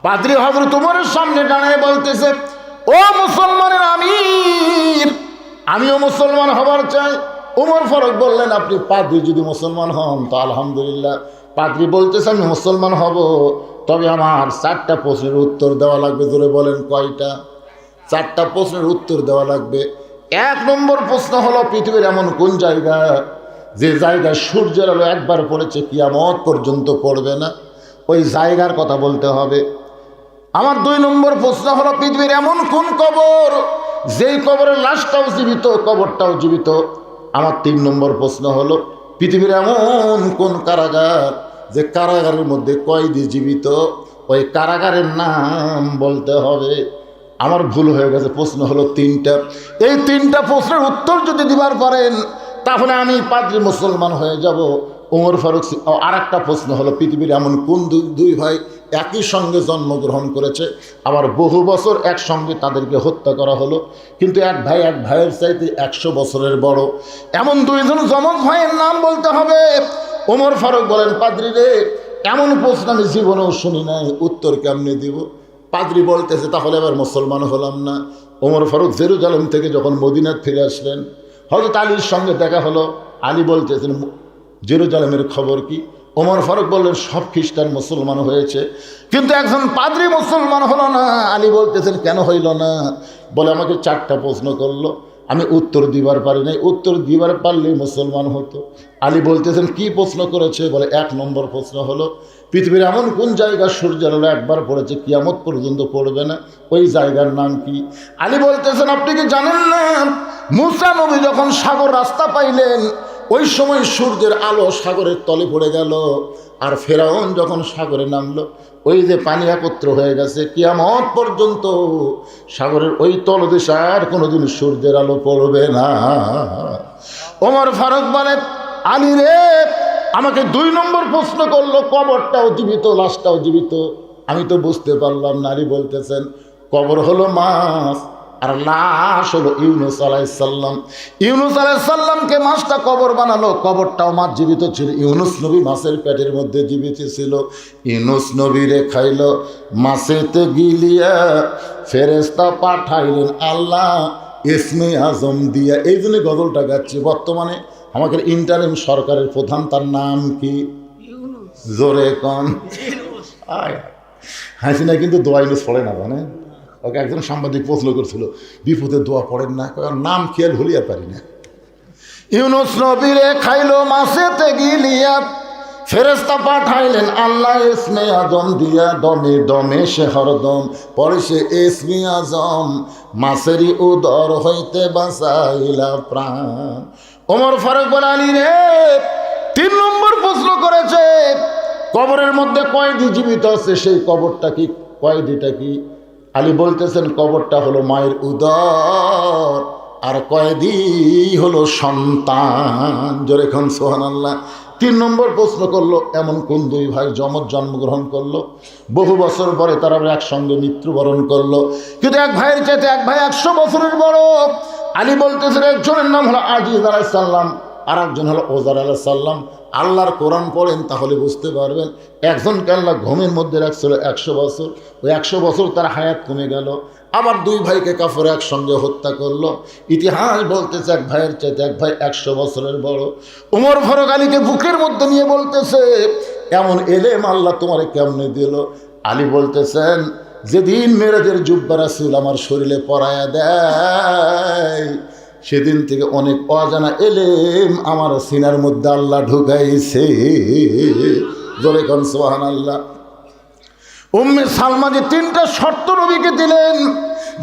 পাদ্রী হযরত ওমরের সামনে দাঁড়িয়ে বলতেছে, ও মুসলমানের আমির, আমিও মুসলমান হবার চাই। ওমর ফারুক বললেন, আপনি পাদ্রী যদি মুসলমান হন তো আলহামদুলিল্লাহ। পাদ্রী বলতেছে, আমি মুসলমান হব, তবে আমার 4টা প্রশ্নের উত্তর দেওয়া লাগবে। জোরে বলেন কয়টা? 4টা প্রশ্নের উত্তর দেওয়া লাগবে। 1 নম্বর প্রশ্ন হলো, পৃথিবীর এমন কোন জায়গা যে জায়গায় সূর্যের আলো একবার পড়েছে কিয়ামত পর্যন্ত পড়বে না? ওই জায়গার কথা বলতে হবে। আমার 2 নম্বর প্রশ্ন হলো, পৃথিবীর এমন কোন কবর যেই কবরের লাশটাও জীবিত, কবরটাও জীবিত। আমার 3 নম্বর প্রশ্ন হলো, পৃথিবীর এমন কোন কারাগার যে কারাগারের মধ্যে কয়েদি জীবিত, ওই কারাগারের নাম বলতে হবে। আমার ভুল হয়ে গেছে, প্রশ্ন হলো 3টা। এই 3টা প্রশ্নের উত্তর যদি দিবার পারেন তাহলে আমি পাদ্রী মুসলমান হয়ে যাব। ওমর ফারুক। আর একটা প্রশ্ন হলো, পৃথিবীর এমন কোন দুই ভাই একই সঙ্গে জন্মগ্রহণ করেছে, আবার বহু বছর একসঙ্গে তাদেরকে হত্যা করা হলো, কিন্তু এক ভাইয়ের চাইতে 100 বছরের বড়, এমন 2 জন যমজ ভাইয়ের নাম বলতে হবে। ওমর ফারুক বলেন, পাদ্রী রে, এমন প্রশ্ন আমি জীবনেও শুনি নাই, উত্তর কেমনে দিব? পাদ্রী বলতেছে, তাহলে এবার মুসলমান হলাম না। ওমর ফারুক জেরুজালেম থেকে যখন মদিনায় ফিরে আসলেন, হযরত আলীর সঙ্গে দেখা হলো। আলী বলতেছেন, জেরুজালেমের খবর কি? ওমর ফারুক বললেন, সব খ্রিস্টান মুসলমান হয়েছে, কিন্তু একজন পাদ্রী মুসলমান হলো না। আলী বলতেছেন, কেন হইল না? বলে, আমাকে 4টা প্রশ্ন করলো, আমি উত্তর দিবার পারি নাই, উত্তর দিবার পারলেই মুসলমান হতো। আলী বলতেছেন, কি প্রশ্ন করেছে? বলে, 1 নম্বর প্রশ্ন হলো, পৃথিবীর এমন কোন জায়গা সূর্যের আলো একবার পড়েছে কিয়ামত পর্যন্ত পড়বে না, ওই জায়গার নাম কি? আলী বলতেছেন, আপনি কি জানেন না, মুসা নবী যখন সাগর রাস্তা পাইলেন, ওই সময় সূর্যের আলো সাগরের তলে পড়ে গেল, আর ফেরাউন যখন সাগরে নামলো, ওই যে পানি একত্র হয়ে গেছে, কিয়ামত পর্যন্ত সাগরের ওই তলদেশে আর কোনোদিন সূর্যের আলো পড়বে না। ওমর ফারুক বলে, আলী রে, আমাকে 2 নম্বর প্রশ্ন করলো, কবরটাও জীবিত, লাশটাও জীবিত, আমি তো বুঝতে পারলাম না। আলী বলতেছেন, কবর হলো মাছ আর লাশ হলো ইউনুস আলাইহিস সালাম। ইউনুস আলাইহিস সালামকে মাছটা কবর বানালো, কবরটাও মাছ জীবিত ছিল। ইউনুস নবী মাছের পেটের মধ্যে জীবিত ছিল। ইউনুস নবীরে খাইল মাছেতে গিলিয়া, ফেরেশতা পাঠাইলেন আল্লাহ ইসমে আজম দিয়া। এই জন্য গজলটা গাচ্ছি। বর্তমানে আমাদের ইন্টারিম সরকারের প্রধান, তার নাম কি? জোরে কন। হাসিনা কিন্তু দোয়া ইউনুস পড়ে না, জানে? ওকে একজন সাংবাদিক প্রশ্ন করছিল, বিপদে দোয়া পড়েন না? নাম খেয়াল হলিয়া পারি না। ইউনুস নবীরে খাইলো মাছেতে গিলিয়া, ফেরেশতা পাঠাইলেন আল্লাহ ইসমে আজম দিয়া, দমে দমে সে হরদম পরে সে ইসমে আজম, মাছেরই উদর হইতে বাঁচাইলা প্রাণ। ওমর ফারুক বলে, আলী রে, 3 নম্বর প্রশ্ন করেছে, কবরের মধ্যে কয়েদি জীবিত আছে, সেই কবরটা কি, কয়েদিটা কি? আলী বলতেছেন, কবরটা হলো মায়ের উদর, আর কয়েদি হলো সন্তান। জোরে খান সুবহানাল্লাহ। 3 নম্বর প্রশ্ন করলো, এমন কোন 2 ভাই যমজ জন্মগ্রহণ করলো, বহু বছর পরে তারা একসঙ্গে মৃত্যুবরণ করলো, কিন্তু এক ভাইয়ের চাইতে এক ভাই 100 বছরের বড়। আলী বলতেছেন, একজনের নাম হলো আজিজ আলাইহিস সালাম, আর একজন হলো ওজার আলাইহিস সালাম। আল্লাহর কোরআন পড়েন তাহলে বুঝতে পারবেন। একজনকে আল্লাহ ঘুমের মধ্যে রাখছিল 100 বছর, ওই 100 বছর তার হায়াত কমে গেল। আবার 2 ভাইকে কাফের একসঙ্গে হত্যা করলো। ইতিহাস বলতেছে, এক ভাইয়ের চাইতে এক ভাই 100 বছরের বড়। ওমর ফারুক আলীকে বুকের মধ্যে নিয়ে বলতেছে, এমন এলেম আল্লাহ তোমারে কেমনে দিল? আলী বলতেছেন, যেদিন মেরাজের জুব্বা রাসূল আমার শরীরে পরায়া দেয়, সেদিন থেকে অনেক অজানা এলেম আমার সিনার মধ্যে আল্লাহ ঢুকাইছে। জোরে কোন সুবহানাল্লাহ। উম্মে সালমা যে 3টা শর্ত নবীকে দিলেন,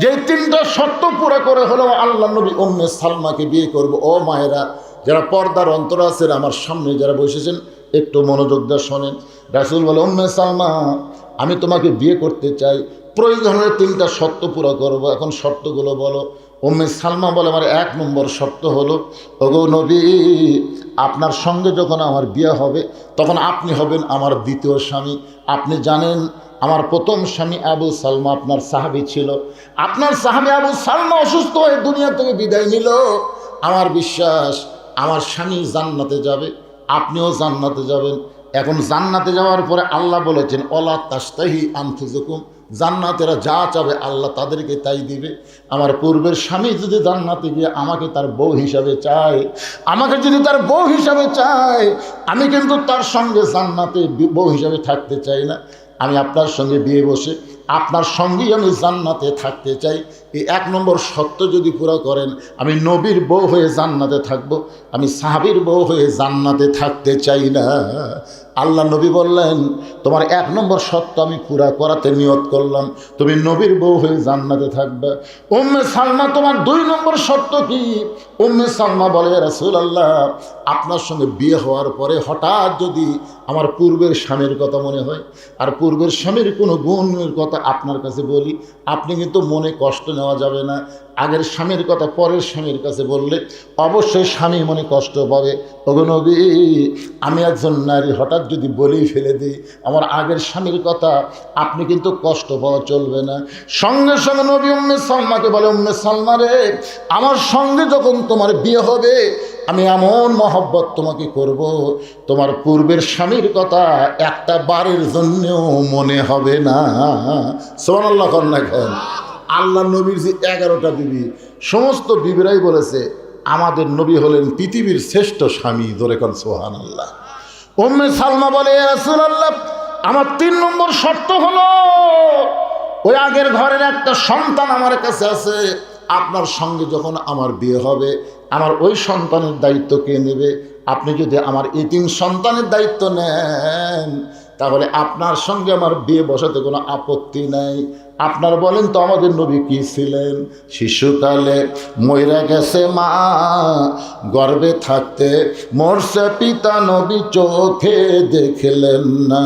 যে 3টা শর্ত পুরো করে হলো আল্লাহ নবী উম্মে সালমাকে বিয়ে করব। ও মায়েরা, যারা পর্দার অন্তর আছেন, আমার সামনে যারা বসেছেন, একটু মনোযোগ দিয়ে শোনেন। রাসূল বলে, উম্মে সালমা, আমি তোমাকে বিয়ে করতে চাই, প্রয়োজন হলে 3টা শর্ত পুরো করব। এখন শর্তগুলো বলো। উম্মে সালমা বলে, আমার 1 নম্বর শর্ত হলো, ওগো নবী, আপনার সঙ্গে যখন আমার বিয়ে হবে তখন আপনি হবেন আমার 2য় স্বামী। আপনি জানেন আমার প্রথম স্বামী আবু সালমা আপনার সাহাবী ছিল। আপনার সাহাবী আবু সালমা অসুস্থ হয়ে দুনিয়া থেকে বিদায় নিল। আমার বিশ্বাস আমার স্বামী জান্নাতে যাবে, আপনিও জান্নাতে যাবেন। এখন জান্নাতে যাওয়ার পরে আল্লাহ বলেছেন, ওয়ালা তাস্তাহি আনফুসুকুম, জান্নাতেরা যা চাবে আল্লাহ তাদেরকে তাই দিবে। আমার পূর্বের স্বামী যদি জান্নাতে গিয়ে আমাকে তার বউ হিসাবে চায়, আমাকে যদি তার বউ হিসাবে চায়, আমি কিন্তু তার সঙ্গে জান্নাতে বউ হিসাবে থাকতে চাই না। আমি আপনার সঙ্গে বিয়ে বসে আপনার সঙ্গেই আমি জান্নাতে থাকতে চাই। এই 1 নম্বর শর্ত যদি পুরো করেন, আমি নবীর বউ হয়ে জান্নাতে থাকব, আমি সাহাবীর বউ হয়ে জান্নাতে থাকতে চাই না। আল্লাহ নবী বললেন, তোমার 1 নম্বর শর্ত আমি পুরা করাতে নিয়ত করলাম, তুমি নবীর বউ হয়ে জান্নাতে থাকবে। উম্মে সালমা, তোমার 2 নম্বর শর্ত কি? উম্মে সালমা বলে, রাসূলুল্লাহ, আপনার সঙ্গে বিয়ে হওয়ার পরে হঠাৎ যদি আমার পূর্বের স্বামীর কথা মনে হয়, আর পূর্বের স্বামীর কোনো গুণের কথা আপনার কাছে বলি, আপনি কিন্তু মনে কষ্ট নেওয়া যাবে না। আগের স্বামীর কথা পরের স্বামীর কাছে বললে অবশ্যই স্বামী মনে কষ্ট পাবে। ওগো নবী, আমি একজন নারী, হঠাৎ যদি বলেই ফেলে দিই আমার আগের স্বামীর কথা, আপনি কিন্তু কষ্ট পাওয়া চলবে না। সঙ্গে সঙ্গে নবী উম্মে সালমাকে বলে, উম্মে সালমা রে, আমার সঙ্গে যখন তোমার বিয়ে হবে আমি এমন মহব্বত তোমাকে করব, তোমার পূর্বের স্বামীর কথা একটা বারের জন্যও মনে হবে না। সুবহানাল্লাহ কন্যা খান। আল্লাহ নবীর যে 11টা বিবি, সমস্ত বিবিরাই বলেছে আমাদের নবী হলেন পৃথিবীর শ্রেষ্ঠ স্বামী। ধরে কোন সুবহানাল্লাহ। উম্মে সালমা বলে, ইয়া রাসূলুল্লাহ, আমার 3 নম্বর শর্ত হলো ওই আগের ঘরের একটা সন্তান আমার কাছে আছে, আপনার সঙ্গে যখন আমার বিয়ে হবে আমার ওই সন্তানের দায়িত্ব কে নেবে? আপনি যদি আমার এতিম সন্তানের দায়িত্ব নেন তাহলে আপনার সঙ্গে আমার বিয়ে বসাতে কোনো আপত্তি নাই। আপনার বলেন তো আমাদের নবী কি ছিলেন? শিশুকালে মইরা গেছে মা, গর্ভে থাকতে মরছে পিতা, নবী চোখে দেখলেন না।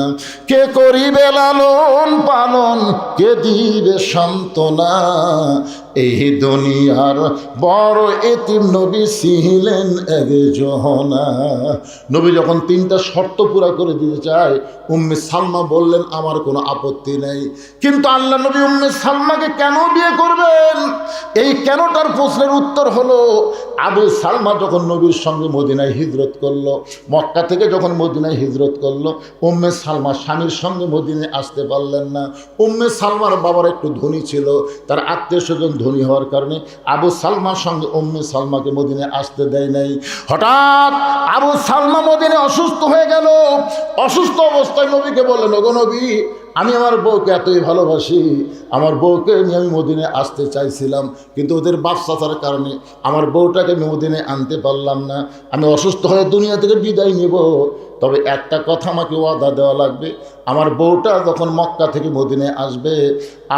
কে করিবে লালন পালন, কে দিবে সান্ত্বনা? এই দুনিয়ার বড় এতিম নবী ছিলেন একজনা। নবী যখন 3টা শর্ত পুরা করে দিতে চায়, উম্মে সালমা বললেন আমার কোনো আপত্তি নেই। কিন্তু আল্লাহ নবী উম্মে সালমাকে কেন বিয়ে করবেন? এই কেনটার প্রশ্নের উত্তর হলো, আবু সালমা যখন নবীর সঙ্গে মদিনায় হিজরত করলো, মক্কা থেকে যখন মদিনায় হিজরত করলো, উম্মে সালমা স্বামীর সঙ্গে মদিনায় আসতে পারলেন না। উম্মে সালমার বাবার একটু ধনী ছিল, তার আত্মীয় স্বজন ধনী হওয়ার কারণে আবু সালমার সঙ্গে উম্মে সালমাকে মদিনায় আসতে দেয় নাই। হঠাৎ আবু সালমা মদিনায় অসুস্থ হয়ে গেল। অসুস্থ অবস্থায় নবীকে বললেন, ওগো নবী, আমি আমার বউকে এতই ভালোবাসি, আমার বউকে নিয়ে আমি মদিনায় আসতে চাইছিলাম, কিন্তু ওদের বাপ চাচার কারণে আমার বউটাকে আমি মদিনায় আনতে পারলাম না। আমি অসুস্থ হয়ে দুনিয়া থেকে বিদায় নেব, তবে একটা কথা আমাকে ওয়াদা দেওয়া লাগবে, আমার বউটা যখন মক্কা থেকে মদিনায় আসবে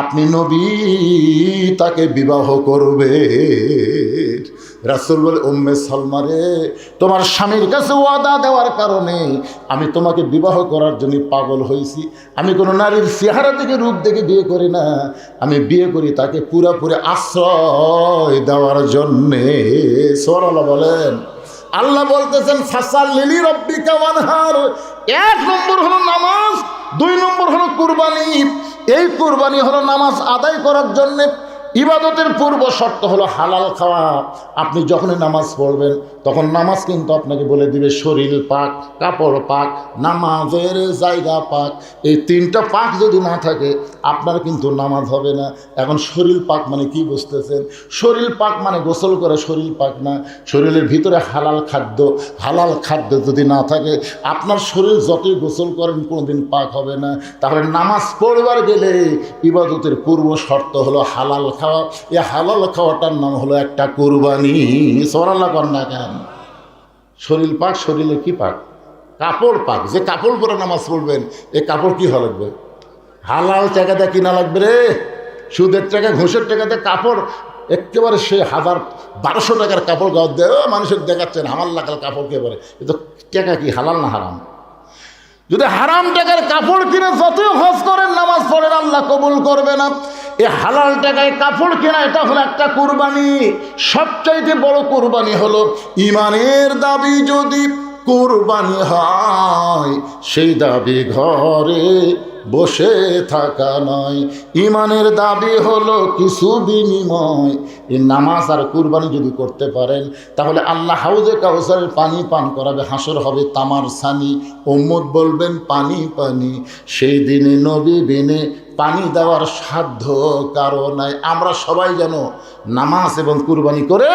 আপনি নবী তাকে বিবাহ করবে। রাসূল বলে, উম্মে সালমা রে, তোমার স্বামীর কাছে ওয়াদা দেওয়ার কারণে আমি তোমাকে বিবাহ করার জন্য পাগল হয়েছি। আমি কোনো নারীর চেহারা থেকে রূপ দেখে বিয়ে করি না, আমি বিয়ে করি তাকে পুরাপুরি আশ্রয় দেওয়ার জন্যে। সুবহানাল্লাহ বলেন। আল্লাহ বলতেছেন, ফাসাল্লি রাব্বিকা ওয়ানহার। 1 নম্বর হলো নামাজ, 2 নম্বর হলো কুরবানি। এই কুরবানি হলো নামাজ আদায় করার জন্যে। ইবাদতের পূর্ব শর্ত হলো হালাল খাওয়া। আপনি যখনই নামাজ পড়বেন তখন নামাজ কিন্তু আপনাকে বলে দিবে শরীর পাক, কাপড় পাক, নামাজের জায়গা পাক। এই 3টা পাক যদি না থাকে আপনার কিন্তু নামাজ হবে না। এখন শরীর পাক মানে কি বুঝতেছেন? শরীর পাক মানে গোসল করে শরীর পাক না, শরীরের ভিতরে হালাল খাদ্য। হালাল খাদ্য যদি না থাকে আপনার শরীর যতই গোসল করেন কোনোদিন পাক হবে না। তাহলে নামাজ পড়বার গেলে ইবাদতের পূর্ব শর্ত হলো হালাল খাওয়া। এই হালাল খাওয়াটার নাম হলো একটা কুরবানি। সুবহানাল্লাহ কন্যা কেন? শরীর পাক, শরীরে কি পাক? কাপড় পাক। যে কাপড় পরে নামাজ পড়বেন এই কাপড় কি হওয়া লাগবে? হালাল টাকাতে কিনা লাগবে রে। সুদের টাকা, ঘুষের টাকাতে কাপড় একেবারে সে 1000-1200 টাকার কাপড় গাও দেয় মানুষের দেখাচ্ছেন আমার লাগাল কাপড় কে বলে। এ তো টাকা কি হালাল না হারাম? যদি হারাম টাকার কাপড় কিনে যতই হজ করেন নামাজ পড়েন আল্লাহ কবুল করবে না। এই হালাল টাকায় কাপড় কেনা এটা হলো একটা কুরবানি। সবচাইতে বড় কুরবানি হলো ইমানের দাবি যদি কুরবানি হয় সেই দাবি ঘরে বসে থাকা নয়। ইমানের দাবি হলো কিছু বিনিময়। এই নামাজ আর কুরবানি যদি করতে পারেন তাহলে আল্লাহ হাউজে কাউসারের পানি পান করাবে, হাসর হবে তামার ছানি, উম্মত বলবেন পানি পানি। সেই দিনে নবী বিনে পানি দেওয়ার সাধ্য কারো নাই। আমরা সবাই যেন নামাজ এবং কুরবানি করে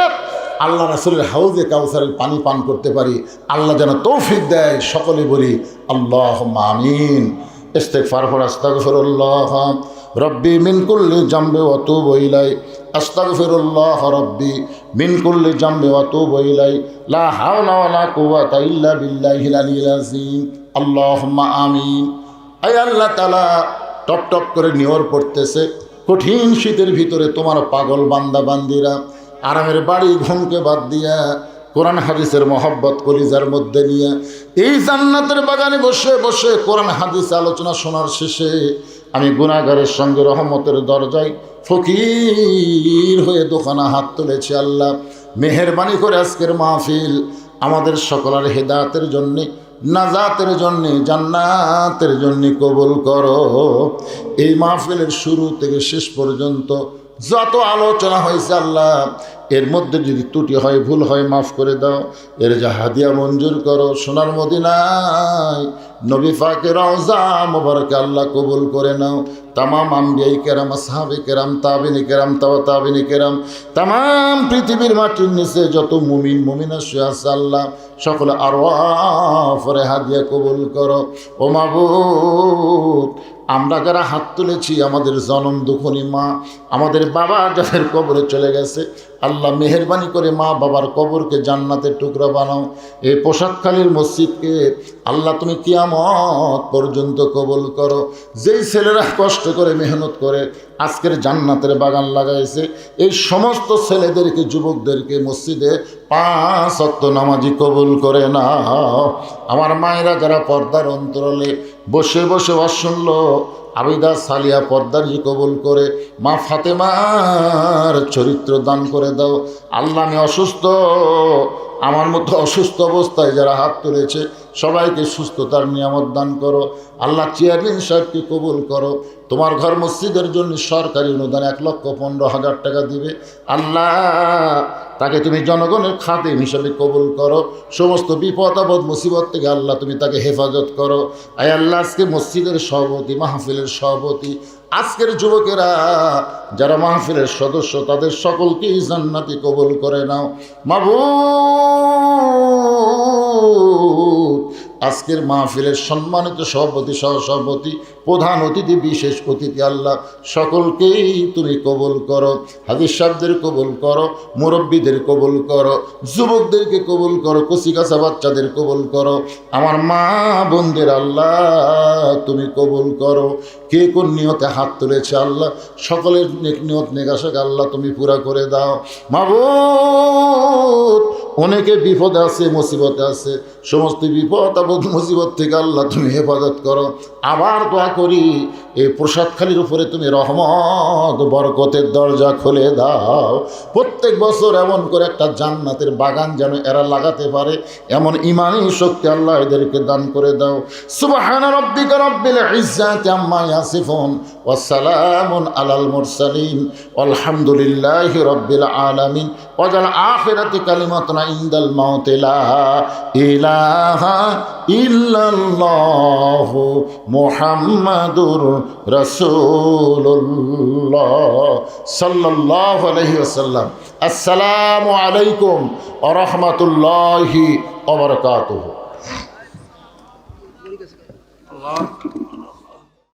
আল্লাহ রাসূলের হাউজে কাউসারের পানি পান করতে পারি। আল্লাহ যেন তৌফিক দেয়। সকলে বলি আল্লাহুম্মা আমিন। ইস্তিগফার পড়। আস্তাগফিরুল্লাহ রব্বি মিন কুল্লি জামবি ওয়া আতুবু ইলাই। আস্তাগফিরুল্লাহ রব্বি মিন কুল্লি জামবি ওয়া আতুবু ইলাই। লা হাওলা ওয়া লা কুওয়াতা ইল্লা বিল্লাহিল আলিয়্যিল আযীম। আল্লাহুম্মা আমিন। আয় আল্লাহ তাআলা, টপ টপ করে নিয়র পড়তেছে। কঠিন শীতের ভিতরে তোমার পাগল বান্দা বান্দিরা আরামের বাড়ি ঘুমকে বাদ দিয়া কোরআন হাদিসের মহব্বত কলিজার মধ্যে নিয়ে এই জান্নাতের বাগানে বসে বসে কোরআন হাদিস আলোচনা শোনার শেষে আমি গুনাহগারের সঙ্গে রহমতের দরজায় ফকির হয়ে দোকানা হাত তুলেছি। আল্লাহ মেহেরবানি করে আজকের মাহফিল আমাদের সকলের হেদায়েতের জন্যে, নাজাতের জন্যে, জান্নাতের জন্যে কবুল করো। এই মাহফিলের শুরু থেকে শেষ পর্যন্ত যত আলোচনা হয়েছে আল্লাহ, এর মধ্যে যদি ত্রুটি হয়, ভুল হয়, মাফ করে দাও। এর যা হাদিয়া মঞ্জুর করো। সোনার মদিনায় নবী পাকের রওজা মোবারকে আল্লাহ কবুল করে নাও। তামাম আম্বিয়াই কেরাম, আসহাবে কেরাম, তাবিনী কেরাম, তাবিনী কেরাম, তামাম পৃথিবীর মাটির নিচে যত মুমিন মুমিনা শুয়ে আছে আল্লাহ, সকলে আরওয়াফরে হাদিয়া কবুল করো। ও মাবুদ, আমরা যারা হাত তুলেছি, আমাদের জনম দুঃখনী মা, আমাদের বাবা যাদের কবরে চলে গেছে, আল্লাহ মেহেরবানি করে মা বাবার কবরকে জান্নাতের টুকরা বানাও। এই প্রসাদখালীর মসজিদকে আল্লাহ তুমি কিয়ামত পর্যন্ত কবুল করো। যেই ছেলেরা কষ্ট করে মেহনত করে আজকের জান্নাতের বাগান লাগাইছে, এই সমস্ত ছেলেদেরকে, যুবকদেরকে মসজিদে 5 ওয়াক্ত নামাজি কবুল করে নাও। আমার মায়েরা যারা পর্দার অন্তরালে বসে বসে ওয়াজ শুনলো, আবিদা সালিয়া পর্দারি কবুল করে। মা ফাতেমার চরিত্র দান করে দাও। আল্লাহ আমি অসুস্থ, আমার মতো অসুস্থ অবস্থায় যারা হাত তুলেছে সবাইকে সুস্থতার নিয়ামত দান করো। আল্লাহ চেয়ারম্যান সাহেবকে কবুল করো। তোমার ঘর মসজিদের জন্য সরকারি অনুদান 1,15,000 টাকা দিবে। আল্লাহ তাকে তুমি জনগণের খাদেম হিসাবে কবুল করো। সমস্ত বিপদ আপদ মুসিবত থেকে আল্লাহ তুমি তাকে হেফাজত করো। আয় আল্লাহ, আজকে মসজিদের সভাপতি, মাহফিলের সভাপতি, আজকের যুবকেরা যারা মাহফিলের সদস্য, তাদের সকলকেই জান্নাতি কবুল করে নাও। মাবুদ, আজকের মাহফিলের সম্মানিত সভাপতি, সহসভাপতি, প্রধান অতিথি, বিশেষ অতিথি, আল্লাহ সকলকেই তুমি কবুল করো। হাদিস সাহেবদের কবুল করো, মুরব্বীদের কবুল করো, যুবকদেরকে কবুল করো, কচিকাঁচা বাচ্চাদের কবুল করো। আমার মা বোনদের আল্লাহ তুমি কবুল করো। কে কোন নিয়তে হাত তুলেছে আল্লাহ, সকলের নিয়ত নেগাশাকে আল্লাহ তুমি পুরা করে দাও। মাবুদ, অনেকে বিপদে আছে, মুসিবতে আছে, সমস্ত বিপদ আপদ মুসিবত থেকে আল্লাহ তুমি হেফাজত করো। আবার দোয়া করি, এই প্রসাদখালির উপরে তুমি রহমত বরকতের দরজা খুলে দাও। প্রত্যেক বছর এমন করে একটা জান্নাতের বাগান যেন এরা লাগাতে পারে, এমন ইমানি শক্তি আল্লাহ এদেরকে দান করে দাও। সুবহান রাব্বিকা রাব্বিল ইজ্জাতি আম্মা ইয়াসিফুন ওয়া সালামুন আলাল মুরসালিন আলহামদুলিল্লাহি রাব্বিল আলামিন। ওয়াজাল আখিরাতি কালিমাতুনা ইনদাল মাউতি লা ইলাহা ইল্লাল্লাহু মুহাম্মাদুর রাসূলুল্লাহ সাল্লাল্লাহু আলাইহি ওয়াসাল্লাম। আসসালামু আলাইকুম ওয়া রাহমাতুল্লাহি ওয়া বারাকাতুহু।